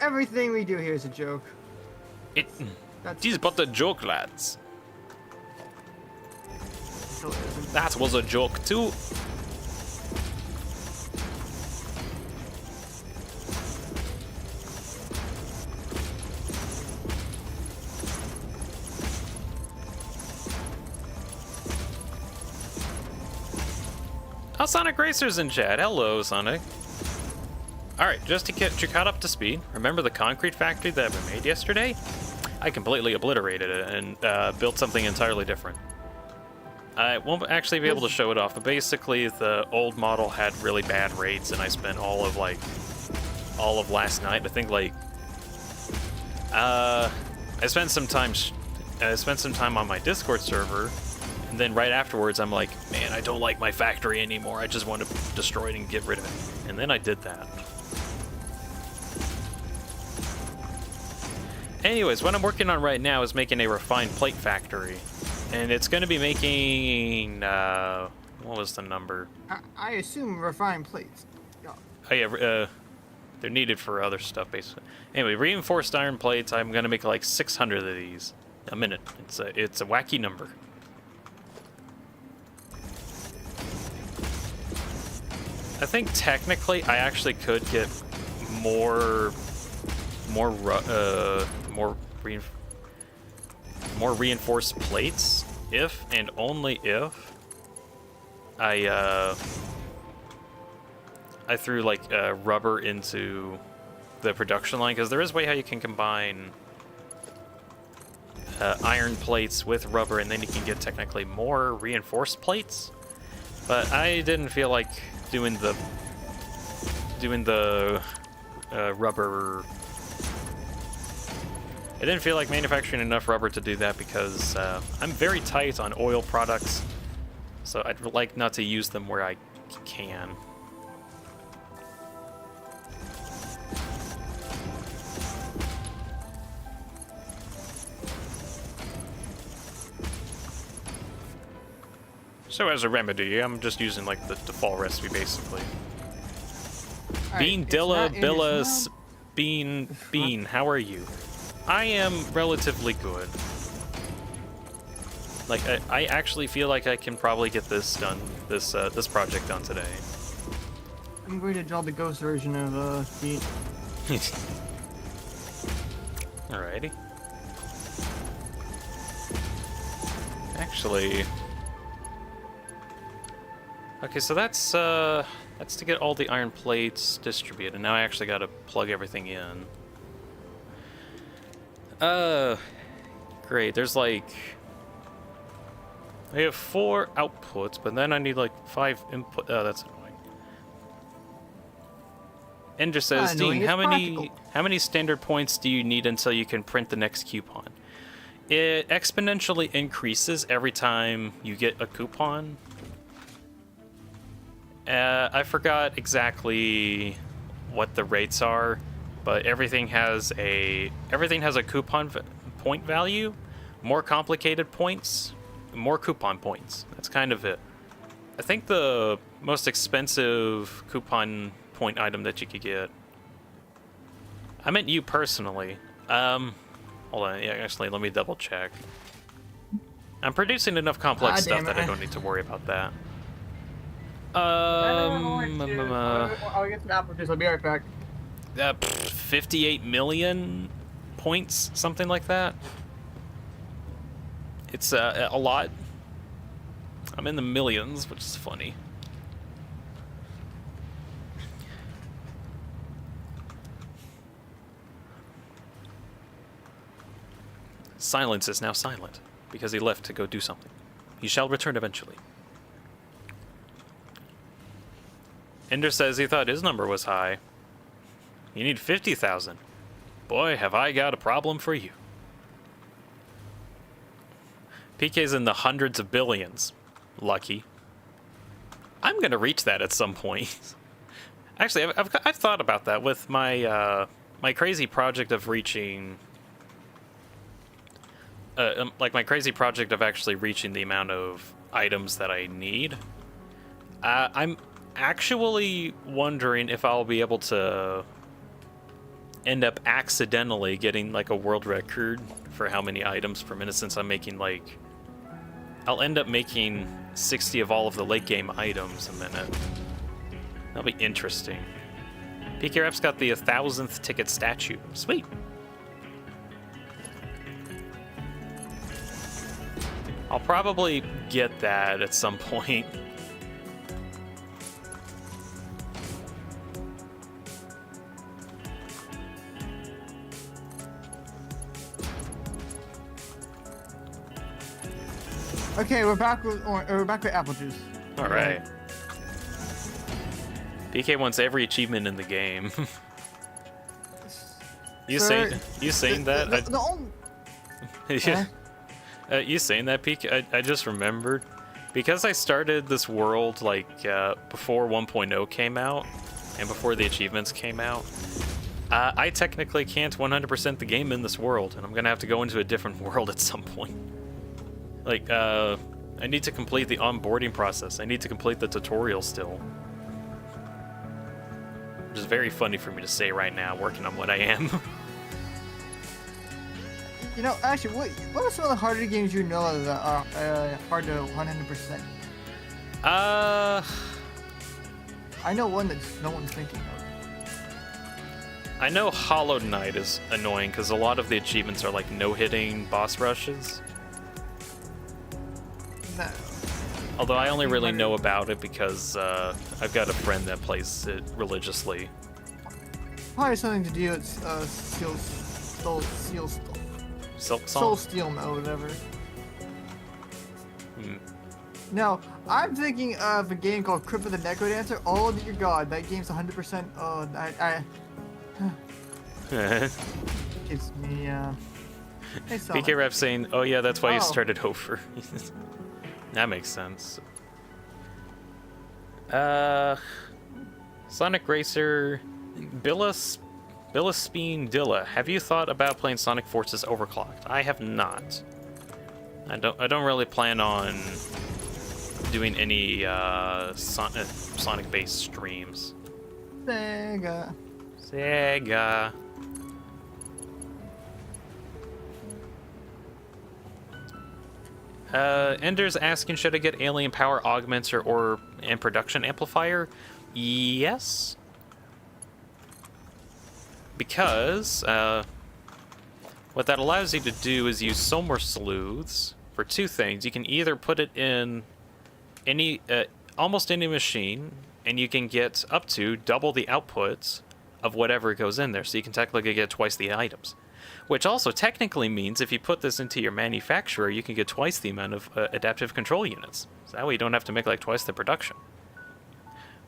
everything we do here is a joke. It is but a joke, lads. That was a joke too. Oh, Sonic Racer's in chat. Hello, Sonic. Alright, just to get you caught up to speed, remember the concrete factory that we made yesterday? I completely obliterated it and built something entirely different. I won't actually be able to show it off, but basically the old model had really bad rates, and I spent all of last night. I think I spent some time on my Discord server. And then right afterwards, I'm like, man, I don't like my factory anymore. I just want to destroy it and get rid of it. And then I did that. Anyways, what I'm working on right now is making a refined plate factory. And it's going to be making, what was the number? I assume refined plates. Yeah. Oh yeah, they're needed for other stuff, basically. Anyway, reinforced iron plates, I'm going to make like 600 of these a minute. It's a wacky number. I think technically I actually could get more reinforced plates if and only if I threw like rubber into the production line, because there is a way how you can combine iron plates with rubber, and then you can get technically more reinforced plates. But I didn't feel like doing the rubber. I didn't feel like manufacturing enough rubber to do that because I'm very tight on oil products, so I'd like not to use them where I can. So as a remedy, I'm just using like the default recipe basically. Bean, Dilla, Billa, Bean, how are you? I am relatively good. Like, I actually feel like I can probably get this done, this project done today. I'm going to draw the ghost version of Bean. Alrighty. Actually... Okay, so that's to get all the iron plates distributed. Now I actually gotta plug everything in. Great, there's like... I have 4 outputs, but then I need like 5 input. Oh, that's annoying. Ender says, Dean, how many standard points do you need until you can print the next coupon? It exponentially increases every time you get a coupon. I forgot exactly what the rates are, but everything has a coupon point value. More complicated points, more coupon points. That's kind of it. I think the most expensive coupon point item that you could get. I meant you personally. Hold on. Yeah, actually, let me double check. I'm producing enough complex stuff that I don't need to worry about that. I'll get some apple juice. I'll be right back. 58 million points, something like that. It's a lot. I'm in the millions, which is funny. Silence is now silent, because he left to go do something. He shall return eventually. Ender says he thought his number was high. You need 50,000. Boy, have I got a problem for you. PK's in the hundreds of billions. Lucky. I'm gonna reach that at some point. Actually, I've thought about that with my my crazy project of reaching. Like my crazy project of actually reaching the amount of items that I need. I'm actually wondering if I'll be able to end up accidentally getting like a world record for how many items per minute, since I'm making like... I'll end up making 60 of all of the late game items a minute. That'll be interesting. PK Rep's got the 1,000th ticket statue. Sweet. I'll probably get that at some point. Okay, we're back with apple juice. All right. PK wants every achievement in the game. You saying that? The only... You saying that, PK? I just remembered, because I started this world like before 1.0 came out and before the achievements came out. I technically can't 100% the game in this world, and I'm gonna have to go into a different world at some point. Like, I need to complete the onboarding process. I need to complete the tutorial still. Which is very funny for me to say right now, working on what I am. You know, actually, what are some of the harder games you know that are hard to 100%? I know one that no one's thinking of. I know Hollow Knight is annoying because a lot of the achievements are like no-hitting boss rushes. No. Although I only really know about it because I've got a friend that plays it religiously. Probably something to do with Soul Steel mode, whatever. Now, I'm thinking of a game called Crypt of the Necrodancer. Oh dear God, that game's 100%. Oh, gives me Hey, PK Rep saying, "Oh yeah, that's why you started over." That makes sense. Sonic Racer, DeanSpillaBean Dilla. Have you thought about playing Sonic Forces Overclocked? I have not. I don't really plan on doing any Sonic-based streams. Sega. Sega. Ender's asking, should I get alien power augmenter or and production amplifier? Yes. Because what that allows you to do is use Solar Sleuths for two things. You can either put it in any almost any machine, and you can get up to double the outputs of whatever goes in there. So you can technically get twice the items. Which also technically means if you put this into your manufacturer, you can get twice the amount of adaptive control units. So that way you don't have to make like twice the production.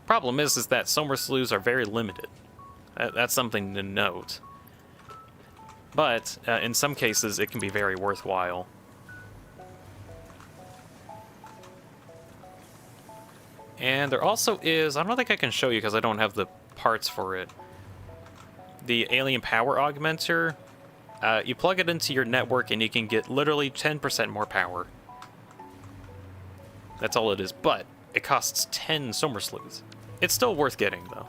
Problem is that Solar Sleuths are very limited. That's something to note. But in some cases, it can be very worthwhile. And there also is, I don't think I can show you because I don't have the parts for it, the alien power augmenter. You plug it into your network and you can get literally 10% more power. That's all it is, but it costs 10 Solar Sleuths. It's still worth getting, though.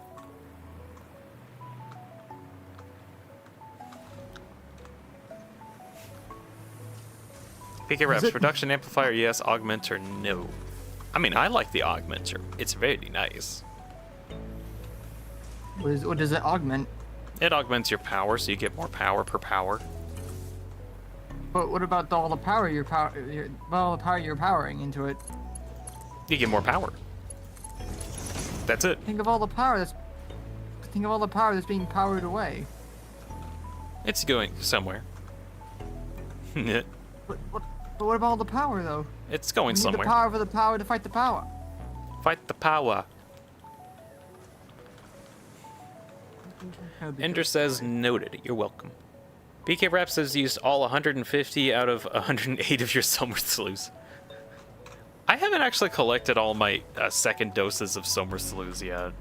PK Reps, production amplifier, yes. Augmenter, no. I mean, I like the augmenter. It's very nice. What does it augment? It augments your power, so you get more power per power. But what about all the power you're powering into it? You get more power. That's it. Think of all the power that's being powered away. It's going somewhere. But what about all the power though? It's going You need somewhere. the power for the power to fight the power. Fight the power. That'd be Ender good. says, noted. You're welcome. BK Raps has used all 150 out of 108 of your Solar Sleuths. I haven't actually collected all my second doses of Solar Sleuths yet.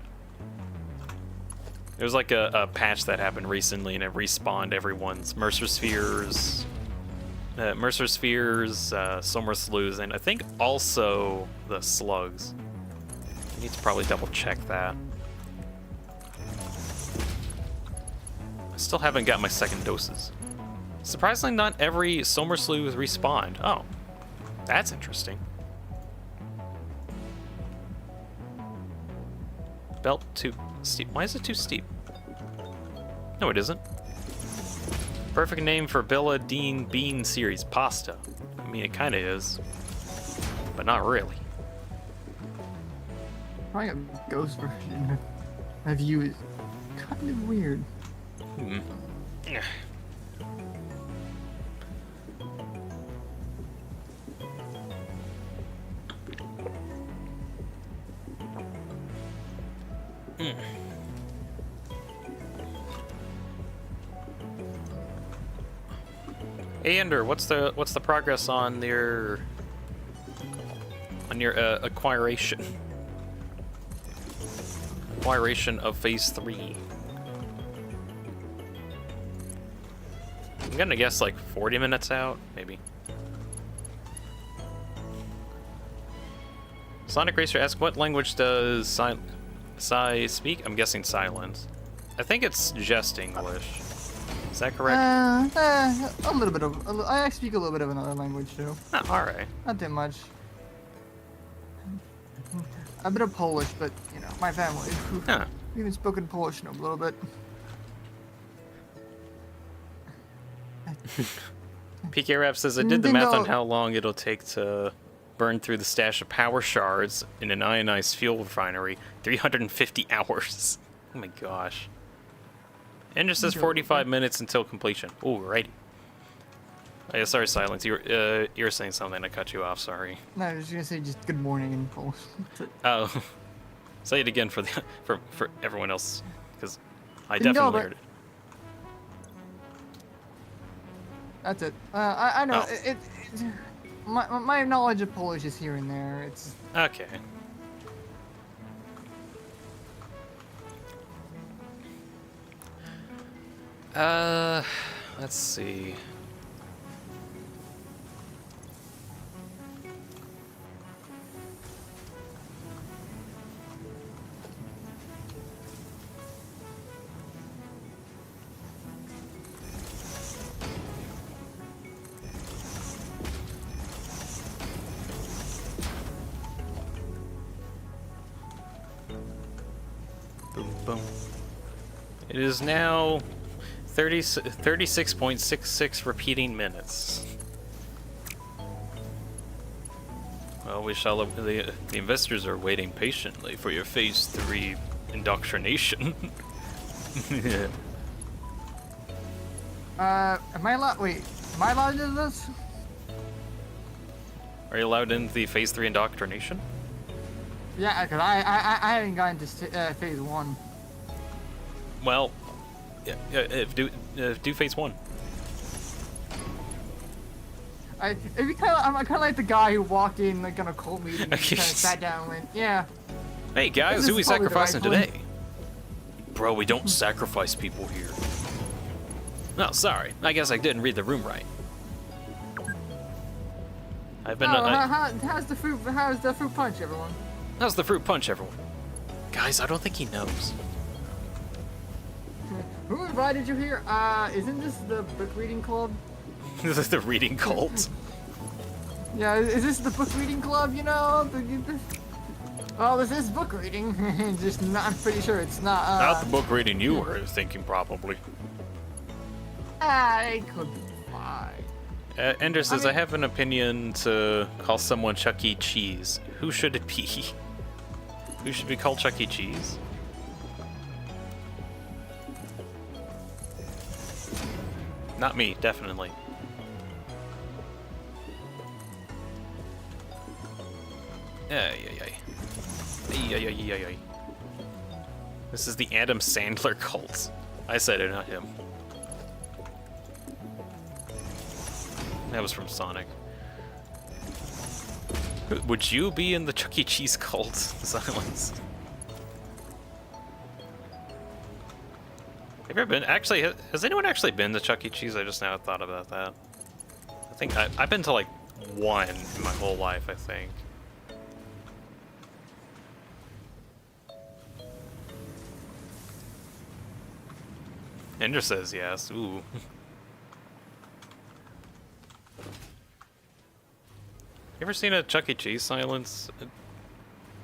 There was like a patch that happened recently and it respawned everyone's Mercer Spheres, Solar Sleuths, and I think also the slugs. I need to probably double check that. I still haven't got my second doses. Surprisingly, not every Solar Sleuth respawned. Oh, that's interesting. Belt too steep. Why is it too steep? No, it isn't. Perfect name for DeanSpillaBean series pasta. I mean, it kind of is, but not really. Probably a ghost version of you is kind of weird. Hmm. Hey Ender, what's the progress on your acquiration of phase 3? I'm gonna guess like 40 minutes out, maybe. Sonic Racer asks, what language does Sai speak? I'm guessing silence. I think it's just English. Is that correct? A little bit of. I speak a little bit of another language too. Oh, alright. Not that much. A bit of Polish, but you know, my family. Huh. We've even spoken Polish a little bit. PK Rap says, I did the math on how long it'll take to burn through the stash of power shards in an ionized fuel refinery. 350 hours. Oh my gosh. Ender says 45 minutes until completion. Ooh, righty. Oh, yeah, sorry, Silence. You were saying something. I cut you off. Sorry. No, I was gonna say just good morning in Polish. Oh, say it again for for everyone else, because I Dzień definitely dobry. heard it. That's it. I know. Oh. My knowledge of Polish is here and there. It's Okay. Let's see. Boom. It is now 36.66 repeating minutes. Well, we shall. The investors are waiting patiently for your phase 3 indoctrination. Am I allowed? Wait, am I allowed to do this? Are you allowed in the phase 3 indoctrination? Yeah, because I haven't gotten to phase 1. Well, yeah, do phase 1. I'm kind of like the guy who walked in like on a cult meeting and kind of sat down and went, yeah. Hey guys, This who we is probably the right sacrificing one. today? Bro, we don't sacrifice people here. No, sorry. I guess I didn't read the room right. I've been. How's the fruit punch, everyone? How's the fruit punch, everyone? Guys, I don't think he knows. Who invited you here? Isn't this the book reading club? This is the reading cult. Yeah, is this the book reading club? You know, well, this is book reading. Just not. I'm pretty sure it's not. Not the book reading you were thinking, probably. It could be fine. Ender says, I I have an opinion to call someone Chuck E. Cheese. Who should it be? Who should be called Chuck E. Cheese? Not me, definitely. Ay. This is the Adam Sandler cult. I said it, not him. That was from Sonic. Would you be in the Chuck E. Cheese cult? Silence. Have you ever been? Actually, has anyone actually been to Chuck E. Cheese? I just now thought about that. I think I've been to like one in my whole life, I think. Ender says yes. Ooh. You ever seen a Chuck E. Cheese, Silence?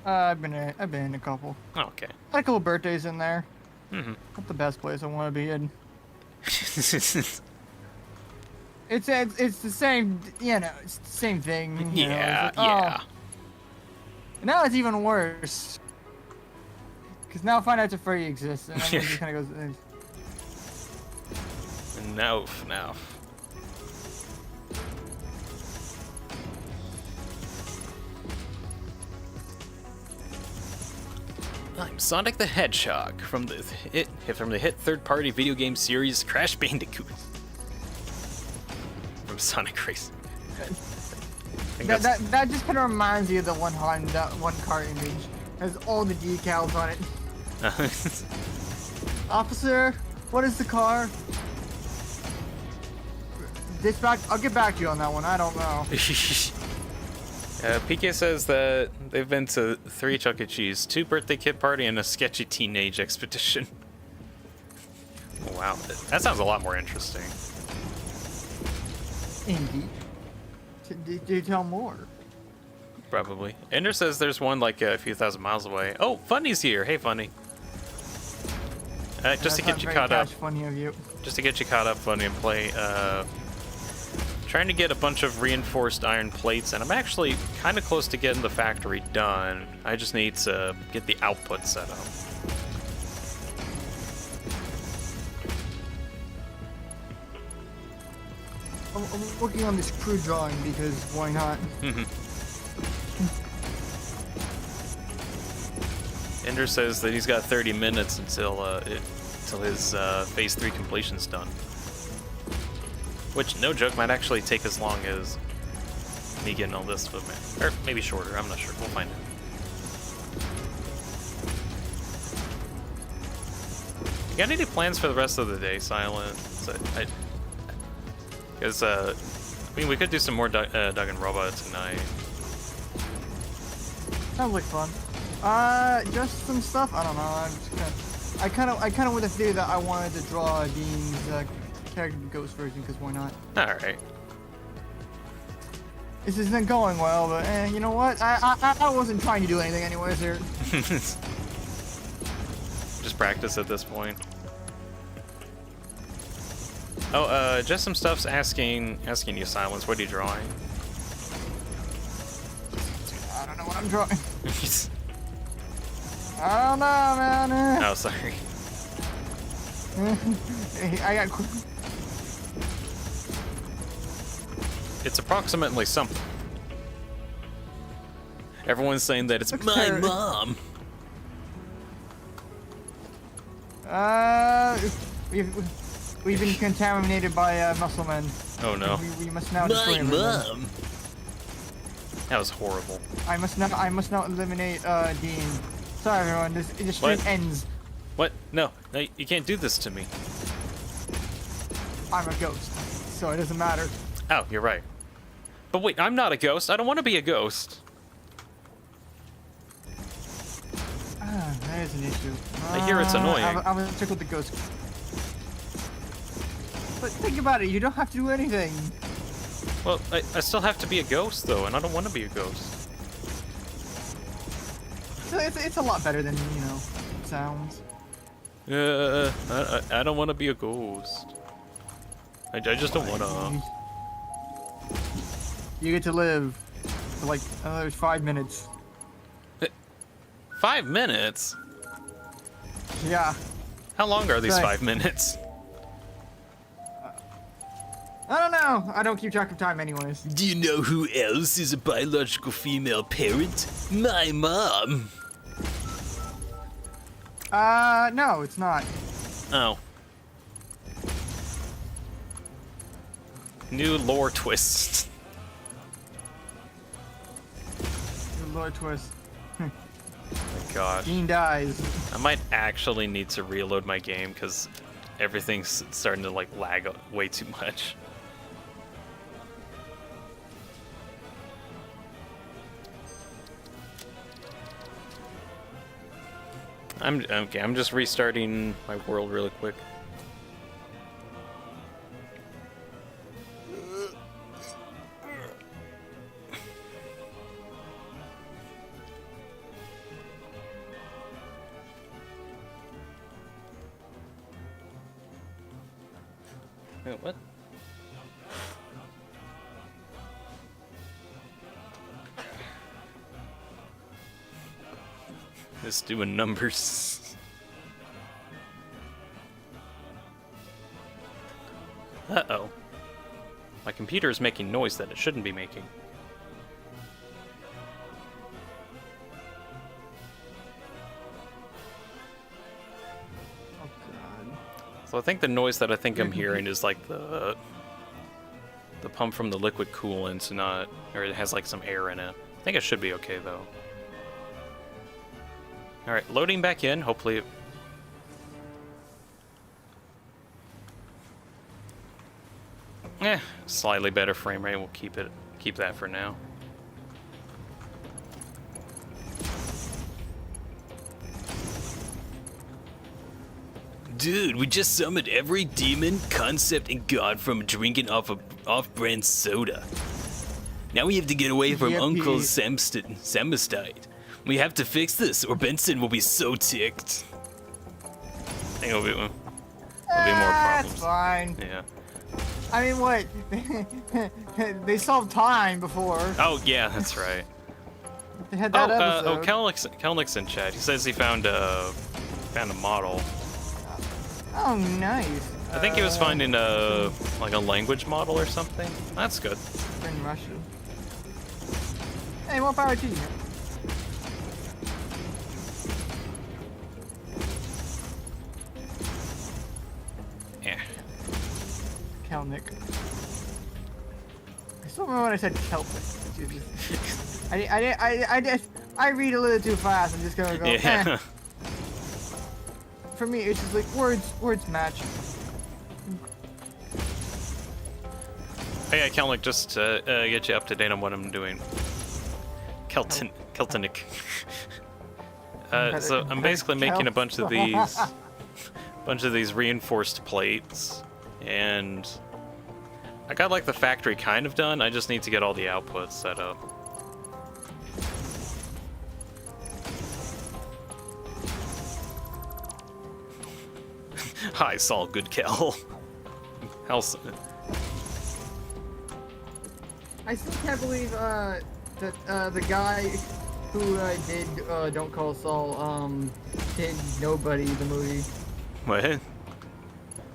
I've been in a couple. Oh, okay. Had a couple birthdays in there. Mm-hmm. Not the best place I want to be in. It's the same, you know, it's the same thing. You know, Yeah, it's like, yeah. oh. Now it's even worse. Because now Five Nights at Freddy exists, and everyone just kind of goes. No. I'm Sonic the Hedgehog from the hit third-party video game series Crash Bandicoot. From Sonic Racing. That just kind of reminds you of the one car image. Has all the decals on it. Officer, what is the car? Dispatch. I'll get back to you on that one. I don't know. PK says that they've been to 3 Chuck E. Cheese, 2 birthday kid party, and a sketchy teenage expedition. Oh, wow, that sounds a lot more interesting. Indeed. Do tell more. Probably. Ender says there's one like a few thousand miles away. Oh, Funny's here. Hey, Funny. Just to get you caught up. Funny of you. Just to get you caught up, Funny, and play. Trying to get a bunch of reinforced iron plates, and I'm actually kind of close to getting the factory done. I just need to get the output set up. I'm working on this crew drawing because why not? Ender says that he's got 30 minutes until his phase 3 completion's done. Which, no joke, might actually take as long as me getting all this with me. Or maybe shorter, I'm not sure. We'll find out. You got any plans for the rest of the day, Silent? Because, I mean, we could do some more Doug and Robot tonight. Sounds like fun. Just some stuff. I don't know. I'm just gonna. I kind of with a theory that I wanted to draw Dean's character ghost version because why not? All right. This isn't going well, but you know what? I wasn't trying to do anything anyways here. Just practice at this point. Oh, just some stuff's asking you, Silence. What are you drawing? I don't know what I'm drawing. I don't know, man. Oh, sorry. I got. It's approximately something. Everyone's saying that it's my mom. We've been contaminated by muscle men. Oh no. We must now destroy everyone. mom. That was horrible. I must now eliminate Dean. Sorry everyone, this stream What? ends. What? No, you can't do this to me. I'm a ghost, so it doesn't matter. Oh, you're right. But wait, I'm not a ghost. I don't want to be a ghost. That is an issue. I hear it's annoying. I'm gonna check with the ghost. But think about it, you don't have to do anything. Well, I still have to be a ghost though, and I don't want to be a ghost. So it's a lot better than, you know, it sounds. I don't want to be a ghost. I just don't want to. You get to live for like another 5 minutes. 5 minutes? Yeah. How long are these Right. 5 minutes? I don't know. I don't keep track of time anyways. Do you know who else is a biological female parent? My mom. No, it's not. Oh. New lore twist. Good Lord twist. My gosh. Dean dies. I might actually need to reload my game because everything's starting to like lag way too much. I'm just restarting my world really quick. Wait, what? Just doing numbers. Uh-oh. My computer is making noise that it shouldn't be making. Oh god. So I think the noise that I think I'm hearing is like the pump from the liquid coolant, not, or it has like some air in it. I think it should be okay though. All right, loading back in. Hopefully, slightly better frame rate. We'll keep that for now. Dude, we just summoned every demon, concept, and god from drinking off-brand soda. Now we have to get away from Yippee. Uncle Samastite. We have to fix this, or Benson will be so ticked. I think it'll be more problems. That's fine. Yeah. I mean, what? They solved time before. Oh yeah, that's right. They had that episode. Kelnick's in chat. He says he found a model. Oh, nice. I think he was finding like a language model or something. That's good. In Russian. Hey, more power to you. Yeah. Kelnick. I still remember when I said Celtic. I read a little too fast. I'm just gonna go. Yeah. Eh. For me, it's just like words match. Hey, Kelnick, just to get you up to date on what I'm doing. Keltonic. So I'm basically making a bunch of these reinforced plates, and I got like the factory kind of done. I just need to get all the outputs set up. Hi, Saul Goodkill. How's... I still can't believe that the guy who did Don't Call Saul did Nobody, the movie. What?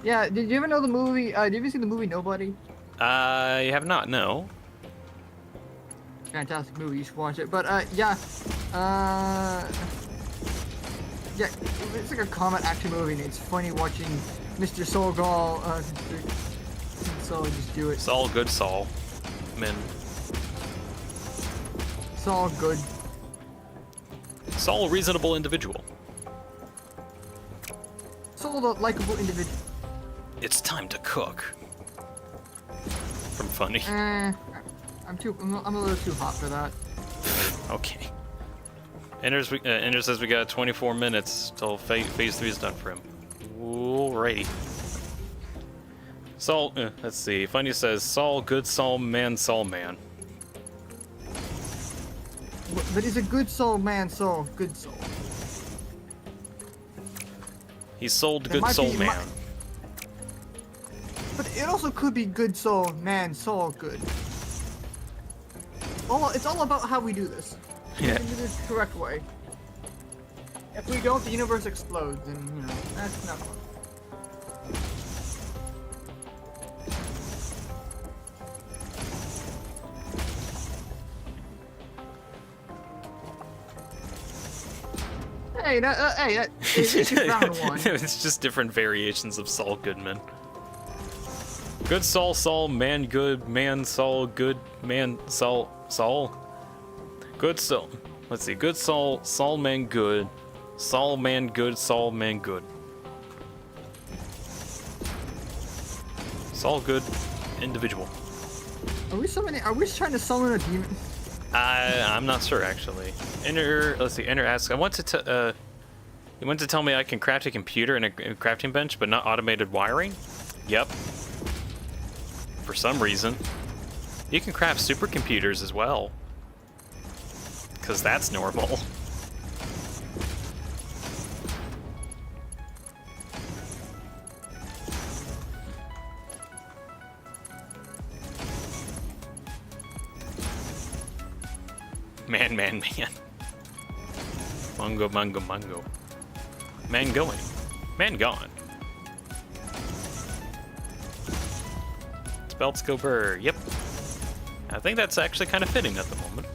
Yeah, did you ever know the movie? Did you ever see the movie Nobody? I have not, no. Fantastic movie, you should watch it. But yeah, it's like a combat action movie, and it's funny watching Mr. Solgal, Saul just do it. Saul good Saul. Man. Saul good. Saul reasonable individual. Saul the likable individual. It's time to cook. From Funny. I'm a little too hot for that. Okay. Ender says we got 24 minutes till phase 3 is done for him. Alrighty. Saul, let's see. Funny says Saul, good Saul, man, Saul, man. But he's a good soul, man, soul, good soul. He sold There good might soul, be- man. But it also could be good soul, man, soul, good. It's all about how we do this. We Yeah. can do this the correct way. If we don't, the universe explodes, and you know that's not fun. Hey, you found one. It's just different variations of Saul Goodman. Good Saul, Saul, man, good, man, Saul, good, man, Saul, Saul. Good Saul. Let's see. Good Saul, Saul, man, good. Saul, man, good, Saul, man, good. Saul, good, individual. Are we trying to summon a demon? I'm not sure actually. Let's see. Enter asks. You want to tell me I can craft a computer and a crafting bench, but not automated wiring? Yep. For some reason, you can craft supercomputers as well, because that's normal. Man. Mango. Man going. Man gone. Spelt go burr. Yep. I think that's actually kind of fitting at the moment.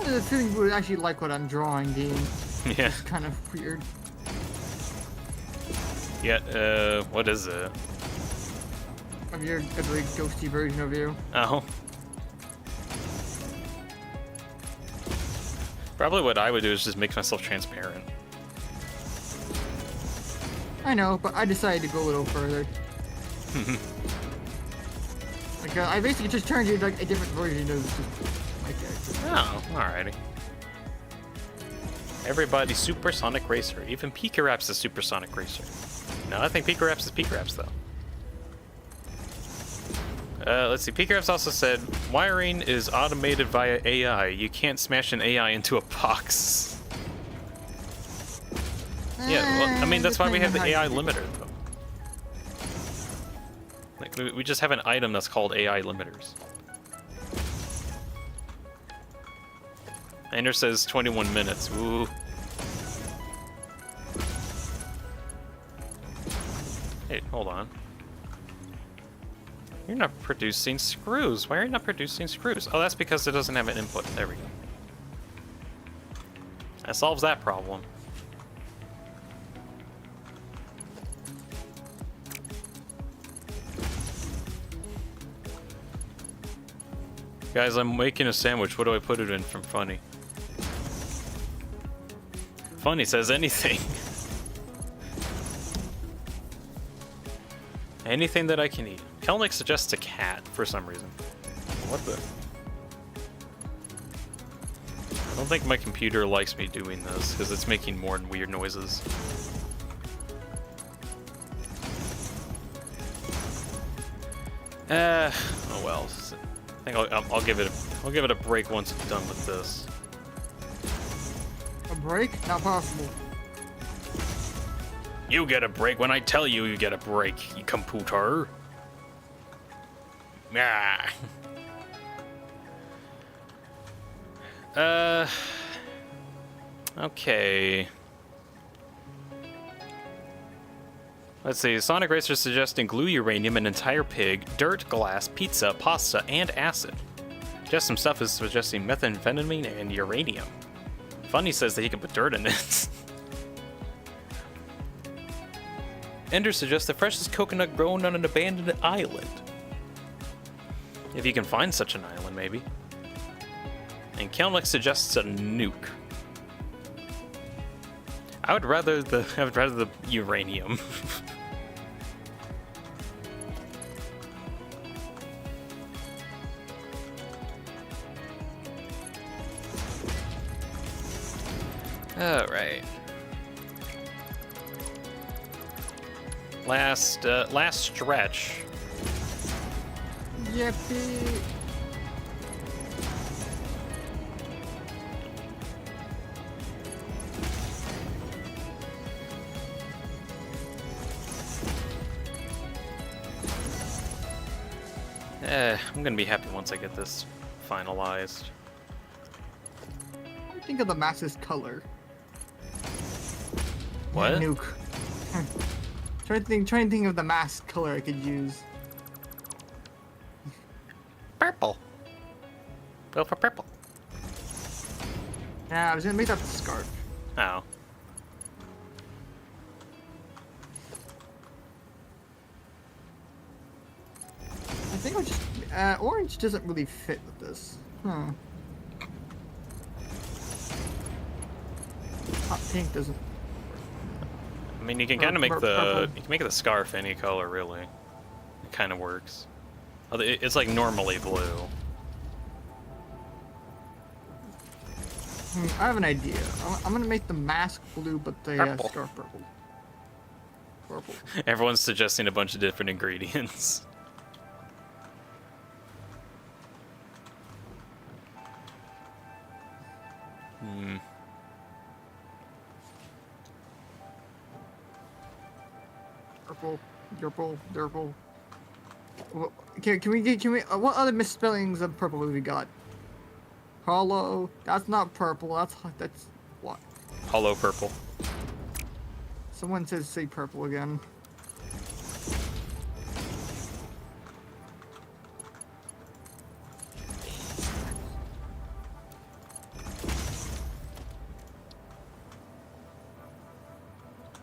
I have a feeling you would actually like what I'm drawing, Dean. Yeah. It's kind of weird. Yeah, what is it? Of your very ghosty version of you. Oh. Probably what I would do is just make myself transparent. I know, but I decided to go a little further. Like, I basically just turned you like a different version of my character. Oh, alrighty. Everybody's supersonic racer. Even Pika Rap's a supersonic racer. No, I think Pika Rap's is Pika Rap's though. Let's see. Pika Rap's also said wiring is automated via AI. You can't smash an AI into a box. Yeah, well, I mean that's why we have the AI limiter though. Like we just have an item that's called AI limiters. Ender says 21 minutes. Ooh. Hey, hold on. You're not producing screws. Why are you not producing screws? Oh, that's because it doesn't have an input. There we go. That solves that problem. Guys, I'm making a sandwich. What do I put it in from Funny? Funny says anything. Anything that I can eat. Kelnick suggests a cat for some reason. What the? I don't think my computer likes me doing this because it's making more weird noises. Oh well. I think I'll give it a break once it's done with this. A break? Not possible. You get a break when I tell you you get a break, you computer. Ah. Okay. Let's see. Sonic Racer suggesting glue uranium, an entire pig, dirt, glass, pizza, pasta, and acid. Just some stuff is suggesting methamphetamine and uranium. Funny says that he can put dirt in it. Ender suggests the freshest coconut grown on an abandoned island. If you can find such an island, maybe. And Kelnick suggests a nuke. I would rather the uranium. All right. Last stretch. Yippee! I'm gonna be happy once I get this finalized. What do you think of the mass's color? What? Nuke. Try to think of the mass color I could use. Purple. Go for purple. Yeah, I was gonna make that the scarf. Oh. I think I'll just orange doesn't really fit with this. Hot pink doesn't. I mean, you can kind of make Purple. you can make the scarf any color, really. It kind of works. Although it's like normally blue. I have an idea. I'm gonna make the mask blue, but the Purple. scarf purple. Purple. Everyone's suggesting a bunch of different ingredients. Purple. Purple. Purple. Can we what other misspellings of purple have we got? Hollow. That's not purple. That's what? Hollow purple. Someone says say purple again.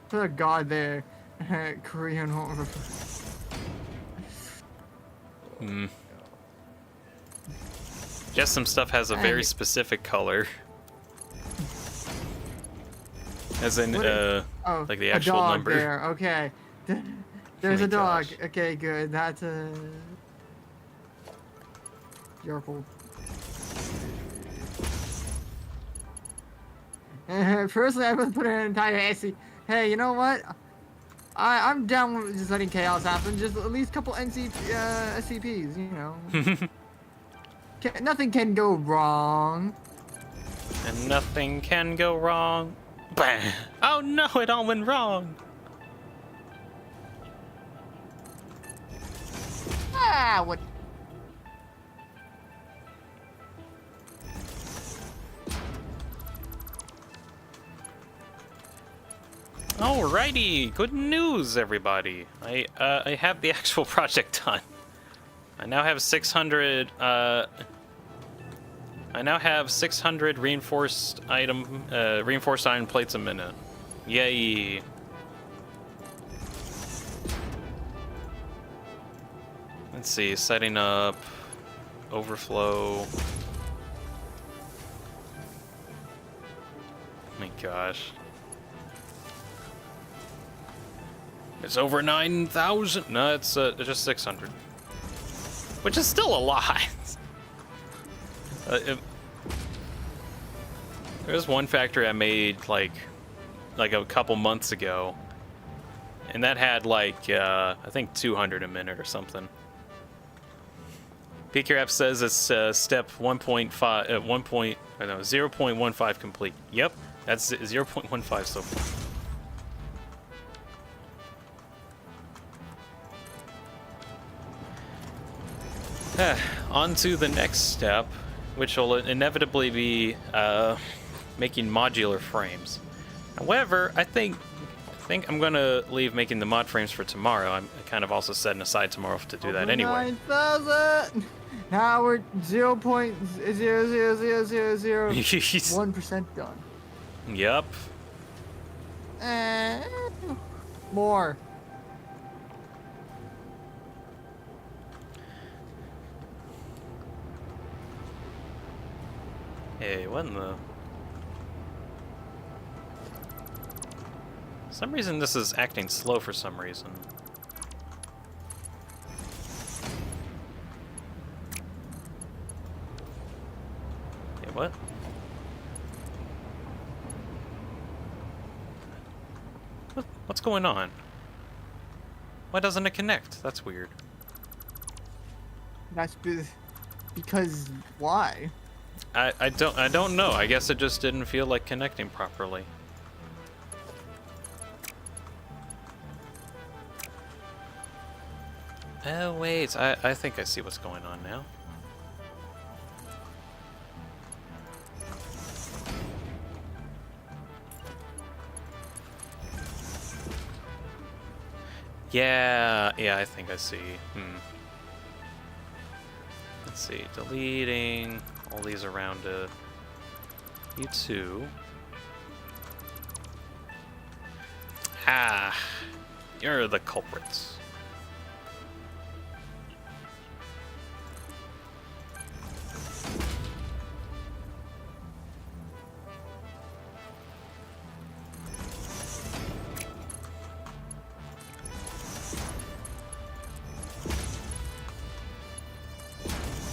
Put a god there. Korean horror. Just some stuff has a very specific color. As in, like the actual a dog number. there. Okay. There's Oh a my dog. gosh. Okay, good. That's a. Purple. Personally, I would put an entire SC. Hey, you know what? I'm down with just letting chaos happen. Just at least a couple SCPs, you know. Nothing can go wrong. And nothing can go wrong. Bam! Oh no, it all went wrong. Ah, what? Alrighty, good news, everybody. I have the actual project done. I now have 600. I now have 600 reinforced iron plates a minute. Yay! Let's see, setting up overflow. Oh my gosh. It's over 9,000. No, it's just 600, which is still a lot. There's one factory I made like a couple months ago, and that had like I think 200 a minute or something. Peek Your App says it's step 1.5, 0.15 complete. Yep, that's 0.15 so far. On to the next step, which will inevitably be making modular frames. However, I think I'm gonna leave making the mod frames for tomorrow. I'm kind of also setting aside tomorrow to do that anyway. 9,000. Now we're 0.00001% done. Yep. More. Hey, what in the... For some reason this is acting slow for some reason. Hey, what? What's going on? Why doesn't it connect? That's weird. That's because why? I don't know. I guess it just didn't feel like connecting properly. Oh wait, I think I see what's going on now. Yeah, I think I see. Let's see, deleting all these around it. You two. Ah, you're the culprits.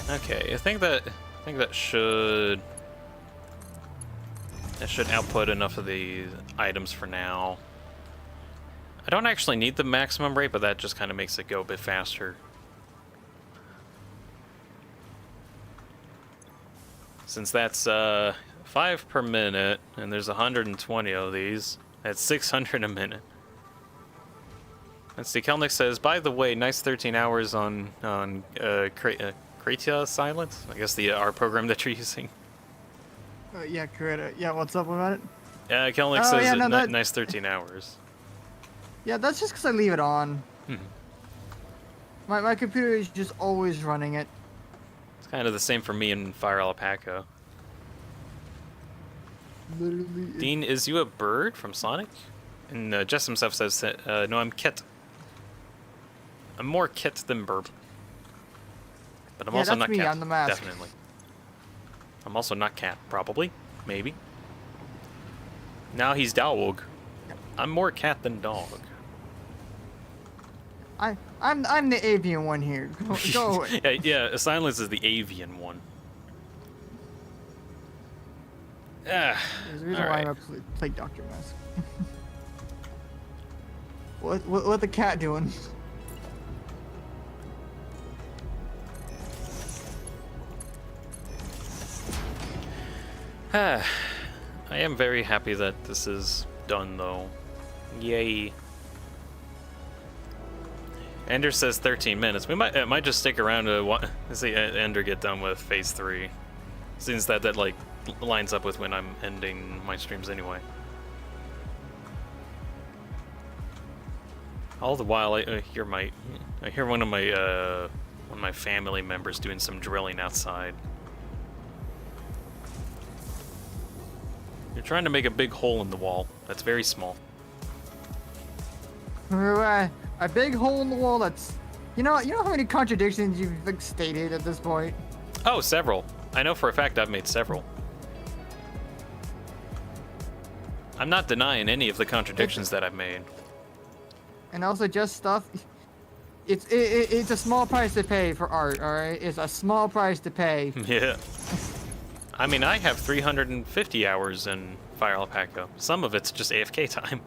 Okay, I think that should output enough of the items for now. I don't actually need the maximum rate, but that just kind of makes it go a bit faster. Since that's 5 per minute, and there's 120 of these, that's 600 a minute. Let's see, Kelnick says, by the way, nice 13 hours on Kratia Silence? I guess the R program that you're using. Yeah, Krita. Yeah, what's up about it? Kelnick says yeah, no, nice 13 hours. Yeah, that's just because I leave it on. My computer is just always running it. It's kind of the same for me and Fire Alpaca. Literally. Dean, is you a bird from Sonic? And Jess himself says, no, I'm Kit. I'm more Kit than Burb. But I'm also that's not me, Cat. I'm the mask. Definitely. I'm also not Cat, probably. Maybe. Now he's Dog. I'm more cat than dog. I'm the avian one here. Go away. yeah, Silence is the avian one. Ah, There's a reason why alright. I play Dr. Mask. what the cat doing? I am very happy that this is done, though. Yay. Ender says 13 minutes. It might just stick around to see Ender get done with Phase 3. Since that like lines up with when I'm ending my streams anyway. All the while, I hear one of my family members doing some drilling outside. You're trying to make a big hole in the wall. That's very small. A big hole in the wall that's... You know how many contradictions you've like, stated at this point? Oh, several. I know for a fact I've made several. I'm not denying any of the contradictions that I've made. And also just stuff... It's a small price to pay for art, alright? It's a small price to pay. Yeah. I mean, I have 350 hours in Fire Alpaca. Some of it's just AFK time.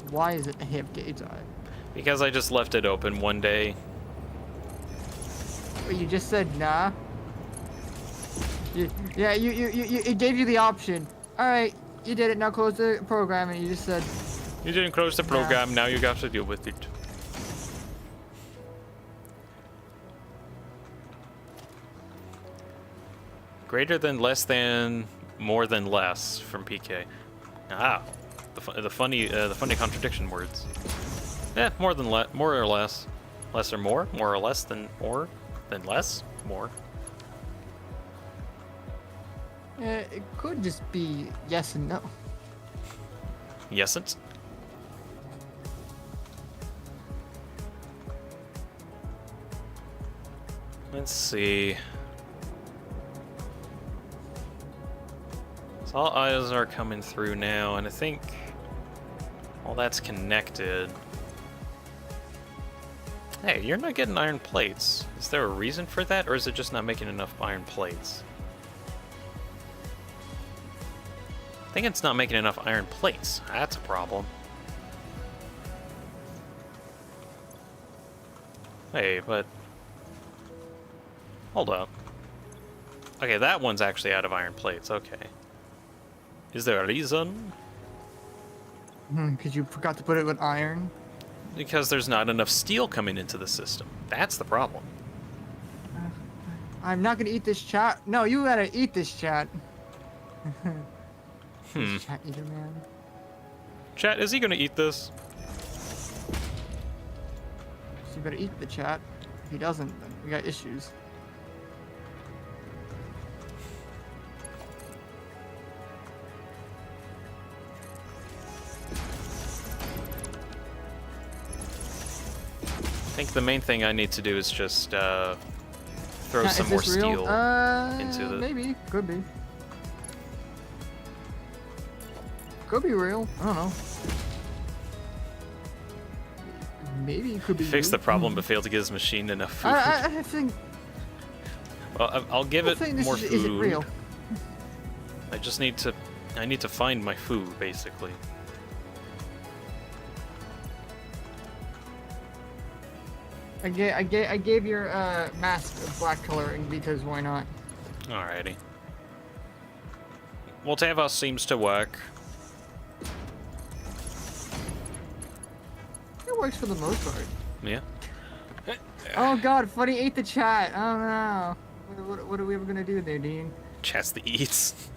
Why is it AFK time? Because I just left it open one day. But you just said nah. Yeah, it gave you the option. All right, you did it. Now close the program, and you just said. You didn't close the program. Now you got to deal with it. Greater than, less than, more than less from PK. Ah, the funny contradiction words. Yeah, more or less, less or more or less than more, than less, more. It could just be yes and no. Yesence. Let's see. So all eyes are coming through now, and I think all that's connected. Hey, you're not getting iron plates. Is there a reason for that, or is it just not making enough iron plates? I think it's not making enough iron plates. That's a problem. Hey, but... hold up. Okay, that one's actually out of iron plates. Okay. Is there a reason? Because you forgot to put it with iron. Because there's not enough steel coming into the system. That's the problem. I'm not gonna eat this chat. No, you gotta eat this chat. This chat eater, man. Chat, is he gonna eat this? So you better eat the chat. If he doesn't, then we got issues. I think the main thing I need to do is just throw Chat, some is more this real? steel into the... Maybe. Could be. Could be real. I don't know. Maybe it could be Fix real. the problem but fail to give his machine enough food. I think... Well, I'll give it more food. Is it real? I just need to... I need to find my food, basically. I gave your mask a black coloring because why not? Alrighty. Whatever seems to work. It works for the most part. Yeah. Oh god, Funny ate the chat. I don't know. What are we ever gonna do there, Dean? Chat's the eats.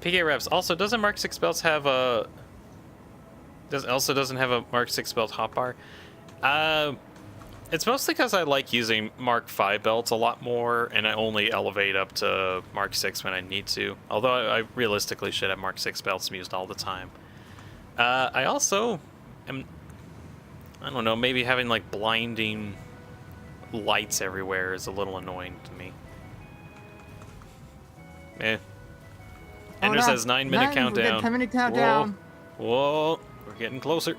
PK Reps. Also, doesn't Mark 6 belts have a... doesn't have a Mark 6 belt hotbar? It's mostly because I like using Mark 5 belts a lot more, and I only elevate up to Mark 6 when I need to. Although I realistically should have Mark 6 belts used all the time. I also am... I don't know, maybe having like blinding lights everywhere is a little annoying to me. Eh. Ender says 9-minute countdown. 10-minute countdown. Whoa, we're getting closer.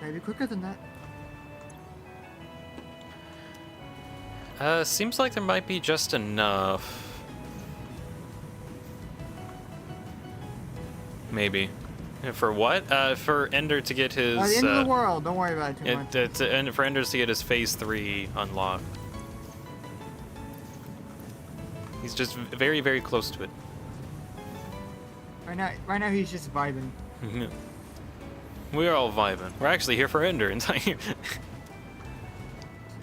Maybe quicker than that. Seems like there might be just enough. Maybe. For what? For Ender to get his... the end of the world. Don't worry about it too much. And for Ender to get his Phase 3 unlocked. He's just very, very close to it. Right now he's just vibing. We're all vibing. We're actually here for Ender.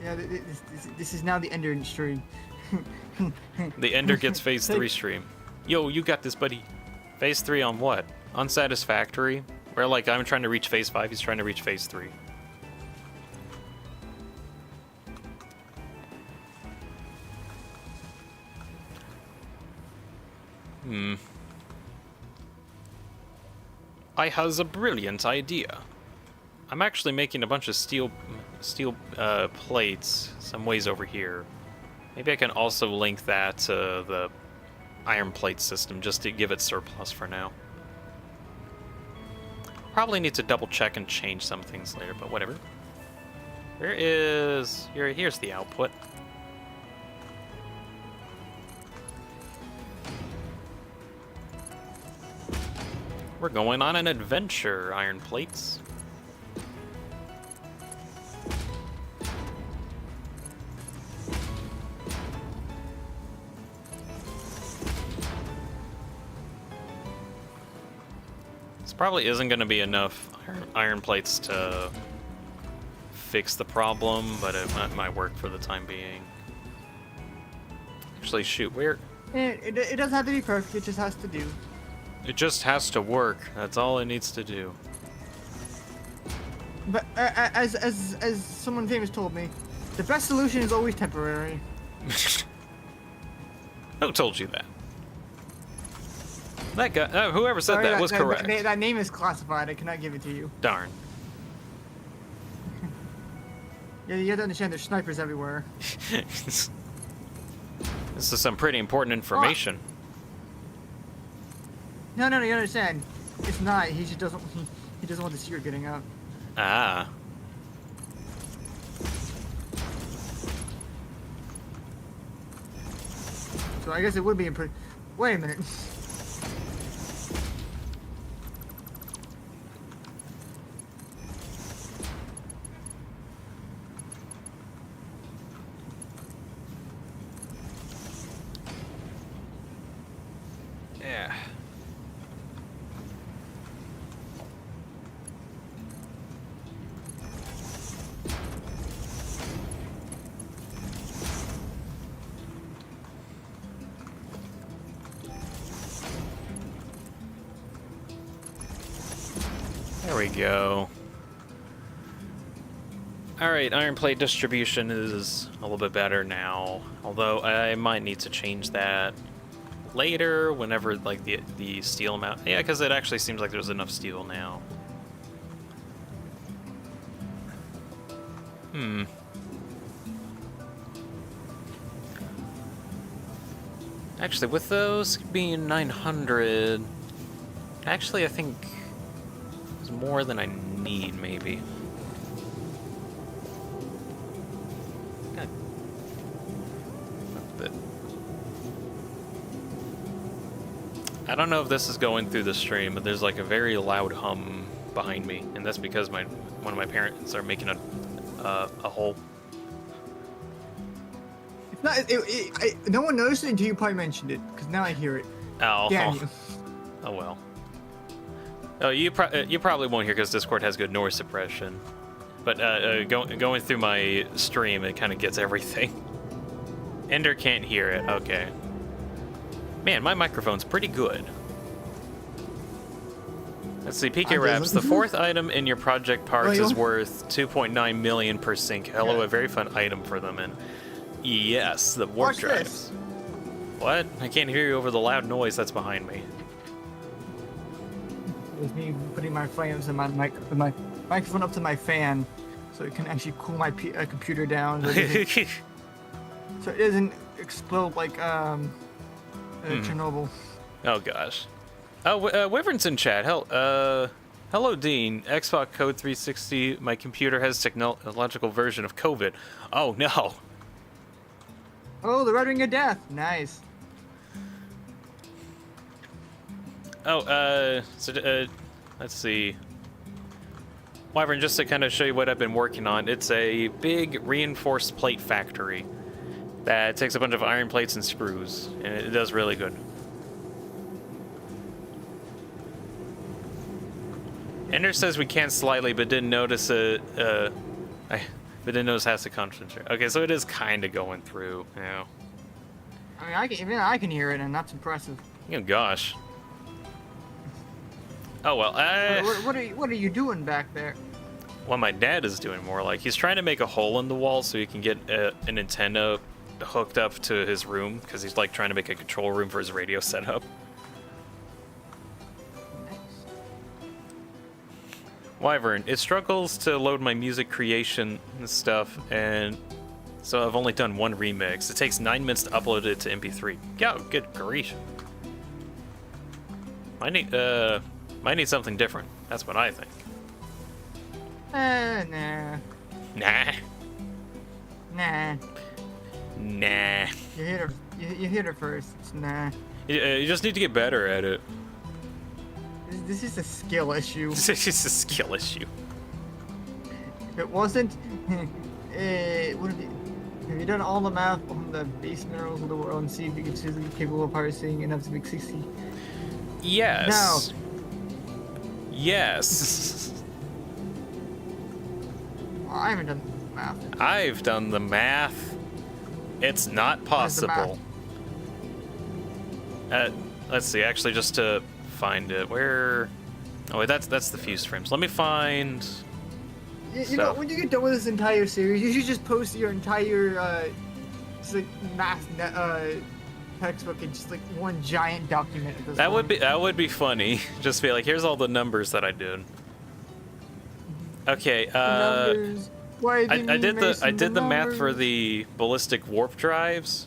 Yeah, this is now the Ender stream. The Ender gets Phase 3 stream. Yo, you got this, buddy. Phase 3 on what? Unsatisfactory? Where, like, I'm trying to reach Phase 5, he's trying to reach Phase 3. I has a brilliant idea. I'm actually making a bunch of steel plates some ways over here. Maybe I can also link that to the iron plate system just to give it surplus for now. Probably need to double check and change some things later, but whatever. Here's the output. We're going on an adventure, iron plates. Probably isn't going to be enough iron plates to fix the problem, but it might work for the time being. Actually, shoot, where? It doesn't have to be perfect. It just has to do. It just has to work. That's all it needs to do. But as someone famous told me, the best solution is always temporary. Who told you that? That guy, whoever said Sorry, that was correct. That name is classified. I cannot give it to you. Darn. Yeah, you have to understand there's snipers everywhere. This is some pretty important information. No, you understand. It's not. He just doesn't. He doesn't want the secret getting out. Ah. So I guess it would be pretty. Wait a minute. Yeah. There we go. Alright, iron plate distribution is a little bit better now. Although I might need to change that later, whenever like the steel amount. Yeah, because it actually seems like there's enough steel now. Actually, with those being 900, actually I think it's more than I need, maybe. God. I don't know if this is going through the stream, but there's like a very loud hum behind me, and that's because one of my parents are making a hole. It's not. No one noticed it until you probably mentioned it, because now I hear it. Oh. Damn you. Oh well. Oh, you probably won't hear because Discord has good noise suppression, but going through my stream, it kind of gets everything. Ender can't hear it. Okay. Man, my microphone's pretty good. Let's see, PK Raps. The fourth item in your project parts is worth 2.9 million per sync. Hello, Yeah. a very fun item for them, and yes, the warp Watch drives. this. What? I can't hear you over the loud noise that's behind me. It's me putting my flames and my microphone up to my fan, so it can actually cool my computer down, so it doesn't explode like Chernobyl. Oh gosh. Oh, Wyvern's in chat. Hello, Dean. Xbox Code 360. My computer has technological version of COVID. Oh no. Oh, the Red Ring of Death. Nice. Oh, let's see. Wyvern, just to kind of show you what I've been working on, it's a big reinforced plate factory that takes a bunch of iron plates and screws, and it does really good. Ender says we can slightly, but didn't notice it. But didn't notice has to concentrate. Okay, so it is kind of going through. Yeah. I mean, even I can hear it, and that's impressive. Oh gosh. Oh well. What are you doing back there? What my dad is doing more like he's trying to make a hole in the wall so he can get an antenna hooked up to his room because he's like trying to make a control room for his radio setup. Wyvern, it struggles to load my music creation stuff, and so I've only done one remix. It takes 9 minutes to upload it to MP3. Yeah, good grief. Might need something different. That's what I think. Nah. Nah. Nah. Nah. You hit her first. It's nah. You just need to get better at it. This is a skill issue. It's just a skill issue. If it wasn't, have you done all the math on the base minerals of the world and see if you can physically capable of parsing enough to make 60? Yes. No. Yes. Well, I haven't done math. I've done the math. It's not What is the possible. Let's see, actually, just to find it. Where... Oh, wait, that's the fuse frames. Let me find... You know, when you get done with this entire series, you should just post your entire, just like math textbook in just like one giant document. At this point. That would be funny. Just be like, here's all the numbers that I did. Okay. Numbers. Why I didn't you did the math for numbers? the ballistic warp drives,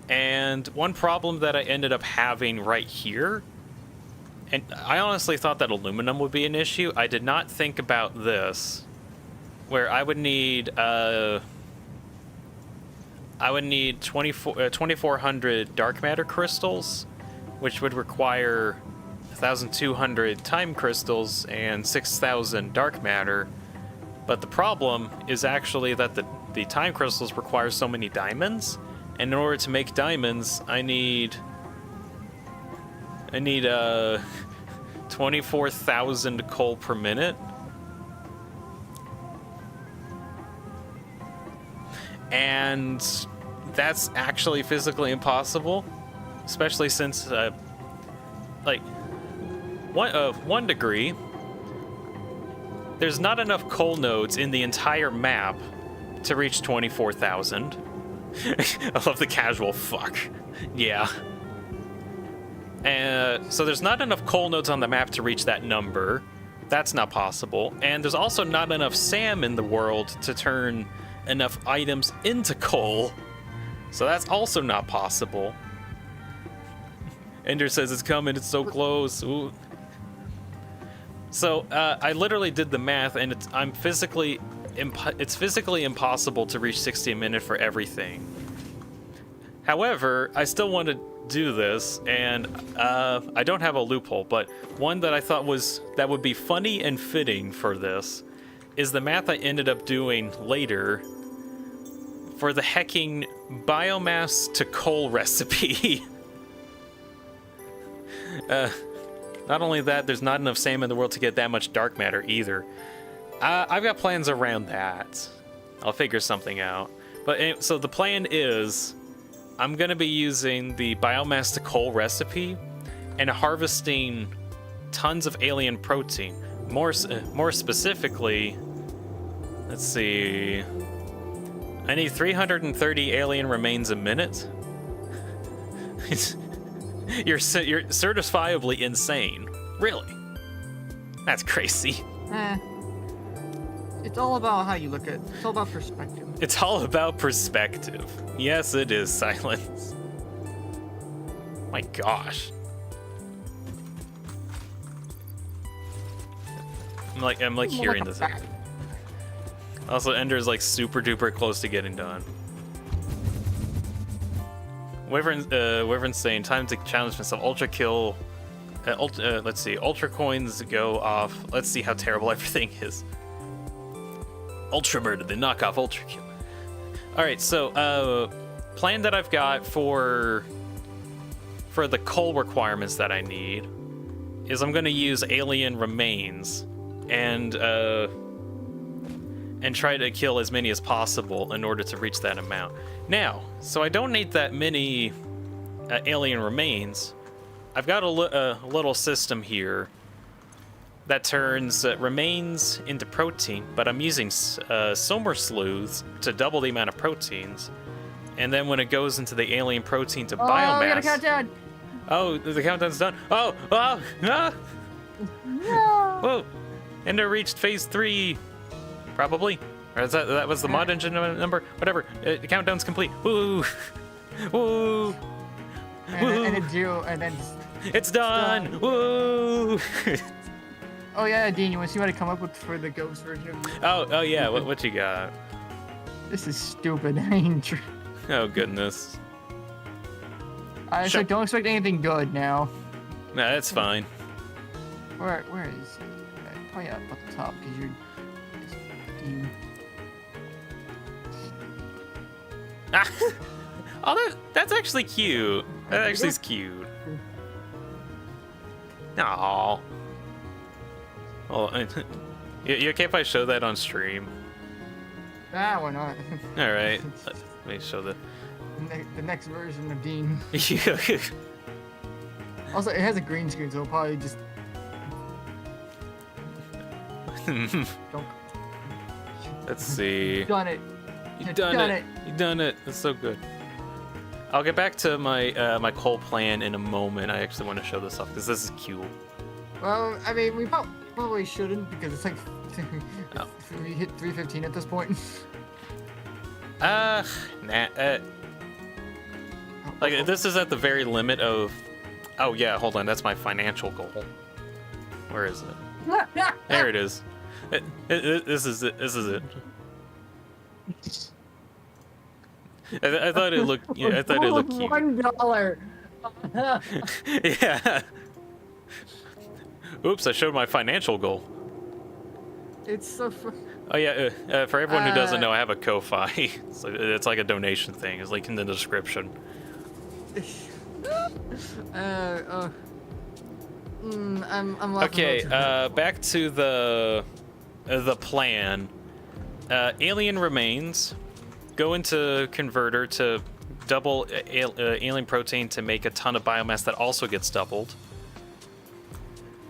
and one problem that I ended up having right here. And I honestly thought that aluminum would be an issue. I did not think about this, where I would need 2,400 dark matter crystals, which would require 1,200 time crystals and 6,000 dark matter. But the problem is actually that the time crystals require so many diamonds, and in order to make diamonds, I need 24,000 coal per minute. And that's actually physically impossible, especially since, like, 1 degree, there's not enough coal nodes in the entire map to reach 24,000. I love the casual fuck. Yeah. So there's not enough coal nodes on the map to reach that number. That's not possible. And there's also not enough SAM in the world to turn enough items into coal. So that's also not possible. Ender says it's coming, it's so close. Ooh. So I literally did the math, and it's physically impossible to reach 60 a minute for everything. However, I still want to do this, and I don't have a loophole, but one that I thought that would be funny and fitting for this is the math I ended up doing later for the hecking biomass to coal recipe. Not only that, there's not enough SAM in the world to get that much dark matter either. I've got plans around that. I'll figure something out. But so the plan is, I'm gonna be using the biomass to coal recipe and harvesting tons of alien protein. More specifically, let's see. I need 330 alien remains a minute. You're certifiably insane. Really? That's crazy. It's all about how you look at it. It's all about perspective. It's all about perspective. Yes, it is, Silence. My gosh. I'm like hearing this. Also, Ender's like super duper close to getting done. Wyvern's saying time to challenge myself. Ultra kill. Let's see. Ultra coins go off. Let's see how terrible everything is. Ultra murder, the knockoff ultra kill. All right, so plan that I've got for the coal requirements that I need is I'm going to use alien remains and try to kill as many as possible in order to reach that amount. Now, so I don't need that many alien remains. I've got a little system here that turns remains into protein, but I'm using Somer sleuths to double the amount of proteins. And then when it goes into the alien protein to biomass... we gotta count down. Oh, the countdown's done. Oh, ah! No. Whoa! Ender reached phase 3, probably. Or is that was the mod engine number? Whatever. The countdown's complete. Woo! Woo! And then do, and then... It's done! Woo! Oh yeah, Dean, you want to see what I come up with for the ghost version? Oh yeah, what you got? This is stupid. I ain't true. Oh goodness. Don't expect anything good now. Nah, that's fine. Where is it? Probably up at the top because you're. Dean. Oh, that's actually cute. That actually is cute. Aww. Oh, you okay if I show that on stream? Ah, why not? All right. Let me show the. The next version of Dean. Yeah. Also, it has a green screen, so it'll probably just. Don't. Let's see. You've done it. You've done it. You've done it. That's so good. I'll get back to my my coal plan in a moment. I actually want to show this off because this is cute. Well, I mean, we probably shouldn't because it's like Oh. we hit 3:15 at this point. Nah. Like this is at the very limit of. Oh yeah, hold on. That's my financial goal. Where is it? There it is. This is it. This is it. I thought it looked. Yeah, I thought it looked cute. $1. Yeah. Oops! I showed my financial goal. It's so. Oh yeah. For everyone who doesn't know, I have a Ko-fi. So it's like a donation thing. It's like in the description. I'm laughing. Okay. Back to the plan. Alien remains. Go into converter to double alien protein to make a ton of biomass that also gets doubled.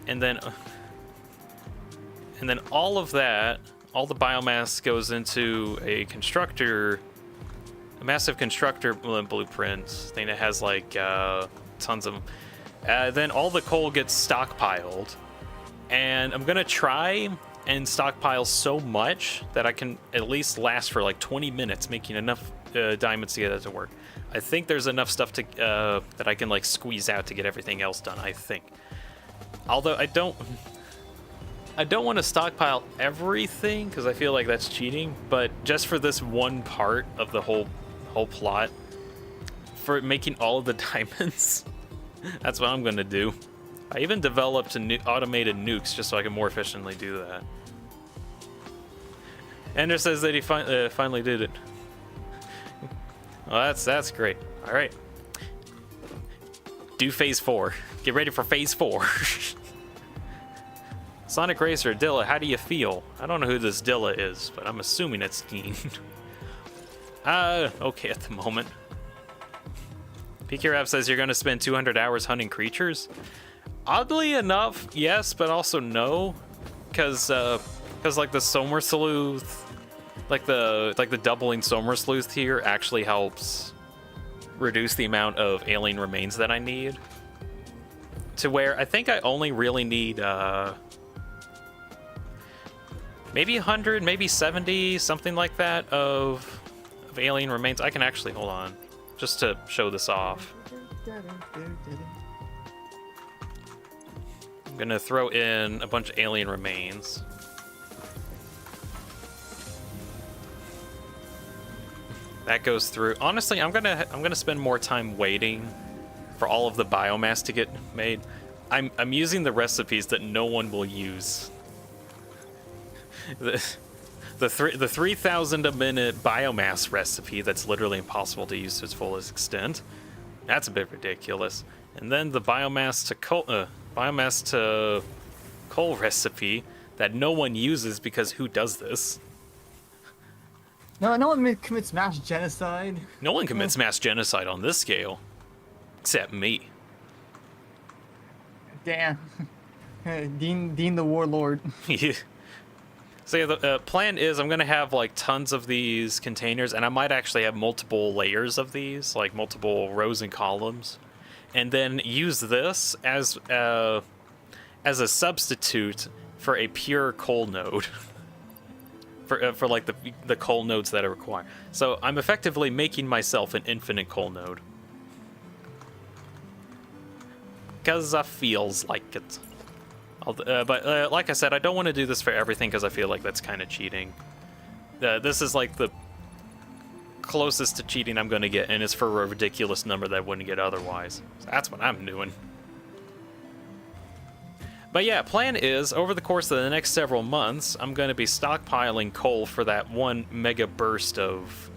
And then all of that, all the biomass goes into a constructor, a massive constructor blueprint thing that has like tons of. Then all the coal gets stockpiled, and I'm gonna try and stockpile so much that I can at least last for like 20 minutes, making enough diamonds to get it to work. I think there's enough stuff to that I can like squeeze out to get everything else done. I think. Although I don't want to stockpile everything because I feel like that's cheating. But just for this one part of the whole plot, for making all of the diamonds, that's what I'm gonna do. I even developed automated nukes just so I can more efficiently do that. Ender says that he finally did it. Well, that's great. All right. Do phase 4. Get ready for phase 4. Sonic Racer, Dilla, how do you feel? I don't know who this Dilla is, but I'm assuming it's Dean. Okay at the moment. PK Rap says you're going to spend 200 hours hunting creatures. Oddly enough, yes, but also no, because like the Somer Sleuth, like the doubling Somer Sleuth here actually helps reduce the amount of alien remains that I need. To where I think I only really need maybe 100, maybe 70, something like that of alien remains. I can actually hold on just to show this off. I'm gonna throw in a bunch of alien remains. That goes through. Honestly, I'm gonna spend more time waiting for all of the biomass to get made. I'm using the recipes that no one will use. The 3,000 a minute biomass recipe that's literally impossible to use to its fullest extent. That's a bit ridiculous. And then the biomass to coal recipe that no one uses because who does this? No one commits mass genocide. No one commits mass genocide on this scale, except me. Damn. Dean the warlord. Yeah. So yeah, the plan is I'm gonna have like tons of these containers, and I might actually have multiple layers of these, like multiple rows and columns, and then use this as a substitute for a pure coal node. For like the coal nodes that I require. So I'm effectively making myself an infinite coal node. Because I feels like it. But like I said, I don't want to do this for everything because I feel like that's kind of cheating. This is like the closest to cheating I'm going to get, and it's for a ridiculous number that I wouldn't get otherwise. So that's what I'm doing. But yeah, plan is, over the course of the next several months, I'm going to be stockpiling coal for that one mega burst of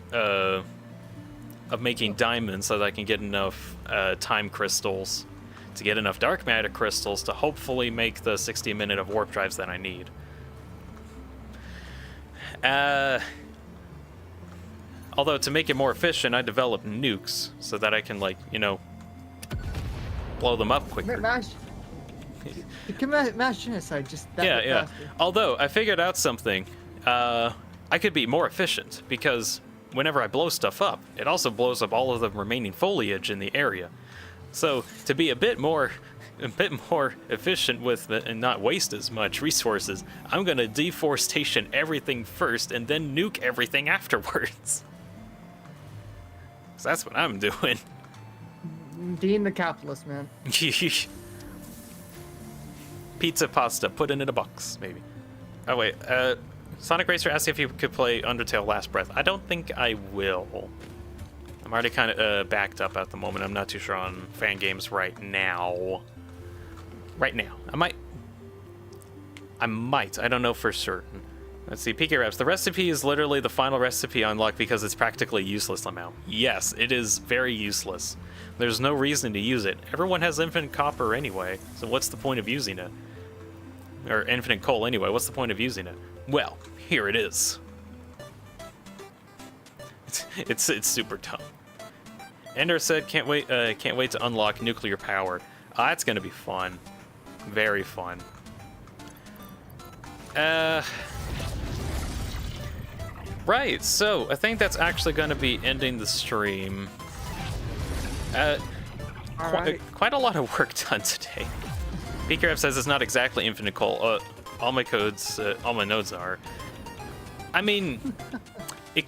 making diamonds so that I can get enough time crystals to get enough dark matter crystals to hopefully make the 60 minute of warp drives that I need. Although to make it more efficient, I developed nukes so that I can, like, you know, blow them up quicker. You can mass genocide just that Yeah, much yeah. faster. Although I figured out something, I could be more efficient because whenever I blow stuff up, it also blows up all of the remaining foliage in the area. So to be a bit more efficient with and not waste as much resources, I'm gonna deforestation everything first and then nuke everything afterwards. So that's what I'm doing. Dean the capitalist, man. Pizza pasta, put it in a box, maybe. Oh wait, Sonic Racer asked if you could play Undertale Last Breath. I don't think I will. I'm already kind of backed up at the moment. I'm not too sure on fan games right now. Right now. I might. I don't know for certain. Let's see, PK Reps. The recipe is literally the final recipe unlocked because it's practically useless now. Yes, it is very useless. There's no reason to use it. Everyone has infinite copper anyway, so what's the point of using it? Or infinite coal anyway, what's the point of using it? Well, here it is. It's super dumb. Ender said, can't wait to unlock nuclear power. That's gonna be fun. Very fun. Right, so I think that's actually gonna be ending the stream. Quite a lot of work done today. PKRF says it's not exactly infinite coal. All my nodes are. I mean,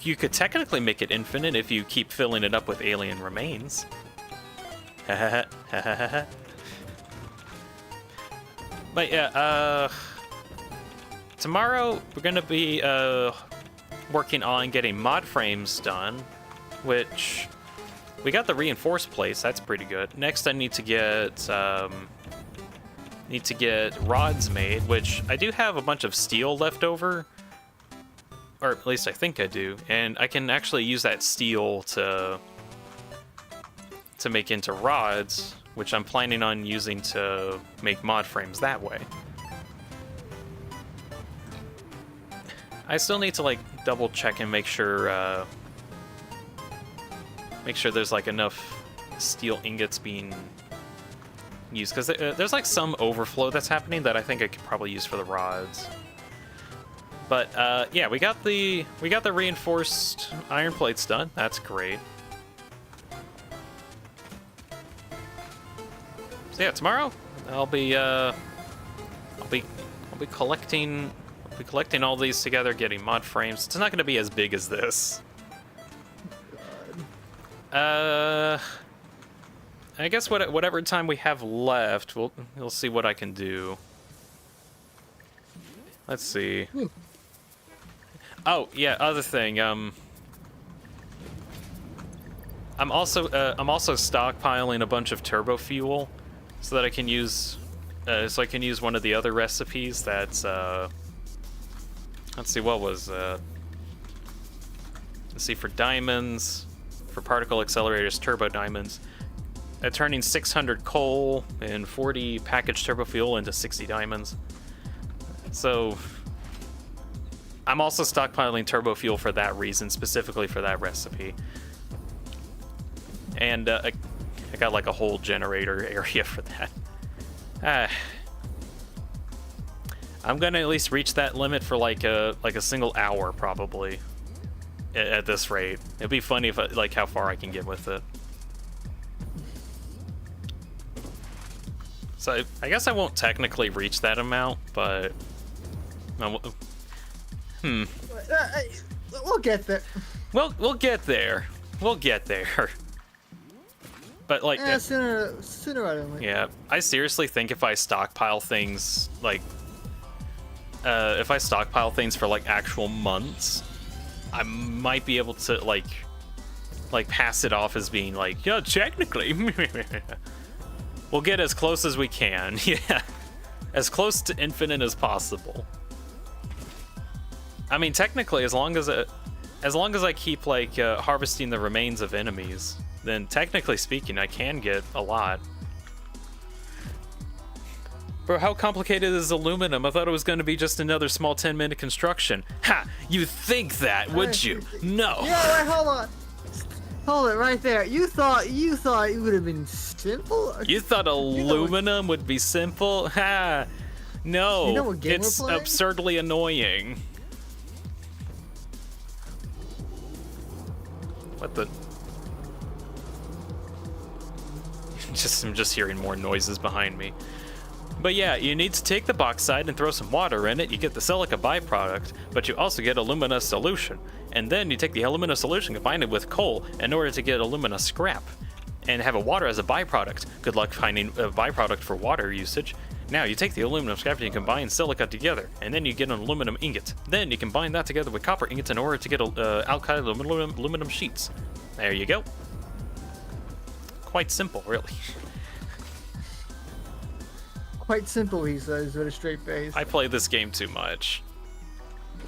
you could technically make it infinite if you keep filling it up with alien remains. But yeah, tomorrow we're gonna be working on getting mod frames done, which we got the reinforced plates. That's pretty good. Next, I need to get rods made, which I do have a bunch of steel left over, or at least I think I do, and I can actually use that steel to make into rods, which I'm planning on using to make mod frames that way. I still need to like double check and make sure there's like enough steel ingots being used, because there's like some overflow that's happening that I think I could probably use for the rods. But yeah, we got the reinforced iron plates done. That's great. So yeah, tomorrow I'll be collecting all these together, getting mod frames. It's not going to be as big as this. I guess whatever time we have left, we'll see what I can do. Let's see. Oh yeah, other thing. I'm also stockpiling a bunch of turbo fuel so that I can use one of the other recipes. That's let's see, what was let's see, for diamonds, for particle accelerators, turbo diamonds, turning 600 coal and 40 packaged turbo fuel into 60 diamonds. So I'm also stockpiling turbo fuel for that reason, specifically for that recipe. And I got like a whole generator area for that. I'm gonna at least reach that limit for like a single hour probably. At this rate, it'd be funny if like how far I can get with it. So I guess I won't technically reach that amount, but We'll get there. We'll get there. We'll get there. But like sooner rather than later. Yeah, I seriously think if I stockpile things like for like actual months, I might be able to like pass it off as being like, yeah, technically we'll get as close as we can. Yeah, as close to infinite as possible. I mean, technically, as long as I keep like harvesting the remains of enemies, then technically speaking, I can get a lot. Bro, how complicated is aluminum? I thought it was going to be just another small 10-minute construction. Ha! You think that, would you? No. Yeah, wait, hold on. Hold it right there. You thought it would have been simple? You thought aluminum would be simple? Ha! No, You know what game it's we're playing? absurdly annoying. What the? I'm just hearing more noises behind me. But yeah, you need to take the bauxite and throw some water in it. You get the silica byproduct, but you also get alumina solution. And then you take the alumina solution, combine it with coal in order to get alumina scrap, and have a water as a byproduct. Good luck finding a byproduct for water usage. Now you take the aluminum scrap and you combine silica together, and then you get an aluminum ingot. Then you combine that together with copper ingots in order to get alkali aluminum sheets. There you go. Quite simple, really. Quite simple, he says, with a straight face. I play this game too much.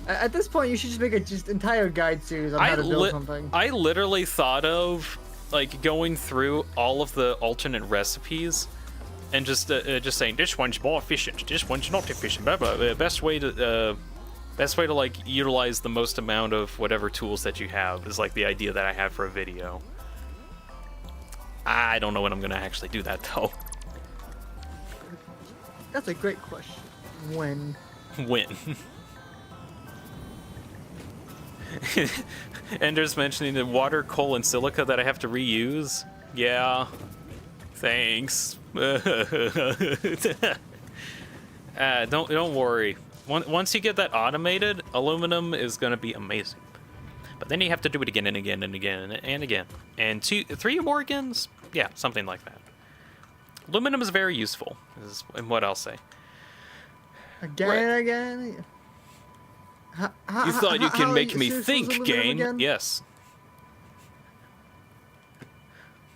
At this point, you should just make a entire guide series on how to build something. I literally thought of like going through all of the alternate recipes and just saying this one's more efficient, this one's not efficient. Blah, blah, blah. Best way to like utilize the most amount of whatever tools that you have is like the idea that I have for a video. I don't know when I'm gonna actually do that though. That's a great question. When? When? Ender's mentioning the water, coal, and silica that I have to reuse. Yeah. Thanks. Don't worry. Once you get that automated, aluminum is gonna be amazing. But then you have to do it again and again and again and again. And 3 more agains? Yeah, something like that. Aluminum is very useful, is what I'll say. Again and again? You thought you can make me serious was think, aluminum game. again? Yes.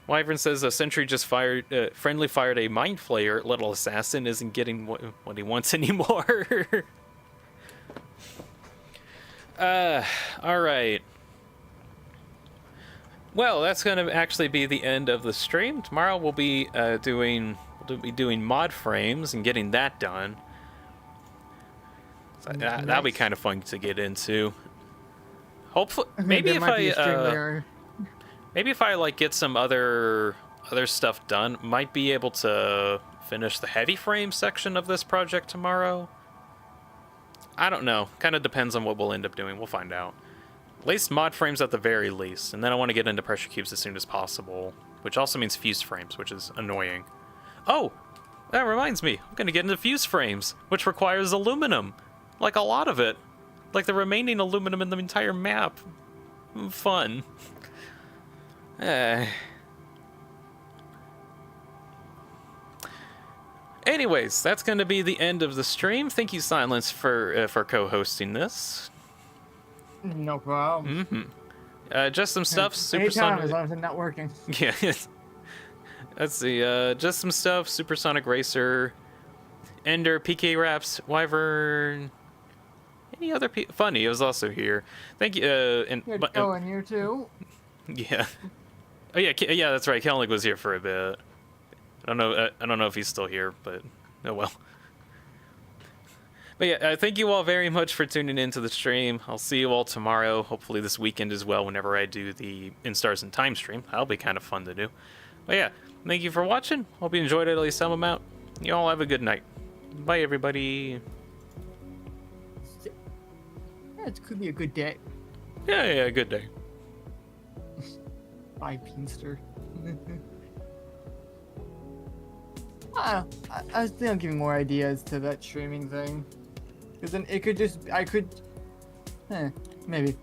Wyvern says a sentry just friendly fired a mind flayer. Little assassin isn't getting what he wants anymore. All right. Well, that's going to actually be the end of the stream. Tomorrow we'll be doing mod frames and getting that done. So that'll be kind of fun to get into. Hopefully, maybe if I like get some other stuff done, might be able to finish the heavy frame section of this project tomorrow. I don't know. Kind of depends on what we'll end up doing. We'll find out. At least mod frames at the very least, and then I want to get into pressure cubes as soon as possible, which also means fuse frames, which is annoying. Oh, that reminds me. I'm going to get into fuse frames, which requires aluminum. Like a lot of it. Like the remaining aluminum in the entire map. Fun. Anyways, that's going to be the end of the stream. Thank you, Silence, for co-hosting this. No problem. Just some stuff. Anytime, as long as it's not working. Yeah. Let's see. Just some stuff. Supersonic Racer, Ender, PK Raps, Wyvern. Any other Funny was also here. Thank you. And Kellen here too. Yeah. Oh yeah, yeah. That's right. Kelnick was here for a bit. I don't know if he's still here, but oh well. But yeah, thank you all very much for tuning into the stream. I'll see you all tomorrow. Hopefully this weekend as well. Whenever I do the In Stars and Time stream, that'll be kind of fun to do. But yeah, thank you for watching. Hope you enjoyed it at least some amount. You all have a good night. Bye, everybody. Yeah, it could be a good day. Yeah, good day. Bye, Beanster. I think I'm giving more ideas to that streaming thing. Because then it could just, maybe.